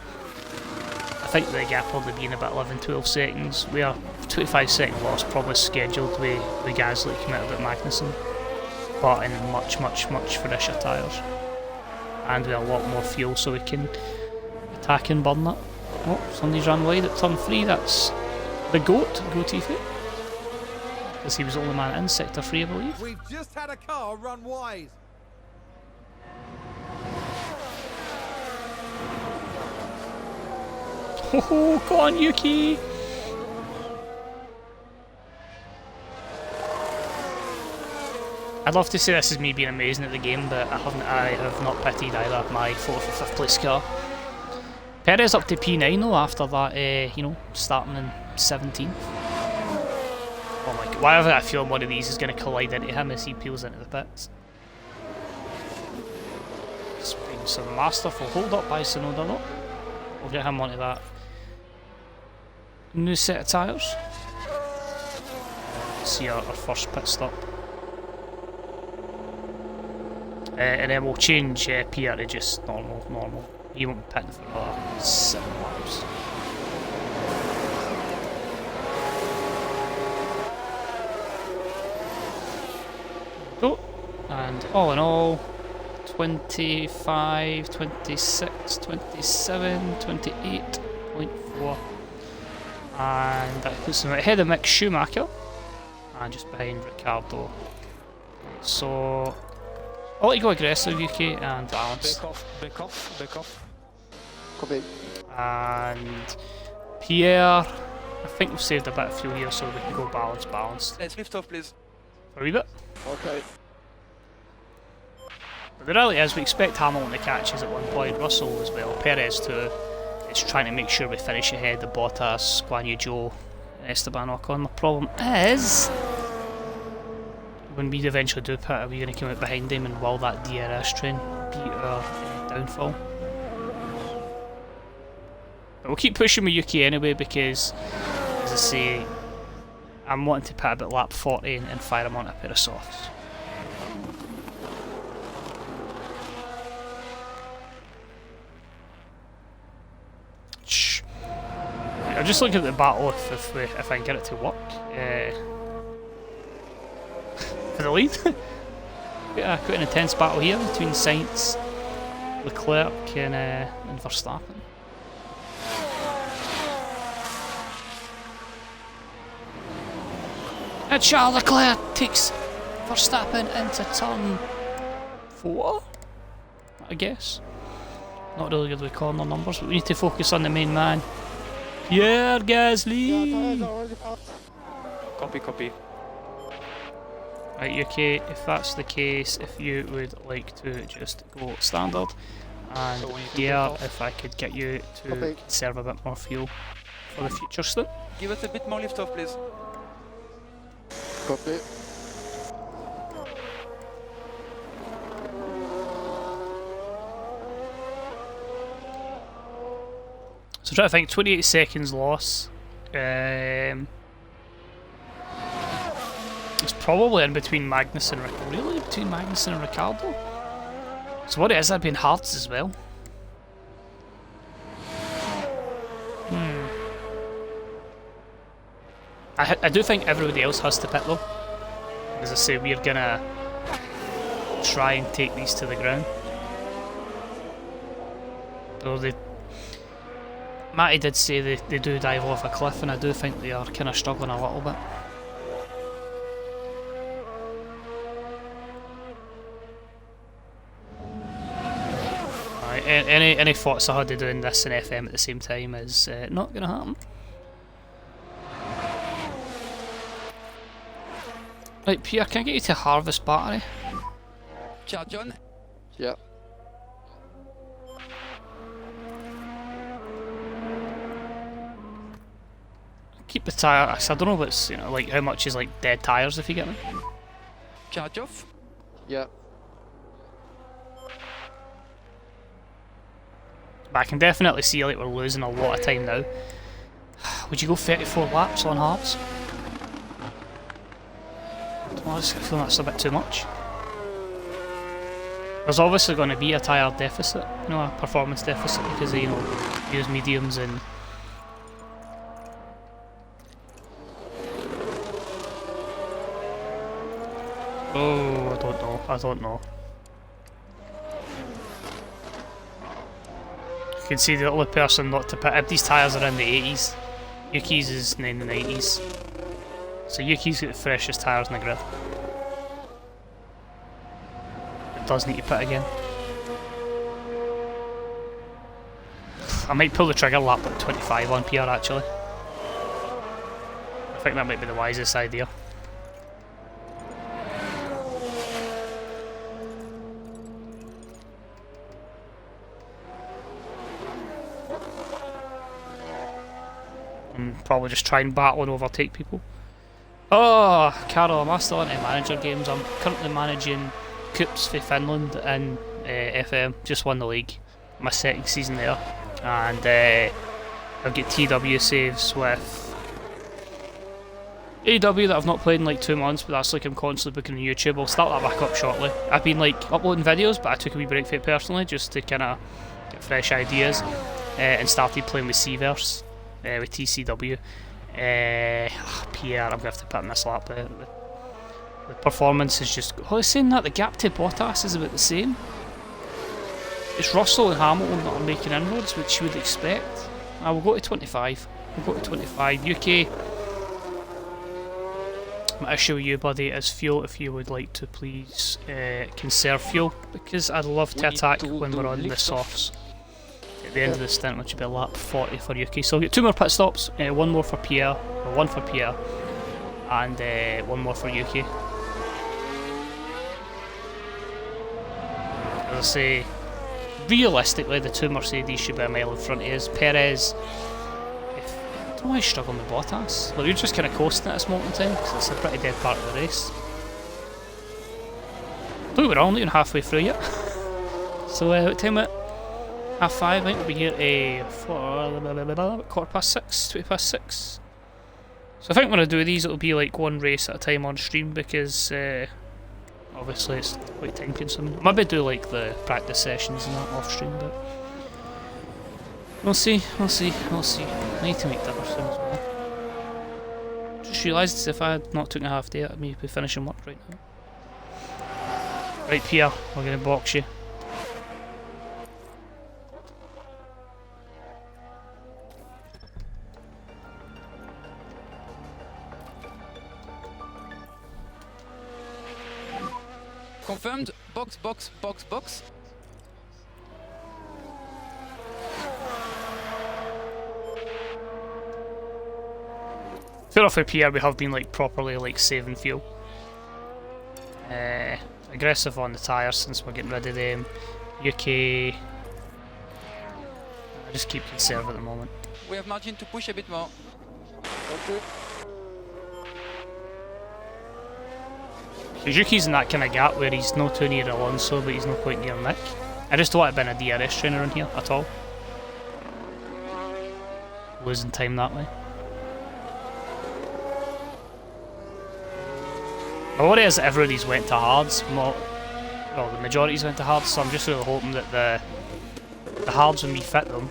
I think the gap will only be in about 11-12 seconds. We are 25-second loss probably scheduled with Gasly committed at Magnussen, but in much fresher tyres. And with a lot more fuel so we can attack and burn that. Oh, somebody's run wide at turn 3, that's the GOAT, Goatifi. Because he was the only man in sector 3, I believe. We've just had a car run wide. Oh, go on, Yuki! I'd love to say this is me being amazing at the game, but I have not pitied either my 4th or 5th place car. Perez up to P9 though after that, you know, starting in 17th. Oh my god, why have I feel one of these is going to collide into him as he peels into the pits? It's been some masterful hold up by Tsunoda though. We'll get him onto that new set of tyres. See our first pit stop. And then we'll change Pierre to just normal. He won't be pitting for another 7 laps. Oh, and all in all, 25, 26, 27, 28.4. And that puts him ahead of Mick Schumacher. And just behind Ricciardo. So I'll let you go aggressive, Yuki, and balance. Back off. Copy. And Pierre, I think we've saved a bit of fuel here so we can go balanced. Let's lift off, please. For a wee bit. Okay. But the reality is we expect Hamilton to catch us at one point, Russell as well, Perez too. It's trying to make sure we finish ahead of Bottas, Guan Yu Zhou, and Esteban Ocon. The problem is, when we eventually do pit, are we going to come out behind him, and will that DRS train be our downfall? But we'll keep pushing with Yuki anyway because, as I say, I'm wanting to pit about lap 40 and fire him on a pair of softs. Shh. I'm just looking at the battle if I can get it to work. For the lead. Quite an intense battle here between Sainz, Leclerc and Verstappen. And Charles Leclerc takes Verstappen into turn 4, I guess. Not really good with corner numbers, but we need to focus on the main man. Pierre Gasly! Copy. Right, Yuki, if that's the case, if you would like to just go standard, and yeah, if I could get you to conserve a bit more fuel for the future stint. Give us a bit more lift off, please. Copy. So try to think, 28 seconds loss. It's probably in between Magnus and Ricciardo. Really? Between Magnus and Ricciardo? So what it is, I've been hards as well. I do think everybody else has to pit though. As I say, we're gonna try and take these to the ground. Though Matty did say they do dive off a cliff, and I do think they are kind of struggling a little bit. Right, any thoughts I had to doing this in FM at the same time is not going to happen. Right, Pierre, can I get you to harvest battery? Charge on. Yeah. Keep the tyre. I don't know what's, you know, like how much is like dead tyres if you get them. Charge off. Yeah. But I can definitely see like we're losing a lot of time now. Would you go 34 laps on hards? I just feel that's a bit too much. There's obviously going to be a tyre deficit, you know, a performance deficit because they, you know, use mediums and. Oh, I don't know. You can see the only person not to pit. If these tyres are in the 80s, Yuki's is in the 90s. So Yuki's got the freshest tyres in the grid. It does need to pit again. I might pull the trigger lap at 25 on PR actually. I think that might be the wisest idea. And probably just try and battle and overtake people. Oh, Carol, am I still into manager games? I'm currently managing Coops for Finland in FM. Just won the league. My second season there. And I've got TW saves with AW that I've not played in like 2 months, but that's like I'm constantly booking on YouTube. I'll start that back up shortly. I've been like uploading videos, but I took a wee break for it personally just to kind of get fresh ideas and started playing with Seaverse with TCW. Pierre, I'm going to have to put in this lap. The performance is just. Oh, it's saying that the gap to Bottas is about the same. It's Russell and Hamilton that are making inroads, which you would expect. We'll go to 25. We'll go to 25. UK. My issue with you, buddy, is fuel. If you would like to please conserve fuel, because I'd love to attack when we're on the softs. At the end of the stint, which would be a lap 40 for UK. So I'll get 2 more pit stops, 1 more for Pierre, or 1 for Pierre, and 1 more for UK. As I say, realistically, the 2 Mercedes should be a mile in front of us. Perez, I don't know why he's struggling with Bottas. Well, you're just kind of coasting at this moment in time, because it's a pretty dead part of the race. Don't get me wrong, not even halfway through yet. So, what time it? 5:30, I think we'll be here for 6:15, 6:20. So I think when I do these it'll be like 1 race at a time on stream because obviously it's quite time consuming. Maybe do like the practice sessions and that off stream, but we'll see. I need to make dinner soon as well. Just realised if I had not taken a half day I'd maybe be finishing work right now. Right, Pierre, we're going to box you. Confirmed. Box, box, box, box. Fair enough with Pierre, we have been like properly like saving fuel. Aggressive on the tyres since we're getting rid of them. UK, I just keep conserve at the moment. We have margin to push a bit more. Okay. Yuki's in that kind of gap where he's not too near Alonso, but he's not quite near Nick. I just don't want to have been a DRS trainer in here at all. Losing time that way. My worry is that everybody's went to hards. Well, the majority's went to hards, so I'm just really hoping that the hards when we fit them,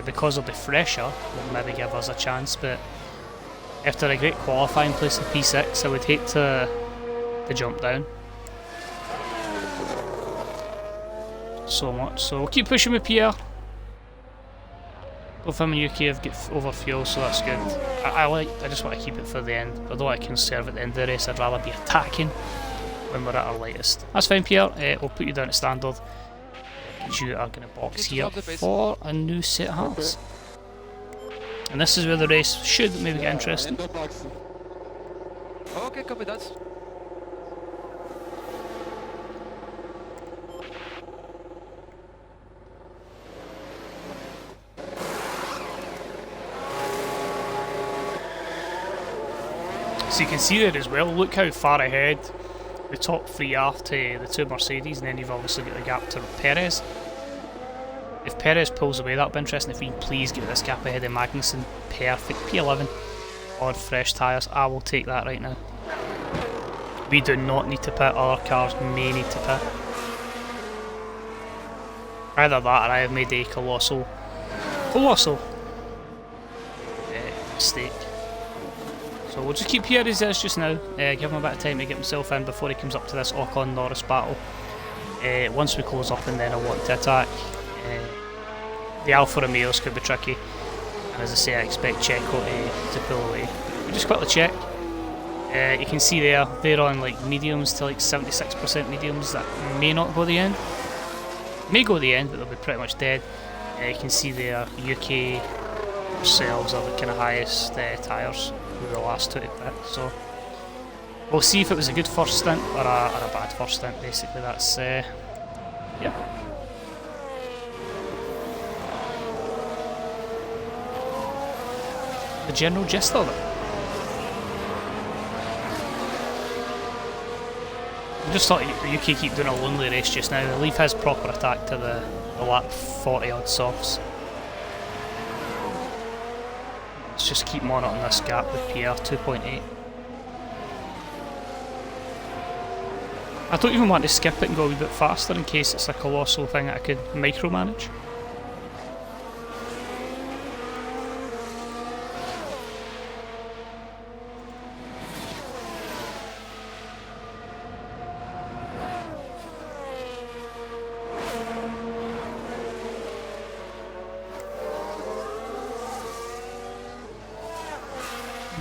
because they'll be fresher, will maybe give us a chance. But after a great qualifying place in P6, I would hate to jump down so much. So we'll keep pushing with Pierre. Both him and UK have got over fuel, so that's good. I just want to keep it for the end. Although I can serve at the end of the race, I'd rather be attacking when we're at our lightest. That's fine, Pierre. We'll put you down at standard. You are going to box here for a new set of halves. And this is where the race should maybe get interesting. Okay, copy that. So you can see there as well, look how far ahead the top three are to the two Mercedes, and then you've obviously got the gap to Perez. If Perez pulls away, that'll be interesting. If we can please get this gap ahead of Magnussen. Perfect. P11 on fresh tyres. I will take that right now. We do not need to pit, other cars may need to pit. Either that or I have made a colossal mistake. So we'll just keep here as is just now, give him a bit of time to get himself in before he comes up to this Ocon-Norris battle. Once we close up and then I want to attack. The Alfa Romeos could be tricky, and as I say I expect Checo to pull away. But we'll just quickly check. You can see there, they're on like mediums to like 76% mediums. That may not go the end. May go the end, but they'll be pretty much dead. You can see there, UK themselves are the kind of highest tyres. We were the last two to pit, so we'll see if it was a good first stint or a bad first stint. Basically, that's yeah. The general gist of it. I just thought the UK keep doing a lonely race just now. Leave his proper attack to the lap 40 odd softs. Let's just keep monitoring this gap with PR 2.8. I don't even want to skip it and go a wee bit faster in case it's a colossal thing that I could micromanage.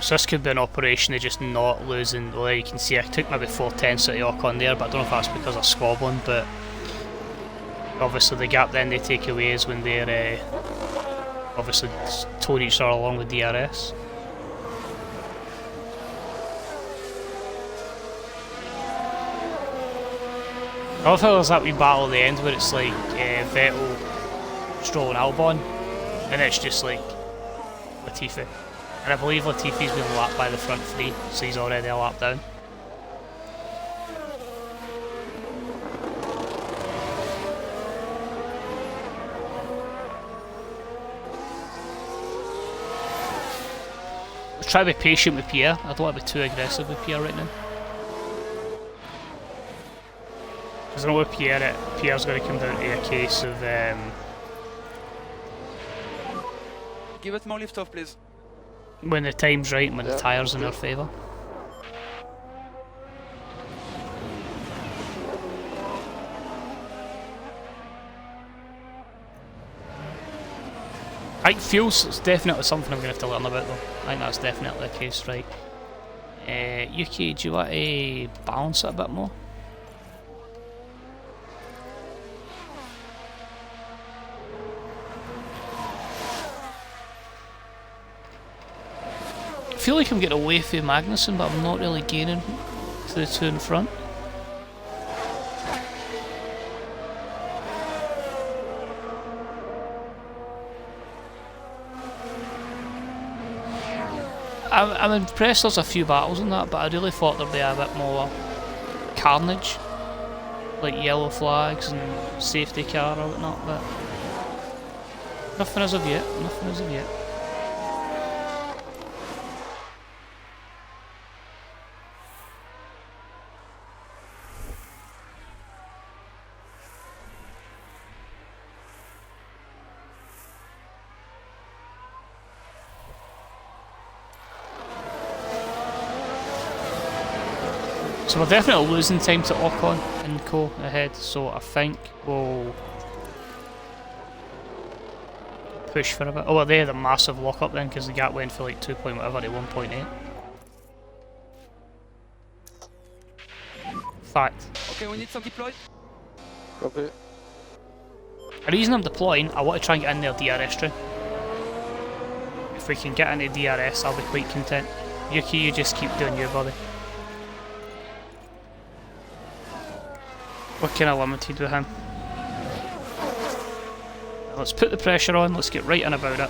So this could be an operation of just not losing. Well, you can see I took maybe 4/10 at the Ocon there, but I don't know if that's because of squabbling, but obviously the gap then they take away is when they're obviously towed each other along with DRS. I love how there's that wee battle at the end where it's like Vettel, Stroll and Albon, and it's just like Latifi. And I believe Latifi's been lapped by the front three, so he's already a lap down. Let's try to be patient with Pierre. I don't want to be too aggressive with Pierre right now. Because I know with Pierre, Pierre's going to come down to a case of... Give us more lift off, please. when the time's right and when the tyres in our favour. I think fuel's definitely something I'm going to have to learn about though. I think that's definitely the case, right? UK, do you want to balance it a bit more? I feel like I'm getting away from Magnussen, but I'm not really gaining to the two in front. I'm impressed there's a few battles in that, but I really thought there'd be a bit more carnage, like yellow flags and safety car or whatnot, but nothing as of yet, nothing as of yet. So we're definitely losing time to Ocon and Co ahead, so I think we'll push for a bit. Oh well, they had a massive lock up then because the gap went for like 2 point whatever to 1.8. Fact. Okay, we need some deploy. Copy. The reason I'm deploying, I want to try and get in their DRS train. If we can get into DRS, I'll be quite content. Yuki, you just keep doing your buddy. We're kind of limited with him. Let's put the pressure on, let's get right in about it.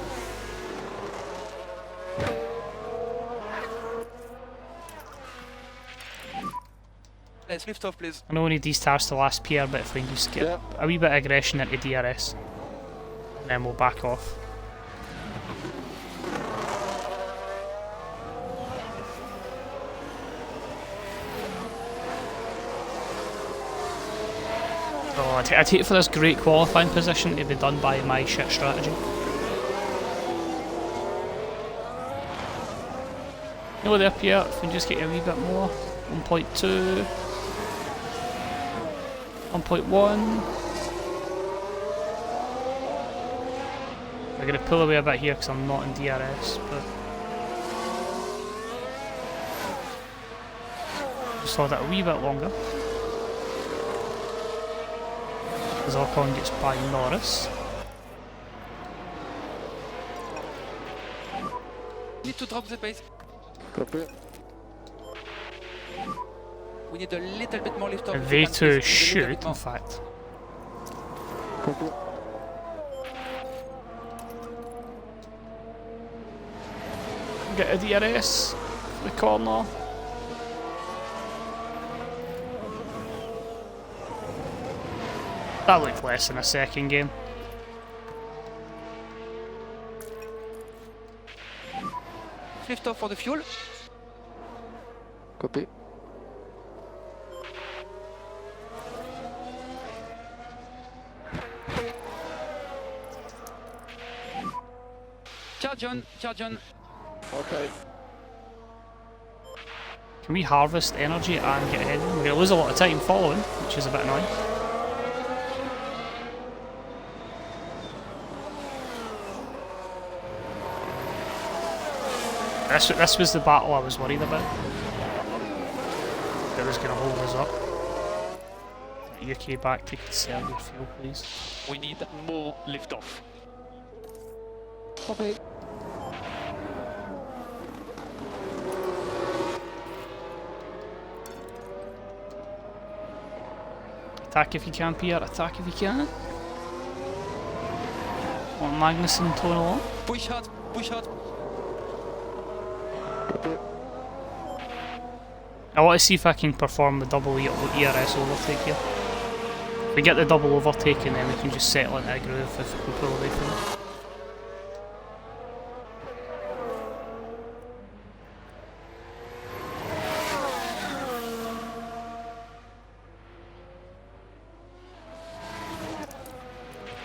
DRS, lift off please. I know we need these tires to last PR, but if we can just get Yeah. a wee bit of aggression into DRS, and then we'll back off. Oh, I'd hate for this great qualifying position to be done by my shit strategy. No, there, Pierre, if we can just get a wee bit more. 1.2. 1.1. We're going to pull away a bit here because I'm not in DRS, but just hold it a wee bit longer. As Ocon gets by Norris. Need to drop the pace. Copy. We need a little bit more lift off. And if we can, V2 please. We need a should, bit more. in fact. Copy. Get a DRS for the corner. That looked less than a second game. Lift off for the fuel. Copy. Charge on, charge on. Okay. Can we harvest energy and get ahead? We're going to lose a lot of time following, which is a bit annoying. This was the battle I was worried about. That was going to hold us up. UK back to conserve your fuel, please. We need more liftoff. Copy. Attack if you can, Pierre. Attack if you can. Want Magnussen towing along? Push hard, push hard. Copy. I want to see if I can perform the double ERS overtake here. If we get the double overtake and then we can just settle into a groove if we pull away from it.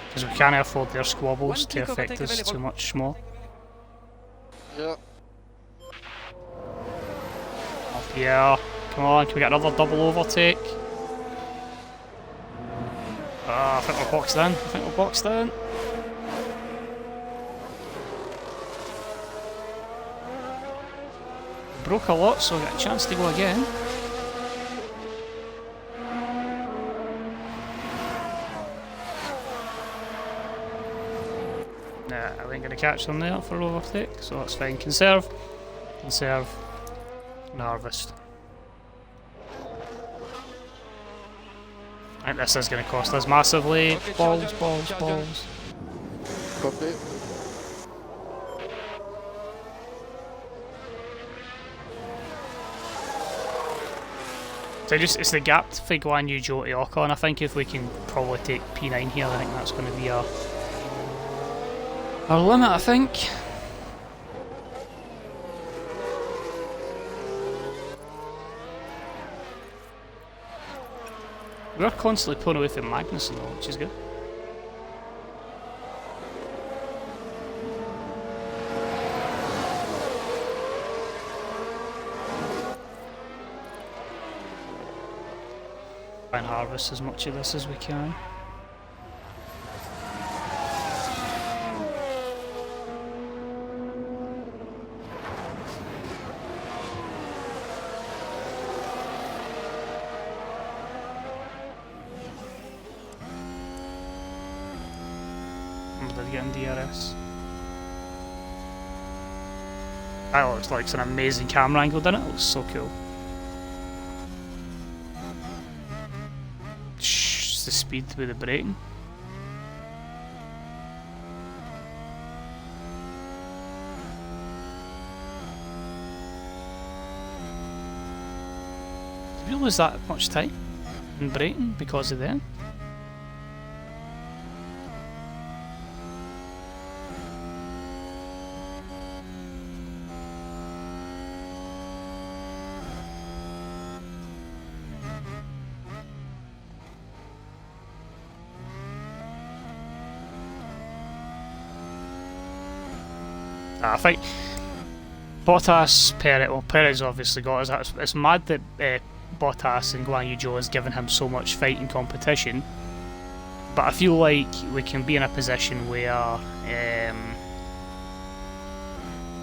Because we can't afford their squabbles One to kick affect overtake us available. too much more. Yeah. Yeah, come on, can we get another double overtake? I think we're boxed in. I think we're boxed in. Broke a lot, so we got a chance to go again. Nah, I ain't gonna catch them there for overtake, so that's fine. Conserve, conserve, and harvest. I think this is going to cost us massively. Okay, Balls, charge on, balls, charge on. balls. Copy. So it's the gap for Guan Yu Zhou to Ocon. I think if we can probably take P9 here, I think that's going to be our limit, I think. We're constantly pulling away from Magnussen though, which is good. Try and harvest as much of this as we can. Did get in DRS. That looks like it's an amazing camera angle, doesn't it? It looks so cool. Shh, it's the speed with the braking. we lose that much time in Brighton because of them. I think Bottas, Perez, well, Perez obviously got us. It's mad that Bottas and Guan Yu Zhou has given him so much fighting competition, but I feel like we can be in a position where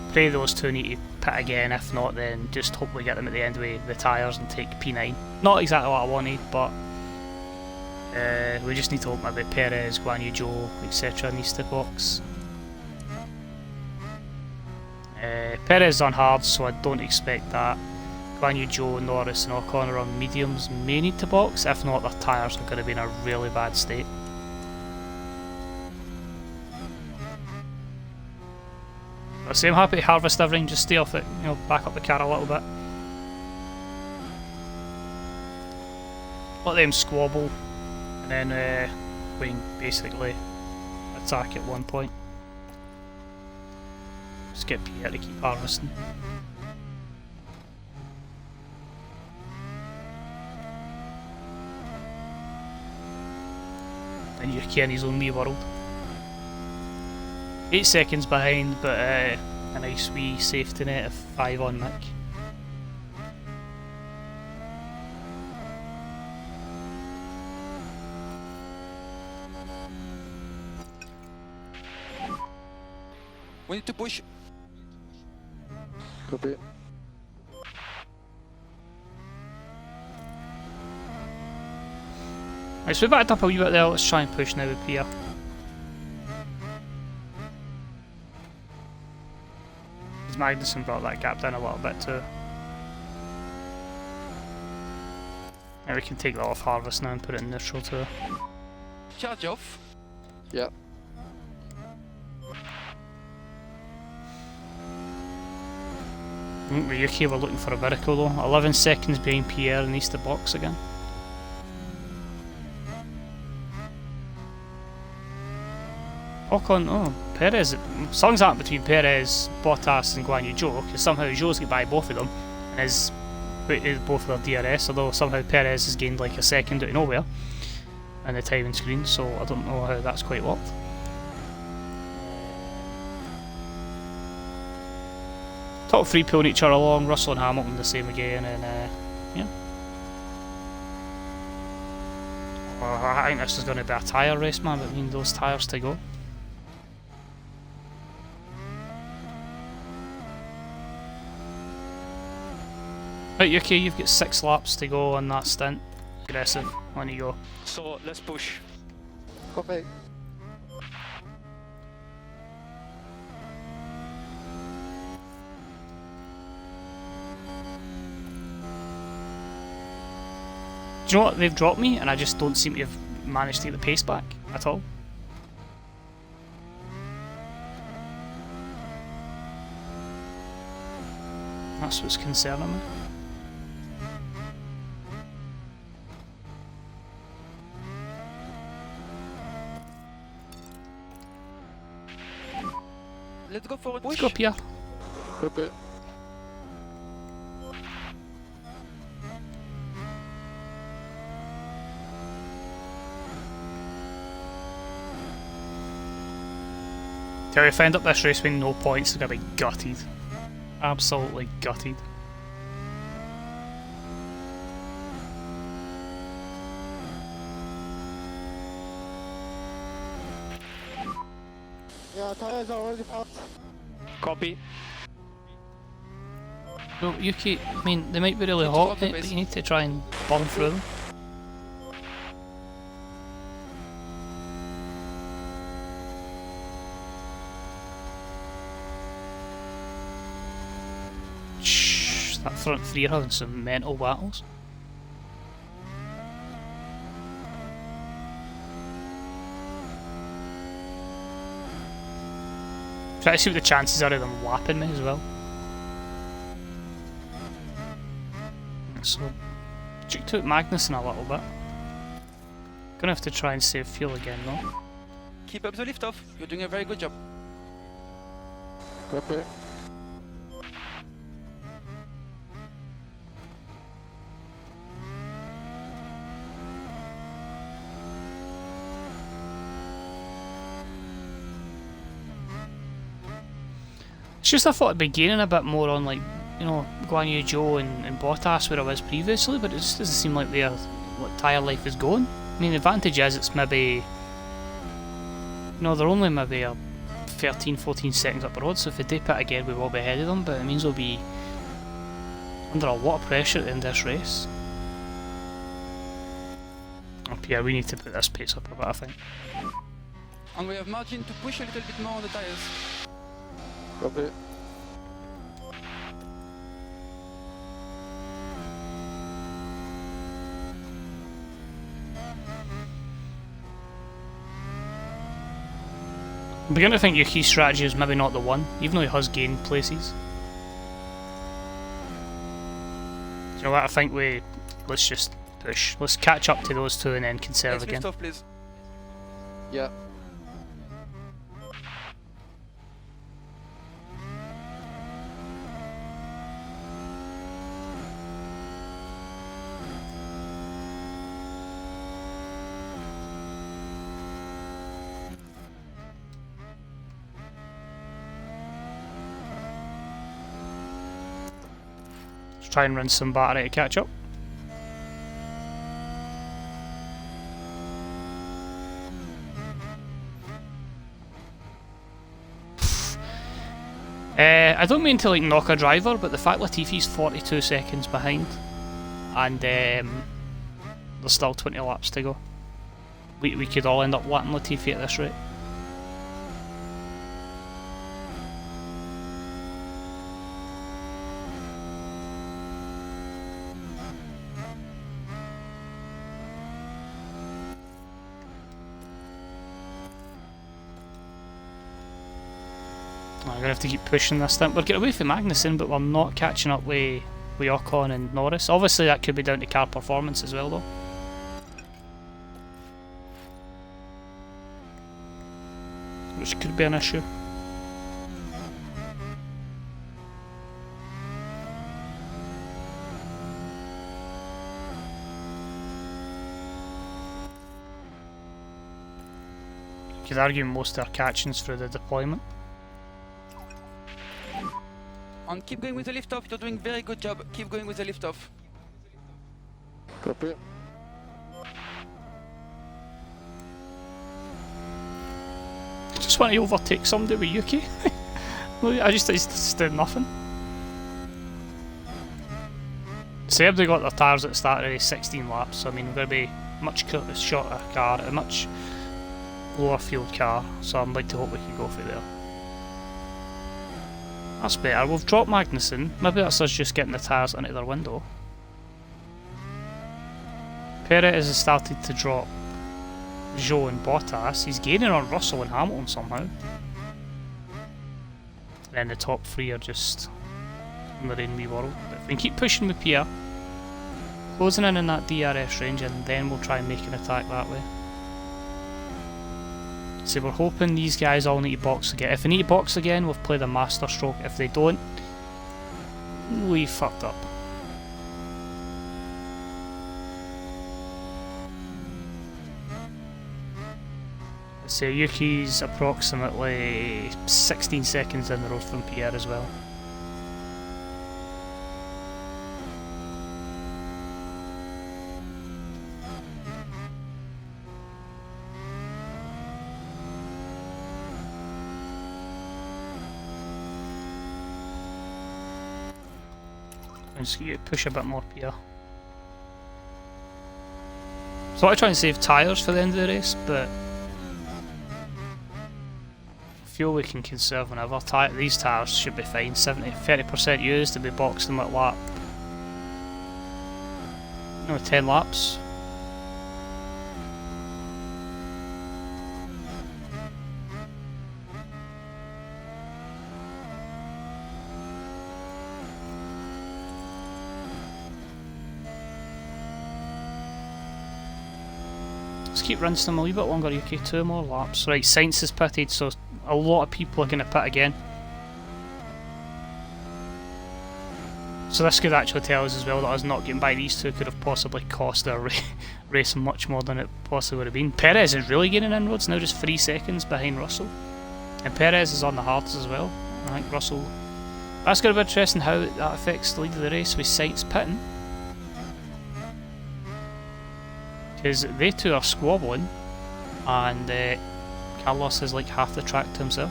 probably those two need to pit again. If not, then just hope we get them at the end with the tyres and take P9. Not exactly what I wanted, but we just need to hope maybe Perez, Guan Yu Zhou, etc. needs to box. Perez on hard, so I don't expect that. Guan Yu Zhou, Norris and O'Connor on mediums may need to box, if not their tyres are going to be in a really bad state. But I'm happy to harvest everything, just stay off it, you know, back up the car a little bit. Let them squabble, and then we can basically attack at one point. Just get Pierre to keep harvesting. And you're in his own wee world. 8 seconds behind, but a nice wee safety net of 5 on Mick. We need to push. Copy. Right, so we backed up a wee bit there, let's try and push now with Pierre. Magnussen brought that gap down a little bit too. And we can take that off harvest now and put it in neutral too. Charge off. Yeah. I think with UK we're looking for a miracle though. 11 seconds behind Pierre and needs to box again. Ocon, oh, Perez. Something's happened between Perez, Bottas and Guan Yu Zhou, because somehow Zhou's got by both of them and is both of their DRS, although somehow Perez has gained like a second out of nowhere in the timing screen, so I don't know how that's quite worked. Top 3 pulling each other along, Russell and Hamilton the same again, and yeah. Well, I think this is going to be a tyre race, man, but we need those tyres to go. Right, UK, you've got 6 laps to go on that stint. Aggressive, on you go. So let's push. Copy. Do you know what? They've dropped me and I just don't seem to have managed to get the pace back at all. That's what's concerning me. Let's go for a Let's push. go Pierre. Copy. Tell you, if I end up this race with no points, they're going to be gutted. Absolutely gutted. Yeah, tires are already out. Copy. Well, Yuki, I mean, they might be really Need to hot, drop the but pace. you need to try and burn through them. Shh, that front three are having some mental battles. Try to see what the chances are of them lapping me as well. So, Juked out Magnussen a little bit. Gonna have to try and save fuel again though. Keep up the lift off. You're doing a very good job. Copy. It's just I thought I'd be gaining a bit more on, like, you know, Guan Yu Zhou and Bottas where I was previously, but it just doesn't seem like their tyre life is going. I mean, the advantage is it's maybe, you know, they're only maybe 13-14 seconds up the road, so if they do pit again we will be ahead of them, but it means we'll be under a lot of pressure at the end of this race. Up here, we need to put this pace up a bit, I think. And we have margin to push a little bit more on the tires. Copy. I'm beginning to think Yuki's strategy is maybe not the one, even though he has gained places. You know what, I think let's just push. Let's catch up to those two and then conserve Let's again. lift off, please. Yeah. Let's try and run some battery to catch up. I don't mean to like knock a driver, but the fact Latifi's 42 seconds behind and there's still 20 laps to go. We could all end up lapping Latifi at this rate. I'm going to have to keep pushing this thing. We're getting away from Magnussen, but we're not catching up with Ocon and Norris. Obviously that could be down to car performance as well though. Which could be an issue. You could argue most of our catching's through the deployment. And keep going with the lift off. You're doing very good job. Keep going with the lift off. Copy. I just want to overtake somebody with Yuki. I just did nothing. Seb, they got their tyres at the start of 16 laps, so I mean we're going to be much shorter car, a much lower fueled car, so I'm like to hope we can go for there. That's better. We've dropped Magnussen. Maybe that's us just getting the tyres into their window. Perez has started to drop Zhou and Bottas. He's gaining on Russell and Hamilton somehow. And then the top three are just in their own wee world. But if we can keep pushing with Pierre, closing in that DRS range, and then we'll try and make an attack that way. So we're hoping these guys all need to box again. If they need to box again, we've played a master stroke. If they don't, we fucked up. So Yuki's approximately 16 seconds in the road from Pierre as well. Just push a bit more Pierre. So I try and save tyres for the end of the race, but fuel we can conserve whenever. These tyres should be fine. 30% used, and we box them at lap 10 laps. Let's keep rinsing them a wee bit longer, Yuki. 2 more laps. Right, Sainz is pitted, so a lot of people are going to pit again. So this could actually tell us as well that us not getting by these two could have possibly cost our race much more than it possibly would have been. Perez is really gaining inroads now, just 3 seconds behind Russell. And Perez is on the hards as well. I think Russell... That's going to be interesting how that affects the lead of the race with Sainz pitting. Because they two are squabbling and Carlos has like half the track to himself.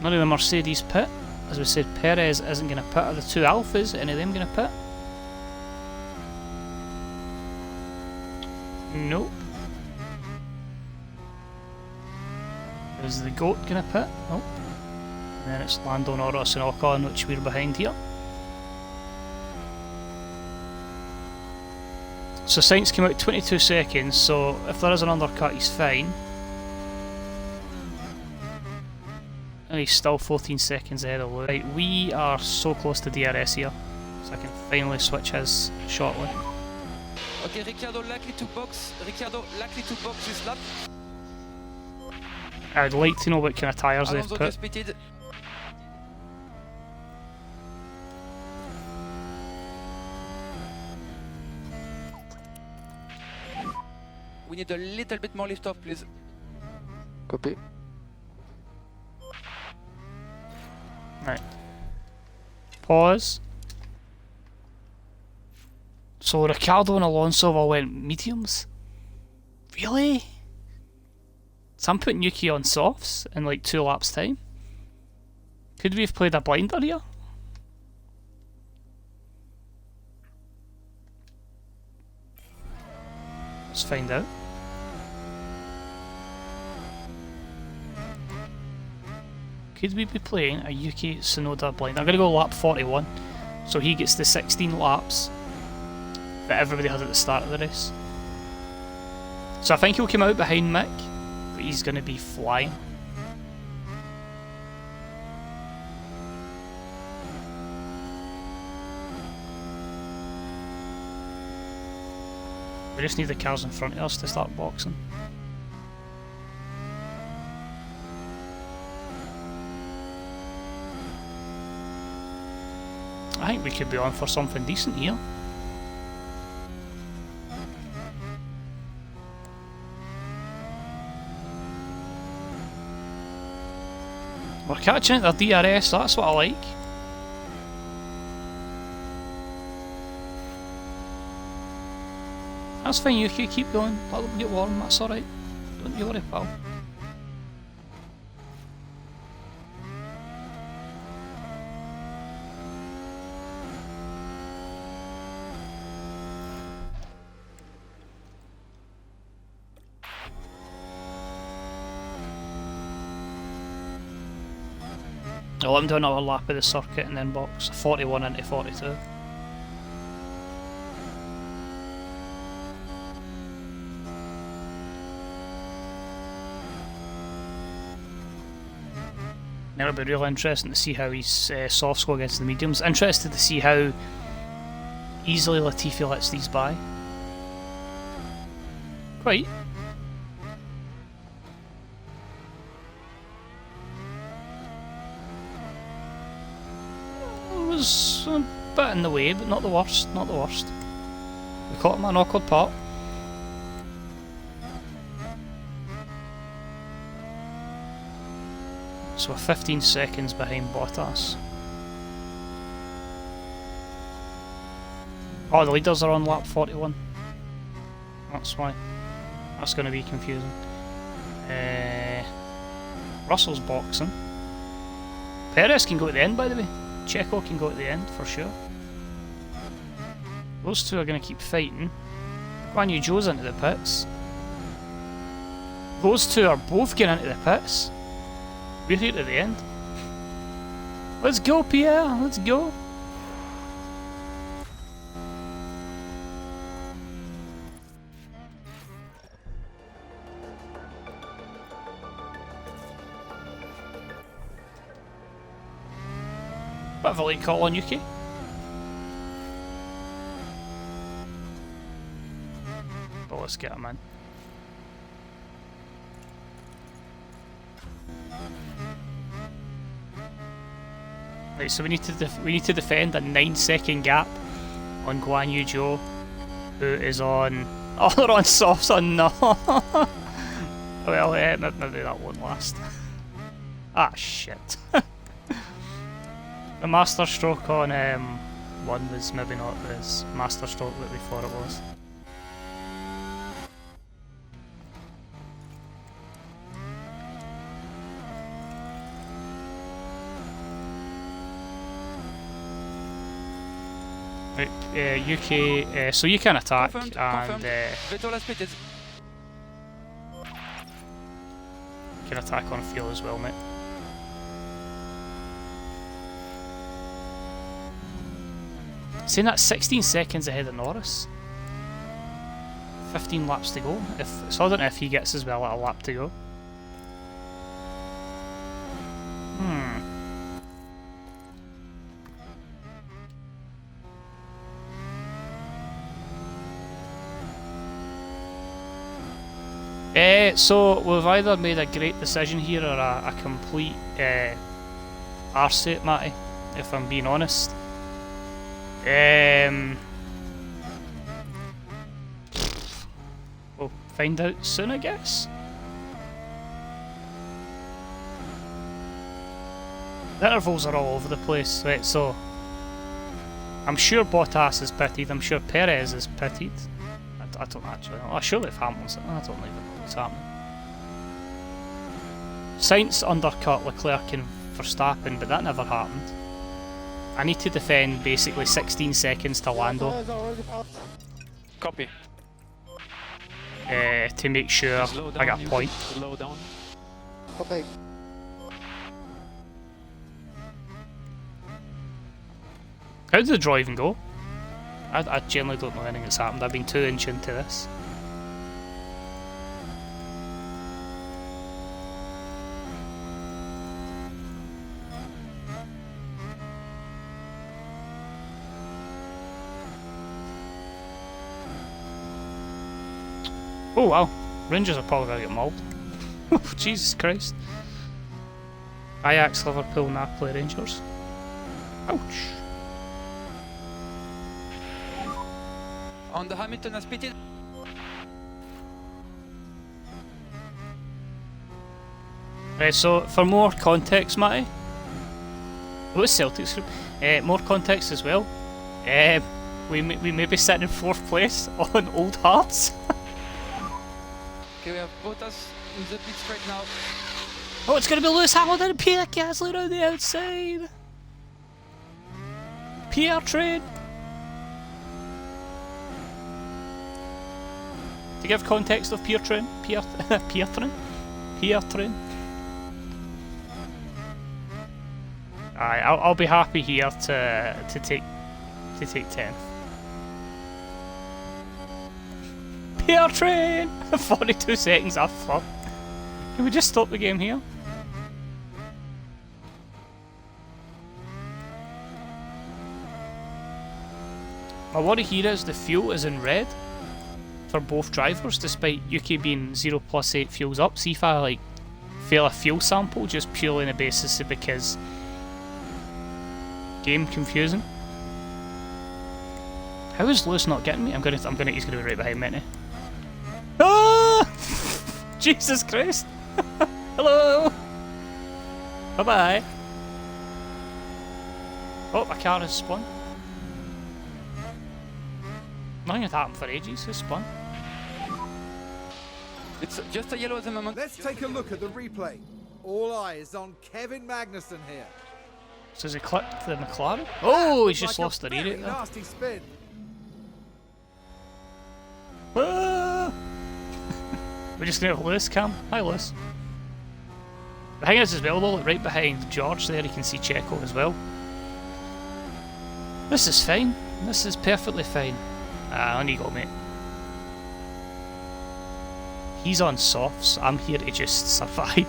None of the Mercedes pit. As we said, Perez isn't going to pit. Are the 2 Alphas, any of them going to pit? Nope. Is the GOAT going to pit? Nope. And then it's Lando Norris and Ocon, which we're behind here. So Sainz came out 22 seconds, so if there is an undercut, he's fine. And he's still 14 seconds ahead of Lewis. Right, we are so close to DRS here, so I can finally switch his shortly. Okay, Ricciardo likely to box. Ricciardo likely to box this lap. I'd like to know what kind of tyres they've Alonso put. just pitted. We need a little bit more lift off, please. Copy. Right. Pause. So Ricciardo and Alonso all went mediums? Really? So I'm putting Yuki on softs in like 2 laps time? Could we have played a blinder here? Let's find out. Could we be playing a Yuki Tsunoda blind? I'm going to go lap 41, so he gets the 16 laps that everybody had at the start of the race. So I think he'll come out behind Mick, but he's going to be flying. We just need the cars in front of us to start boxing. I think we could be on for something decent here. We're catching at their DRS, that's what I like. That's fine, you keep going, that'll get warm, that's alright. Don't you worry, pal. I'll let him do another lap of the circuit and then box 41 into 42. Now it'll be really interesting to see how his softs go against the mediums. Interested to see how easily Latifi lets these by. Quite. Was a bit in the way, but not the worst, not the worst. We caught him at an awkward part. So we're 15 seconds behind Bottas. Oh, the leaders are on lap 41. That's why. That's going to be confusing. Russell's boxing. Perez can go at the end, by the way. Checo can go at the end for sure. Those two are going to keep fighting. Guan Yu Zhou's into the pits. Those two are both getting into the pits. We're here at the end. Let's go, Pierre. Let's go. Bit of a late call on Yuki. But let's get him in. Right, so we need to defend a 9-second gap on Guan Yu Zhou, who is on. Oh, they're on softs on no. Well, maybe that won't last. Ah, shit. The master stroke on 1 was maybe not as master stroke that we thought it was. Right, UK, so you can attack Confirmed, and confirmed. Veto last pit is you can attack on fuel as well, mate. Saying that 16 seconds ahead of Norris. 15 laps to go. So I don't know if he gets as well at a lap to go. So we've either made a great decision here or a complete arse, Matty, if I'm being honest. We'll find out soon, I guess. The intervals are all over the place, right? So I'm sure Bottas is pitted. I'm sure Perez is pitted. I don't actually know. Surely if Hamilton's, I don't even know what's happening. Sainz undercut Leclerc and Verstappen, but that never happened. I need to defend basically 16 seconds to Lando. Copy. To make sure I got a point. Slow down. Copy. How did the draw even go? I generally don't know anything that's happened. I've been 2 inch into this. Oh wow, Rangers are probably going to get mauled. Jesus Christ. Ajax, Liverpool, Napoli, Rangers. Ouch. on the Hamilton has pitted. Right, so for more context, Matty, what's Celtics group? More context as well. We may be sitting in 4th place on Old Hearts. Okay, we have Bottas in the pit straight now. Oh, it's going to be Lewis Hamilton and Pierre Gasly on the outside. Pierre Train. To give context of Pierre Train, Pierre Train. Aye, I'll be happy here to take 10th. Pierre Train. 42 seconds off. Fuck. Can we just stop the game here? My worry here is the fuel is in red for both drivers, despite UK being 0+8 fuels up. See if I fail a fuel sample just purely on the basis of because game confusing. How is Lewis not getting me? He's gonna be right behind me. Ah! Jesus Christ! Hello! Bye bye! Oh, my car has spun. Nothing had happened for ages, who's spun? It's just a yellow at the moment. Let's take a look at the replay. All eyes on Kevin Magnussen here. So has he clipped the McLaren? Oh, he's just Like lost the a very rear there. nasty spin. Ah! We're just gonna have Lewis cam. Hi Lewis. The thing is as well though, right behind George there you can see Checo as well. This is fine. This is perfectly fine. On you go, mate. He's on softs. I'm here to just survive.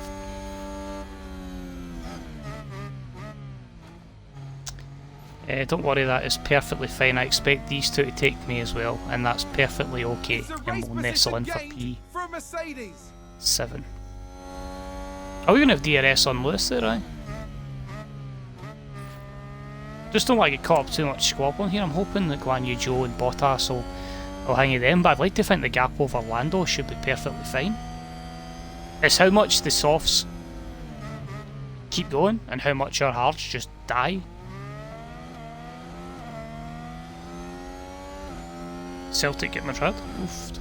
Don't worry, that is perfectly fine. I expect these two to take me as well, and that's perfectly okay. It's a And race we'll nestle in position for gained from Mercedes. P7. Are we going to have DRS on Lewis there, right? Just don't want to get caught up too much squabbling here. I'm hoping that Guan Yu Zhou and Bottas will hang in them, but I'd like to think the gap over Lando should be perfectly fine. It's how much the softs keep going and how much our hards just die. Celtic get Madrid. Oof.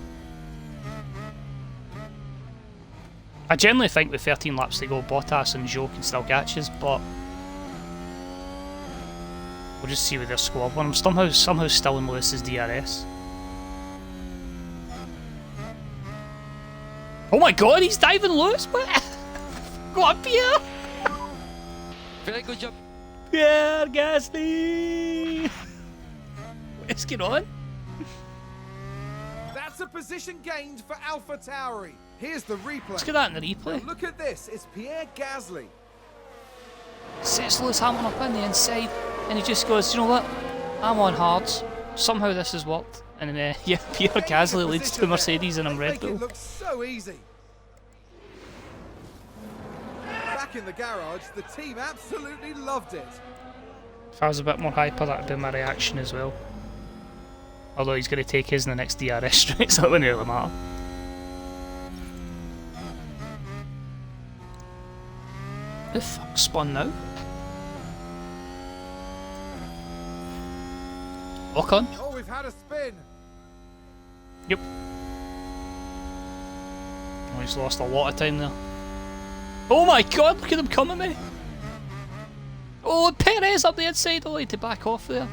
I generally think with 13 laps to go, Bottas and Zhou can still catch us, but we'll just see with their squad. I'm somehow still in Lewis's DRS. Oh my god, he's diving Lewis! Go up here! Very good job. Pierre Gasly! What's going on? That's a position gained for Alpha Tauri. Here's the replay. Let's get that in the replay. Now look at this. It's Pierre Gasly. Sets Lewis Hamilton up in the inside, and he just goes, you know what? I'm on hards. Somehow this has worked. And then, yeah, Pierre Gasly leads to Mercedes and I'm Red Bull. It looks so easy. Back in the garage, the team absolutely loved it. If I was a bit more hyper, that would be my reaction as well. Although he's going to take his in the next DRS straight, so it wouldn't really matter. The fuck spun now? Lock on. Oh, we've had a spin. Yep. Oh, he's lost a lot of time there. Oh my god, look at them coming at me! Oh, Perez up the inside. Oh, I had to back off there.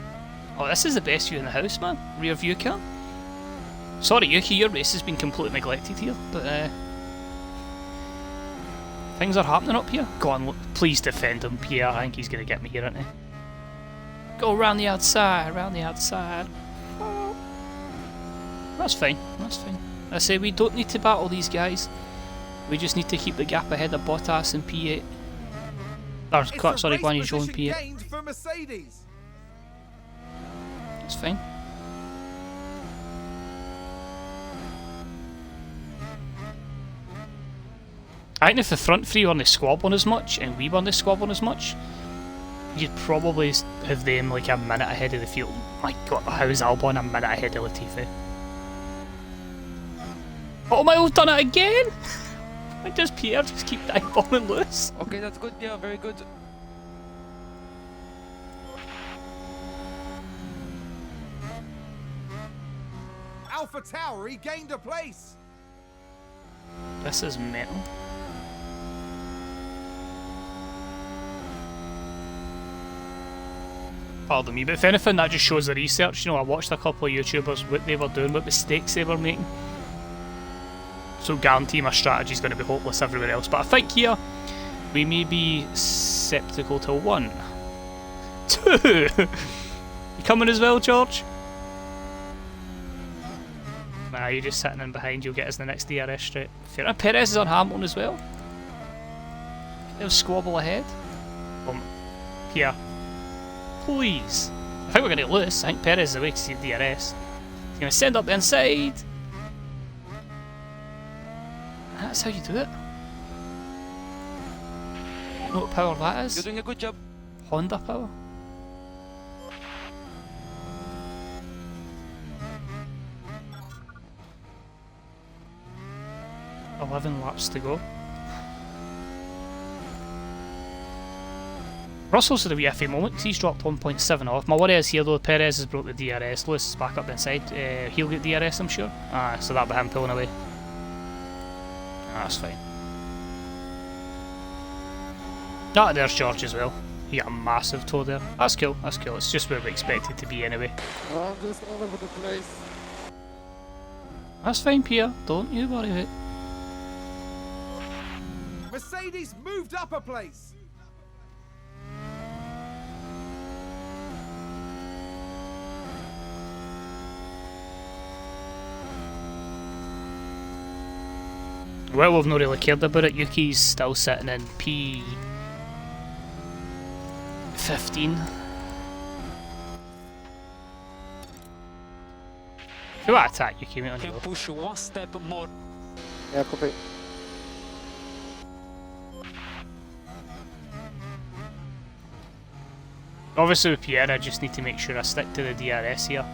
Oh, this is the best view in the house, man. Rear view cam. Sorry, Yuki, your race has been completely neglected here, but things are happening up here. Go on, look, please defend him, Pierre. I think he's going to get me here, isn't he? Go around the outside, around the outside. Oh. That's fine, that's fine. I say we don't need to battle these guys. We just need to keep the gap ahead of Bottas and P8. Or, sorry, Guan Yu Zhou and P8. Gained for Mercedes. It's fine. I think if the front three weren't squabbling as much and we weren't squabbling as much, you'd probably have them like a minute ahead of the field. My god, how is Albon a minute ahead of Latifi? Oh, my, I've done it again! Why does Pierre just keep dive bombing Lewis? Okay, that's good, Pierre. Very good. Alpha Tauri gained a place. This is metal. Pardon me, but if anything, that just shows the research. You know, I watched a couple of YouTubers, what they were doing, what mistakes they were making. So guarantee my strategy's going to be hopeless everywhere else. But I think here, we may be sceptical to 1. 2! You coming as well, George? Nah, you're just sitting in behind, you'll get us the next DRS straight. Fair enough. Perez is on Hamilton as well. They'll squabble ahead. Here. Please. I think we're going to lose. I think Perez is the way to see DRS. He's going to send up the inside. That's how you do it. You know what power that is? You're doing a good job. Honda power. $11 laps to go. Russell's had a wee iffy moment because he's dropped 1.7 off. My worry is here though, Perez has broke the DRS. Lewis is back up the inside. He'll get DRS, I'm sure. So that'll be him pulling away. That's fine. There's George as well. He got a massive toe there. That's cool, that's cool. It's just where we expect it to be anyway. I'm just all over the place. That's fine, Pierre. Don't you worry about it. Mercedes moved up a place. Well, we've not really cared about it. Yuki's still sitting in P15. If you want to attack, you keep it on Can you. push one step more. Yeah, copy. Obviously with Pierre, I just need to make sure I stick to the DRS here.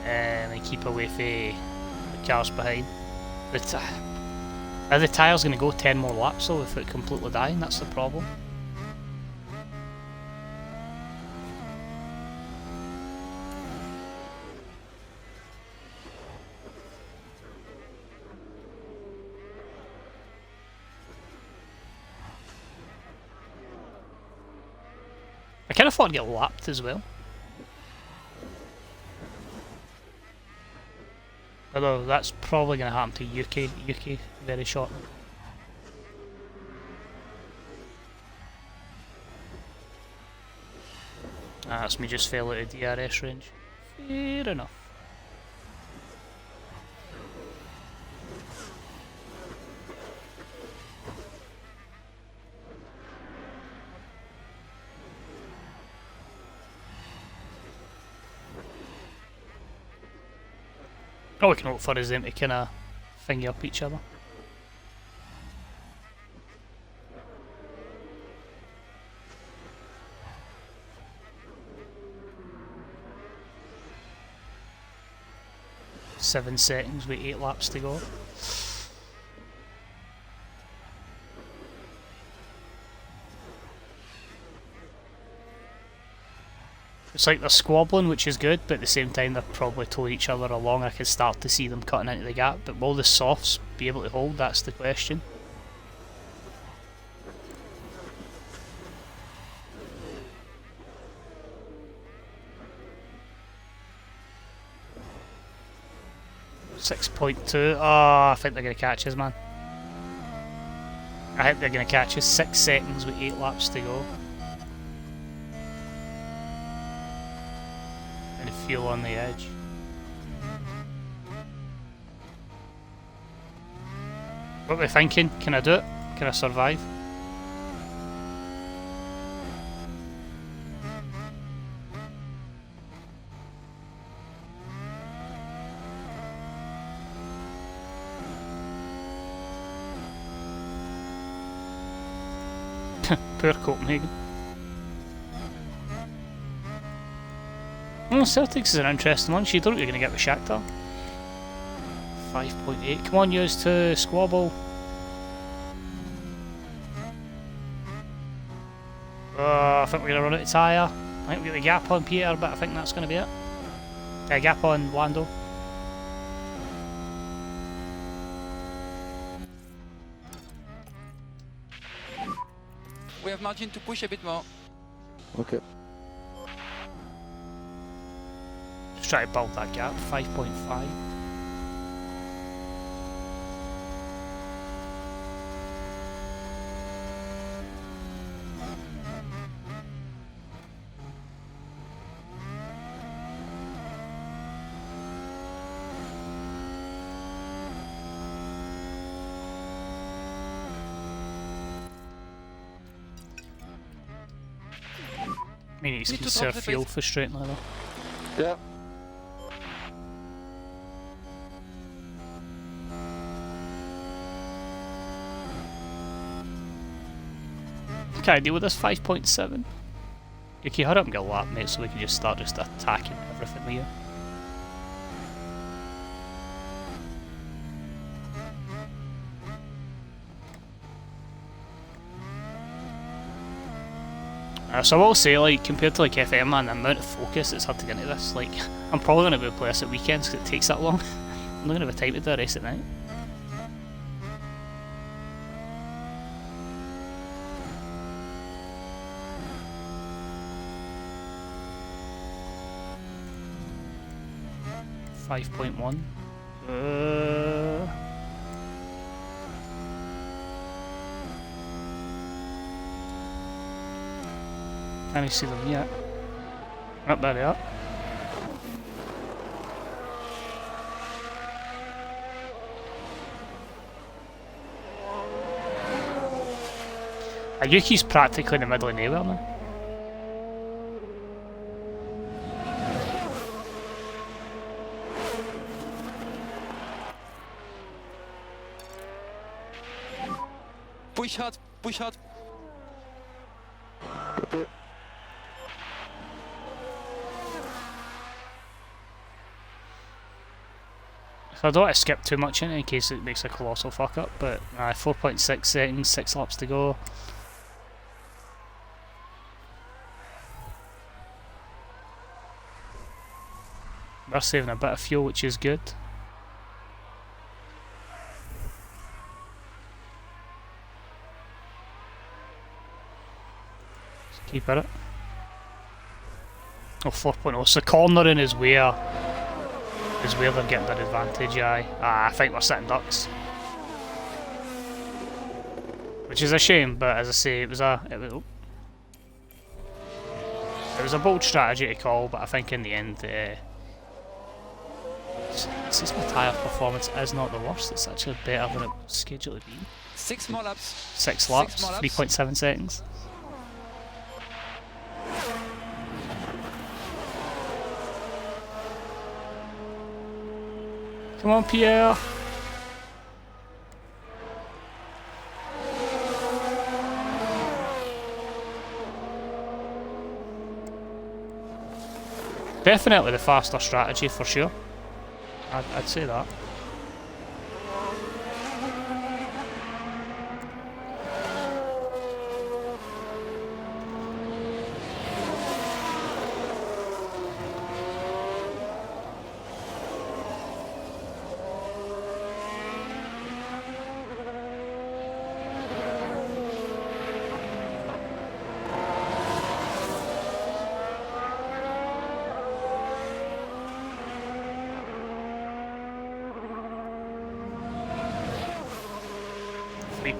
And keep away from the cars behind. Are the tyres going to go 10 more laps though without completely dying? That's the problem. I kind of thought I'd get lapped as well. Although that's probably going to happen to Yuki very shortly. Ah, that's me just fell out of DRS range. Fair enough. All we can hope for is them to kind of finger up each other. Seven seconds with 8 laps to go. It's like they're squabbling, which is good, but at the same time they're probably towing each other along. I can start to see them cutting into the gap, but will the softs be able to hold? That's the question. .2. Oh, I think they're going to catch us, man. I think they're going to catch us. 6 seconds with 8 laps to go. And fuel on the edge. What are we thinking? Can I do it? Can I survive? Poor Copenhagen. Oh, Celtics is an interesting one. You don't know you're going to get with Shakhtar. 5.8. Come on, use to squabble. I think we're going to run out of tyre. I think we got the gap on Peter, but I think that's going to be it. Gap on Lando. We have margin to push a bit more. Okay. Just try to build that gap. 5.5. I mean, it's conserve fuel for straight level. Yeah. Can I deal with this 5.7? Yuki, hurry up and get a lap, mate, so we can just start attacking everything with you. So I will say, like, compared to like FM, man, the amount of focus that's had to get into this, like, I'm probably going to be able to play this at weekends because it takes that long. I'm not going to have time to do the rest at night. .1. Can't see them yet. Up there they are. Yuki's practically in the middle of nowhere now. Push hard, push hard. Copy. So I don't want to skip too much in case it makes a colossal fuck up, but 4.6 seconds, 6 laps to go. We're saving a bit of fuel, which is good. Just keep at it. Oh, 4.0. So cornering is where they're getting an advantage, aye. I think we're sitting ducks. Which is a shame, but as I say, it was a bold strategy to call, but I think in the end, since my tyre performance is not the worst, it's actually better than it was scheduled to be. 6 more laps. 6 laps, more laps. 3.7 seconds. Come on, Pierre. Definitely the faster strategy for sure. I'd say that.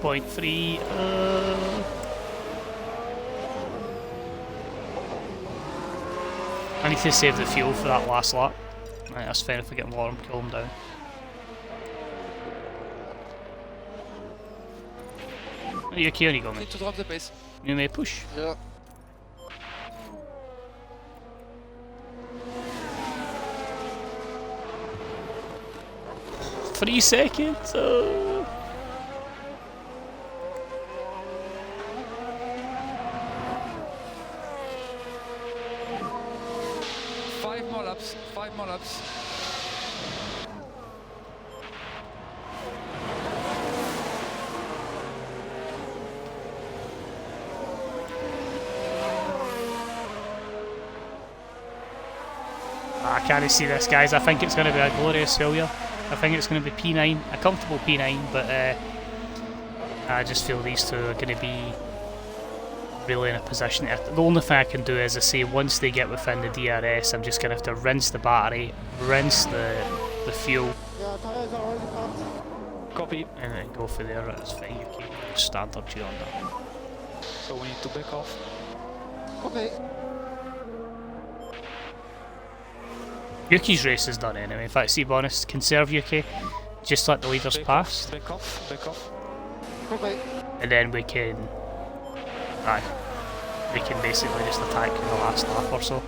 .3. I need to save the fuel for that last lap. Right, that's fair if I get warm, cool them down. Are you okay? You got me. Need to drop the pace. You may push. Yeah. Three seconds. 5 more laps. I can't see this, guys. I think it's going to be a glorious failure. I think it's going to be P9, a comfortable P9, but I just feel these two are going to be really in a position. The only thing I can do is, I say, once they get within the DRS, I'm just going to have to rinse the battery, rinse the fuel, Yeah, tires are already pumped. Copy. and then go for there. It's fine, you keep standard you on that. So we need to back off. Okay. Yuki's race is done anyway. In fact, see, bonus, conserve Yuki, just let the leaders pass, Back off. Back off. Okay. and then we can basically just attack in the last lap or so.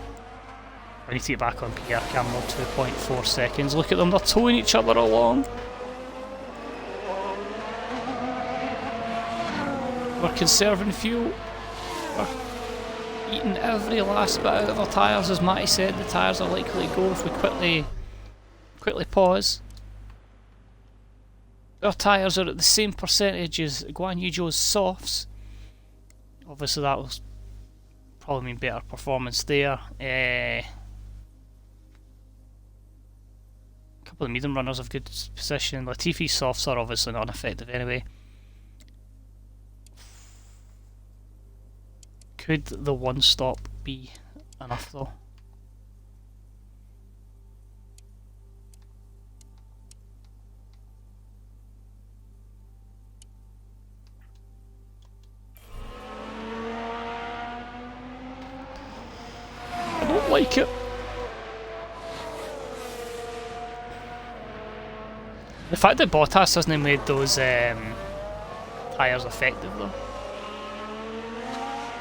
I need to get back on PR camera, 2.4 seconds. Look at them, they're towing each other along. We're conserving fuel. We're eating every last bit out of our tyres. As Matty said, the tyres are likely to go if we quickly pause. Our tyres are at the same percentage as Guan Yu Zhou's softs. Obviously that will probably mean better performance there. A couple of medium runners have good position. Latifi's softs are obviously not effective anyway. Could the one stop be enough though? I don't like it. The fact that Bottas hasn't made those tyres effective though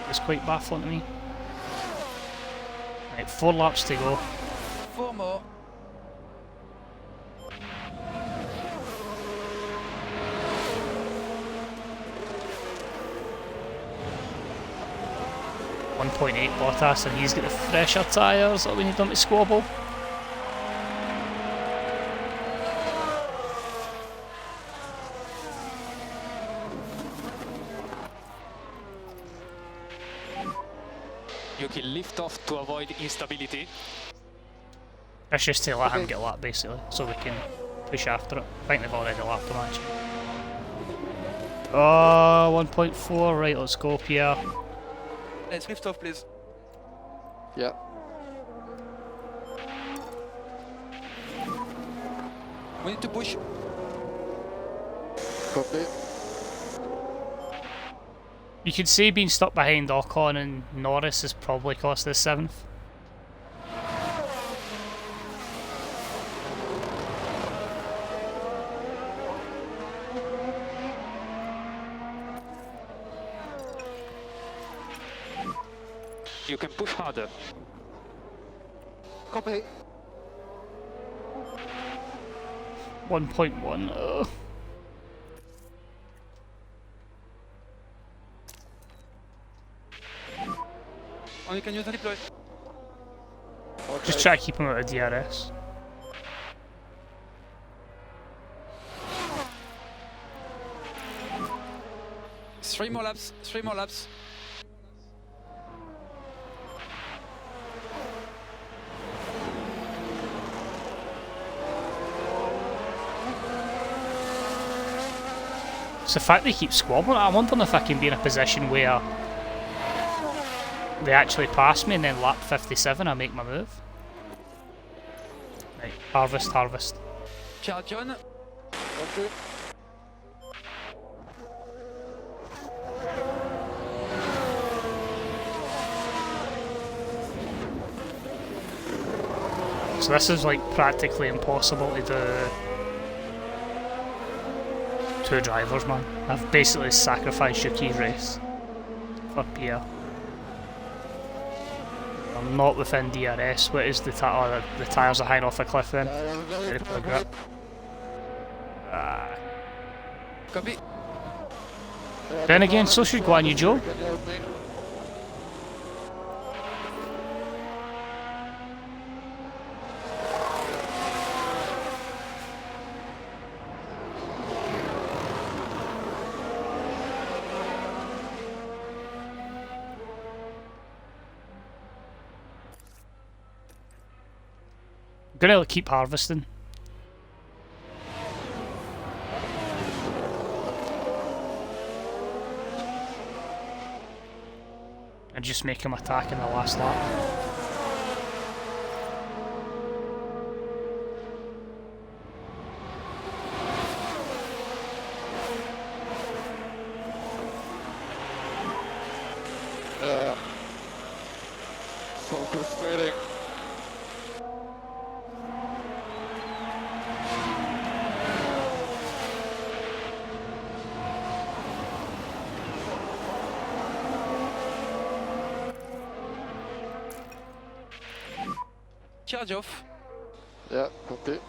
is quite baffling to me. Right, 4 laps to go. 4 more. 1.8 Bottas, and he's got the fresher tyres that we need him to squabble. You can lift off to avoid instability. It's just to let him get lapped basically, so we can push after it. I think they've already lapped him actually. Oh, 1.4, right, let's go Pierre. Let's lift off, please. Yeah. We need to push. Copy. You could say being stuck behind Ocon and Norris has probably cost us 7th. You can push harder. Copy. 1.1. Only can use the deploy. Just try to keep him out of DRS. Three more laps. 3 more laps. It's the fact they keep squabbling. I'm wondering if I can be in a position where they actually pass me and then lap 57 I make my move. Right, harvest, harvest. Charge John. Okay. So this is like practically impossible to do. 2 drivers, man. I've basically sacrificed your key race for Pierre. I'm not within DRS. What is the the tyres are hanging off a cliff then? Very poor grip. Copy. Then again, so should Guan Yu Zhou. I'm gonna keep harvesting. And just make him attack in the last lap. So frustrating. Charge off. Yeah, copy.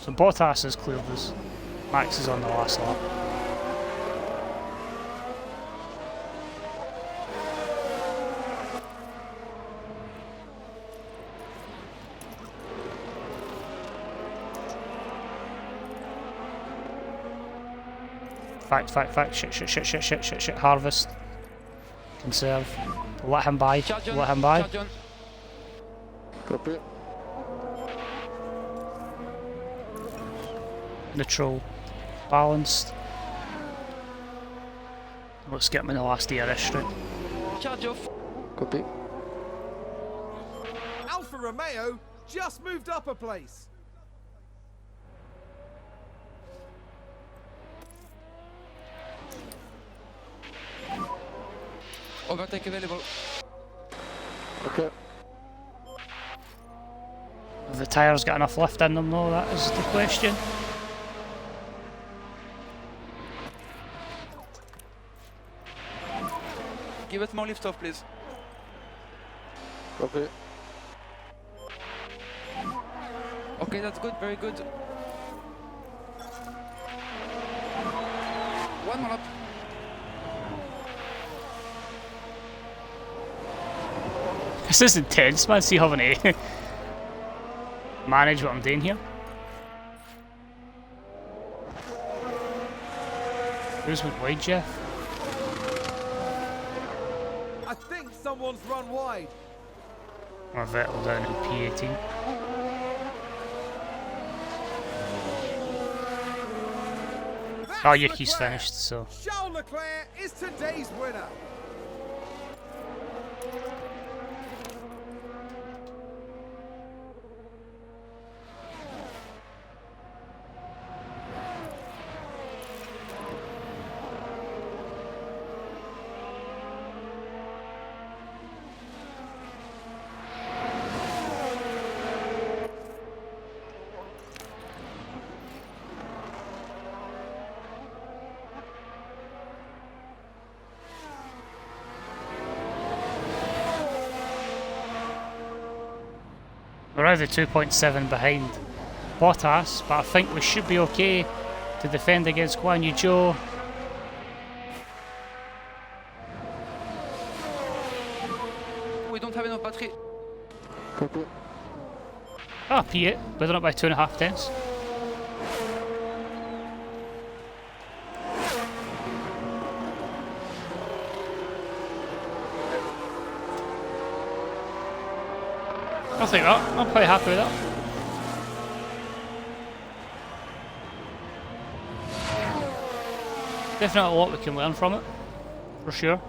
So Bottas has cleared this. Max is on the last lap. Fact, shit, harvest. Conserve. Let him by. Let him by. Copy. Neutral. Balanced. Let's get him in the last DRS straight. Charge off. Copy. Alfa Romeo just moved up a place. Overtake available. Okay. Have the tyres got enough lift in them though? That is the question. Give us more lift off, please. Copy. Okay, that's good. Very good. One more lap. This is intense, man. See having to manage what I'm doing here. Who's with wide, Jeff? I think someone's run wide. Or Vettel down in P18. Oh, Yuki's finished, so. Charles Leclerc is today's winner. We're only 2.7 behind Bottas, but I think we should be okay to defend against Guan Yu Zhou. We don't have enough battery. Copy. Ah, P8, but they're up by 2.5 tenths. I'll take that. I'm quite happy with that. Definitely a lot we can learn from it, for sure.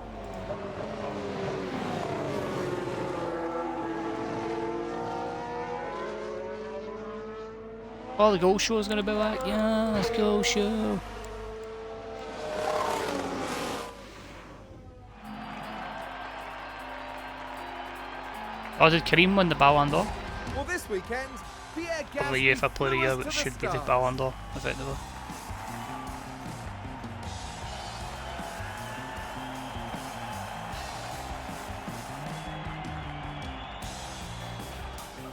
Oh, the goal show is going to be back. Yeah, let's go show. Oh, did Kareem win the Ballon d'Or? Well, this weekend, Pierre Probably Gasly UEFA Player of the Year, flew us which to should be the stars. Ballon d'Or, effectively.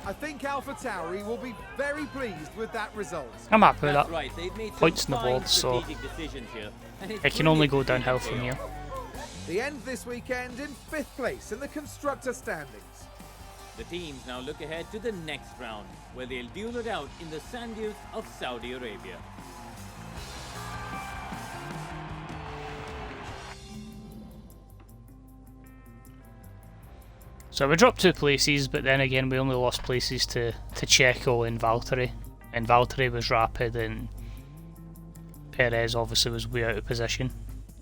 I think Alpha Tauri will be very pleased with that result. I'm happy with That's that. right, they've made some Points in the fine board, so strategic decisions here, and it's it can only brilliant go to see downhill them from pay here. off. The end this weekend in 5th place in the constructor standings. The teams now look ahead to the next round, where they'll duel it out in the sand dunes of Saudi Arabia. So we dropped 2 places, but then again we only lost places to Checo and Valtteri. And Valtteri was rapid and Perez obviously was way out of position.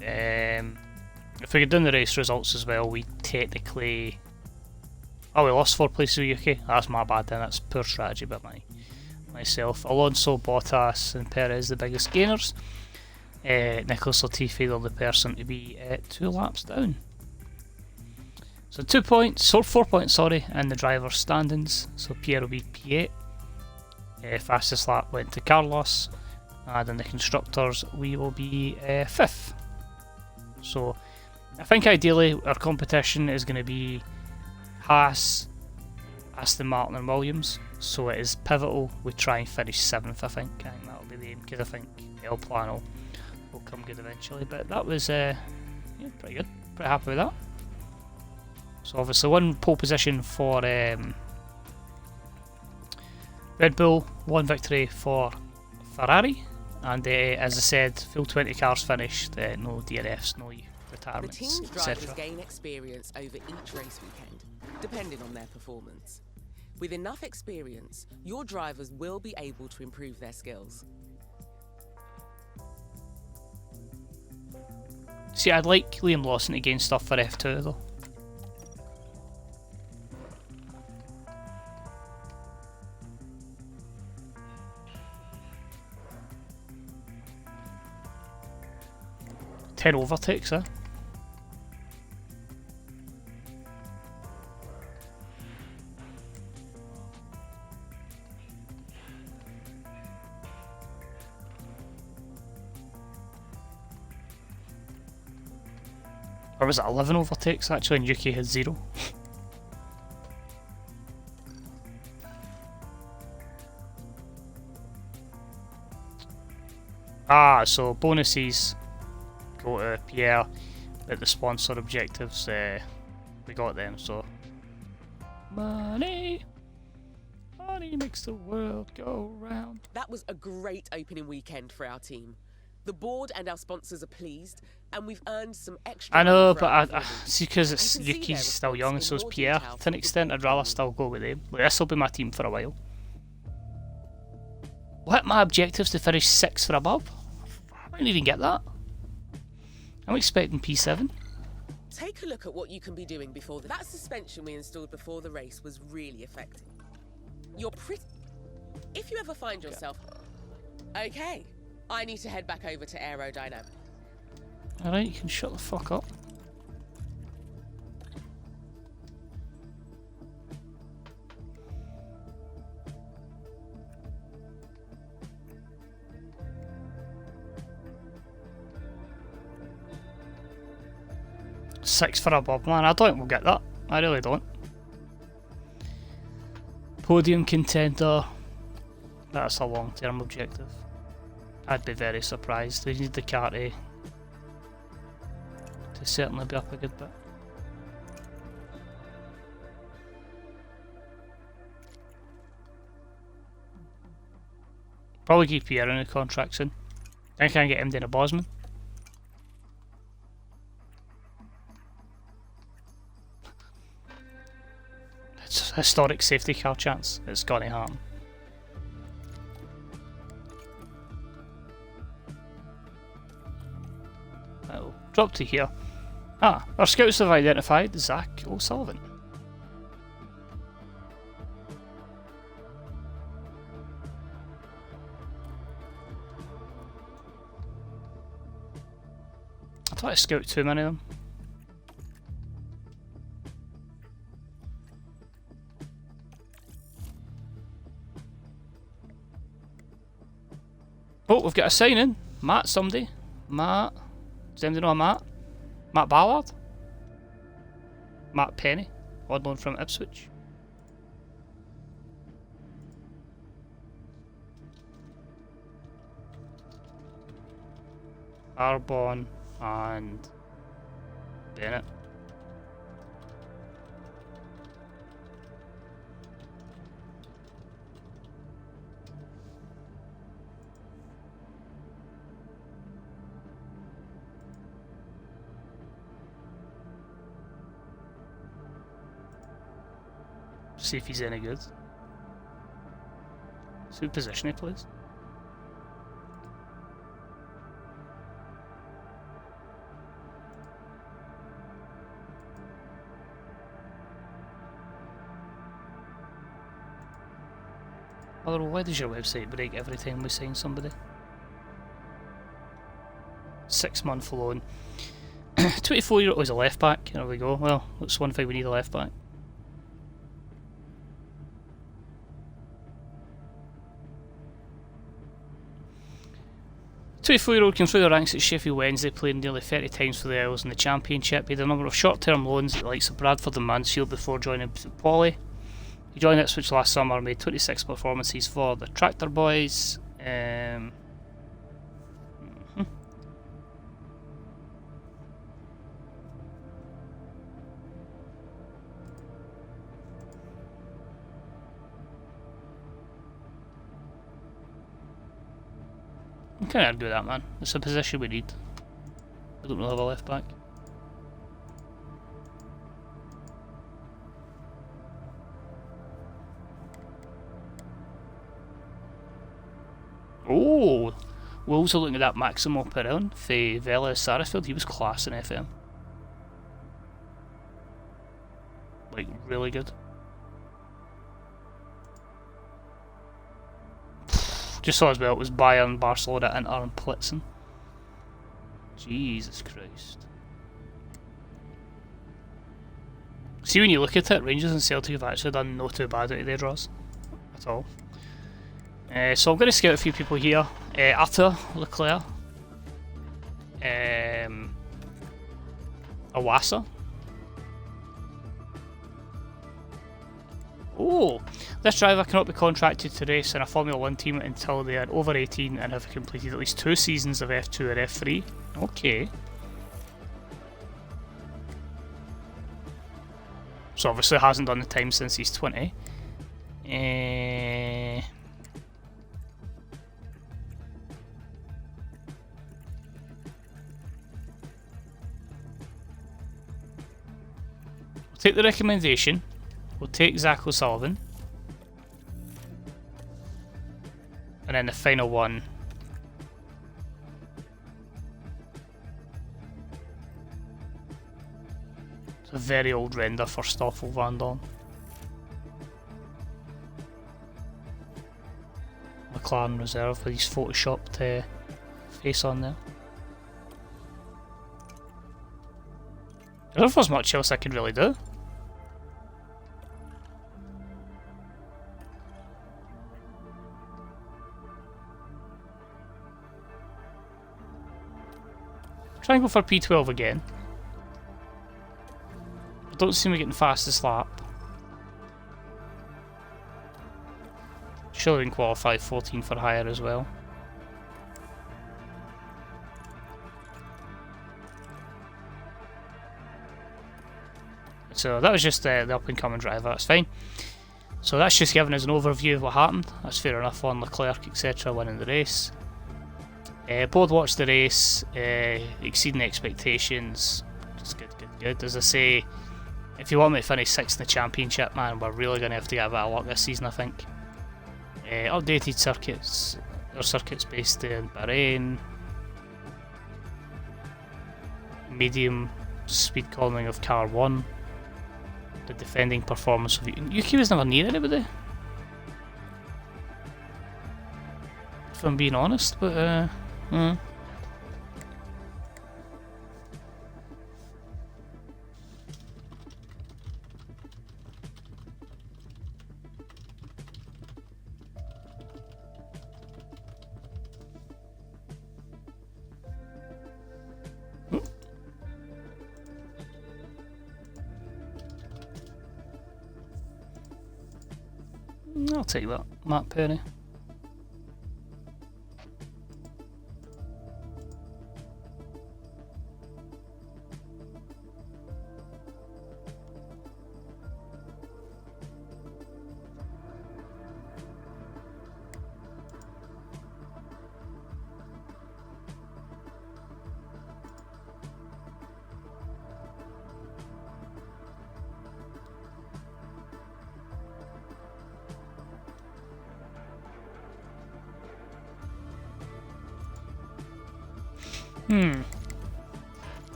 If we had done the race results as well, we technically... Oh, we lost 4 places with UK. That's my bad then, that's poor strategy by myself. Alonso, Bottas and Perez the biggest gainers. Nicholas Latifi the only person to be 2 laps down. So 2 points, or 4 points, sorry, in the driver's standings. So Pierre will be P8. Fastest lap went to Carlos, and in the constructors we will be 5th. So I think ideally our competition is going to be Haas, Aston Martin and Williams. So it is pivotal we try and finish 7th, I think. I think that'll be the aim, because I think El Plano will come good eventually. But that was yeah, pretty good, pretty happy with that. So obviously 1 pole position for Red Bull, 1 victory for Ferrari, and as I said, full 20 cars finished, no DNFs, no The retirements, team's drivers etc. gain experience over each race weekend, depending on their performance. With enough experience, your drivers will be able to improve their skills. See, I'd like Liam Lawson to gain stuff for F2 though. Ten overtakes, eh? Or was it 11 overtakes actually, and Yuki had 0? So bonuses go to Pierre, but the sponsor objectives, we got them, so Money. Money makes the world go round. That was a great opening weekend for our team. The board and our sponsors are pleased, and we've earned some extra. I know, money for but our I performance. see, because You can see Yuki's their still response young in and so's more Pierre. detail To an from the extent, I'd board rather team. still go with them. Like, this will be my team for a while. What my objectives to finish 6th or above? I didn't even get that. I'm expecting P7. Take a look at what you can be doing before that suspension we installed before the race was really effective. You're pretty. If you ever find yourself, okay, I need to head back over to aerodynamics. Alright, you can shut the fuck up. Six for above, man. I don't think we'll get that. I really don't. Podium contender. That's a long-term objective. I'd be very surprised. We need the car to certainly be up a good bit. Probably keep Pierre in the contract soon. I can't get him down a Bosman. It's a historic safety car chance. It's gonna happen. I'll drop to here. Ah, our scouts have identified Zach O'Sullivan. I thought I scouted too many of them. Oh, we've got a sign in. Matt, somebody. Matt. Does anybody know a Matt? Matt Ballard? Matt Penny. Odd loan from Ipswich. Arbon and Bennett. See if he's any good. See what position he plays. Although, why does your website break every time we sign somebody? 6-month loan. 24-year-old is a left back. There we go. Well, that's one thing we need, a left back. The 24-year-old came through the ranks at Sheffield Wednesday, playing nearly 30 times for the Isles in the Championship. He had a number of short-term loans at the likes of Bradford and Mansfield before joining Poly. He joined Ipswich last summer and made 26 performances for the Tractor Boys. I can't argue with that, man. It's a position we need. We don't really have a left back. Oh! We're also looking at that Maximo Perron for Vela Sarsfield. He was class in FM. Like, really good. Just saw as well, it was Bayern, Barcelona, and Arn Plitzen. Jesus Christ. See, when you look at it, Rangers and Celtic have actually done no too bad out of their draws. At all. So I'm going to scout a few people here. Atta, Leclerc. Awasa. Oh! This driver cannot be contracted to race in a Formula 1 team until they are over 18 and have completed at least 2 seasons of F2 or F3. Okay. So obviously hasn't done the time since he's 20. We'll take the recommendation. We'll take Zach O'Sullivan. And then the final one. It's a very old render for Stoffel Van Dorn. McLaren Reserve with his photoshopped face on there. I don't know if there's much else I could really do. Try and go for P12 again. I don't seem to be getting fastest lap. Surely can qualify 14 for higher as well. So that was just the up and coming driver, that's fine. So that's just giving us an overview of what happened. That's fair enough on Leclerc, etc. winning the race. Both watched the race, exceeding expectations. Just good. As I say, if you want me to finish 6th in the championship, man, we're really going to have to get a bit of luck this season, I think. Updated circuits, or circuits based in Bahrain. Medium speed calming of car 1. The defending performance of Yuki was never near anybody, if I'm being honest, but I'll take that, Matt Perry.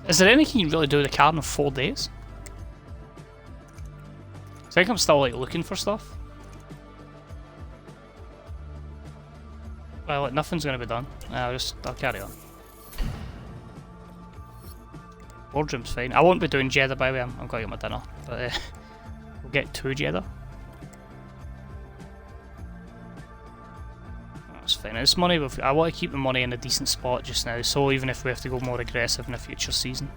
Is there anything you can really do with the car in 4 days? I think I'm still like looking for stuff. Well, like, nothing's gonna be done. I'll carry on. Boardroom's fine. I won't be doing Jeddah, by the way. I'm going to get my dinner, but we'll get to Jeddah. That's fine. It's money. I want to keep the money in a decent spot just now, so even if we have to go more aggressive in a future season.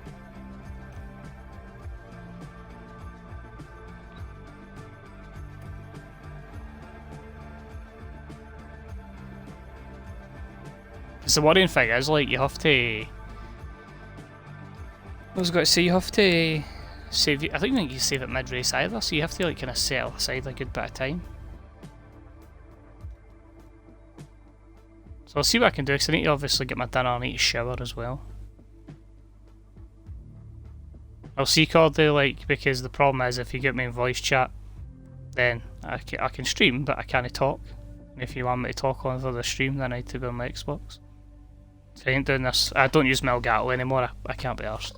Because the worrying thing is, like, you have to... I was going to say, you have to save... I don't think you can save it mid-race either, so you have to, like, kind of set aside a good bit of time. So I'll see what I can do, because I need to obviously get my dinner, I need to shower as well. I'll see Cordy, like, because the problem is if you get me in voice chat, then I can stream, but I can't talk. And if you want me to talk on the stream, then I need to be on my Xbox. So I ain't doing this. I don't use Melgato anymore, I can't be arsed.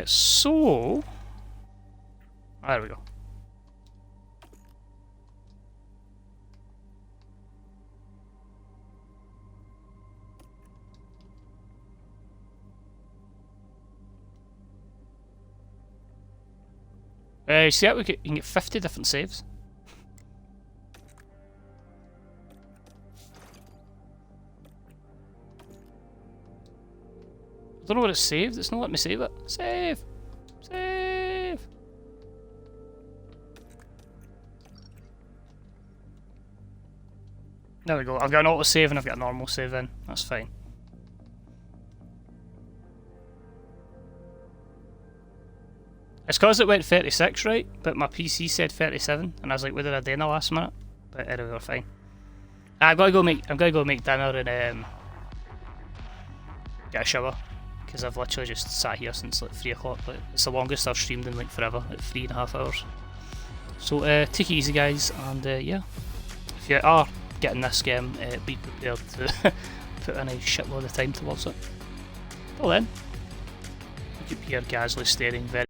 So... there we go. You see that? You can get 50 different saves. I don't know what it's saved. It's not letting me save it. Save! Save! There we go. I've got an auto save and I've got a normal save in. That's fine. It's because it went 36, right? But my PC said 37, and I was like, what did I do in the last minute? But anyway, we're fine. I'm gonna go make dinner and get a shower, because I've literally just sat here since like 3 o'clock. Like, it's the longest I've streamed in like forever, like 3.5 hours. So take it easy, guys, and yeah, if you are getting this game, be prepared to put in a shitload of time towards it. Well then, keep your Gasly steering very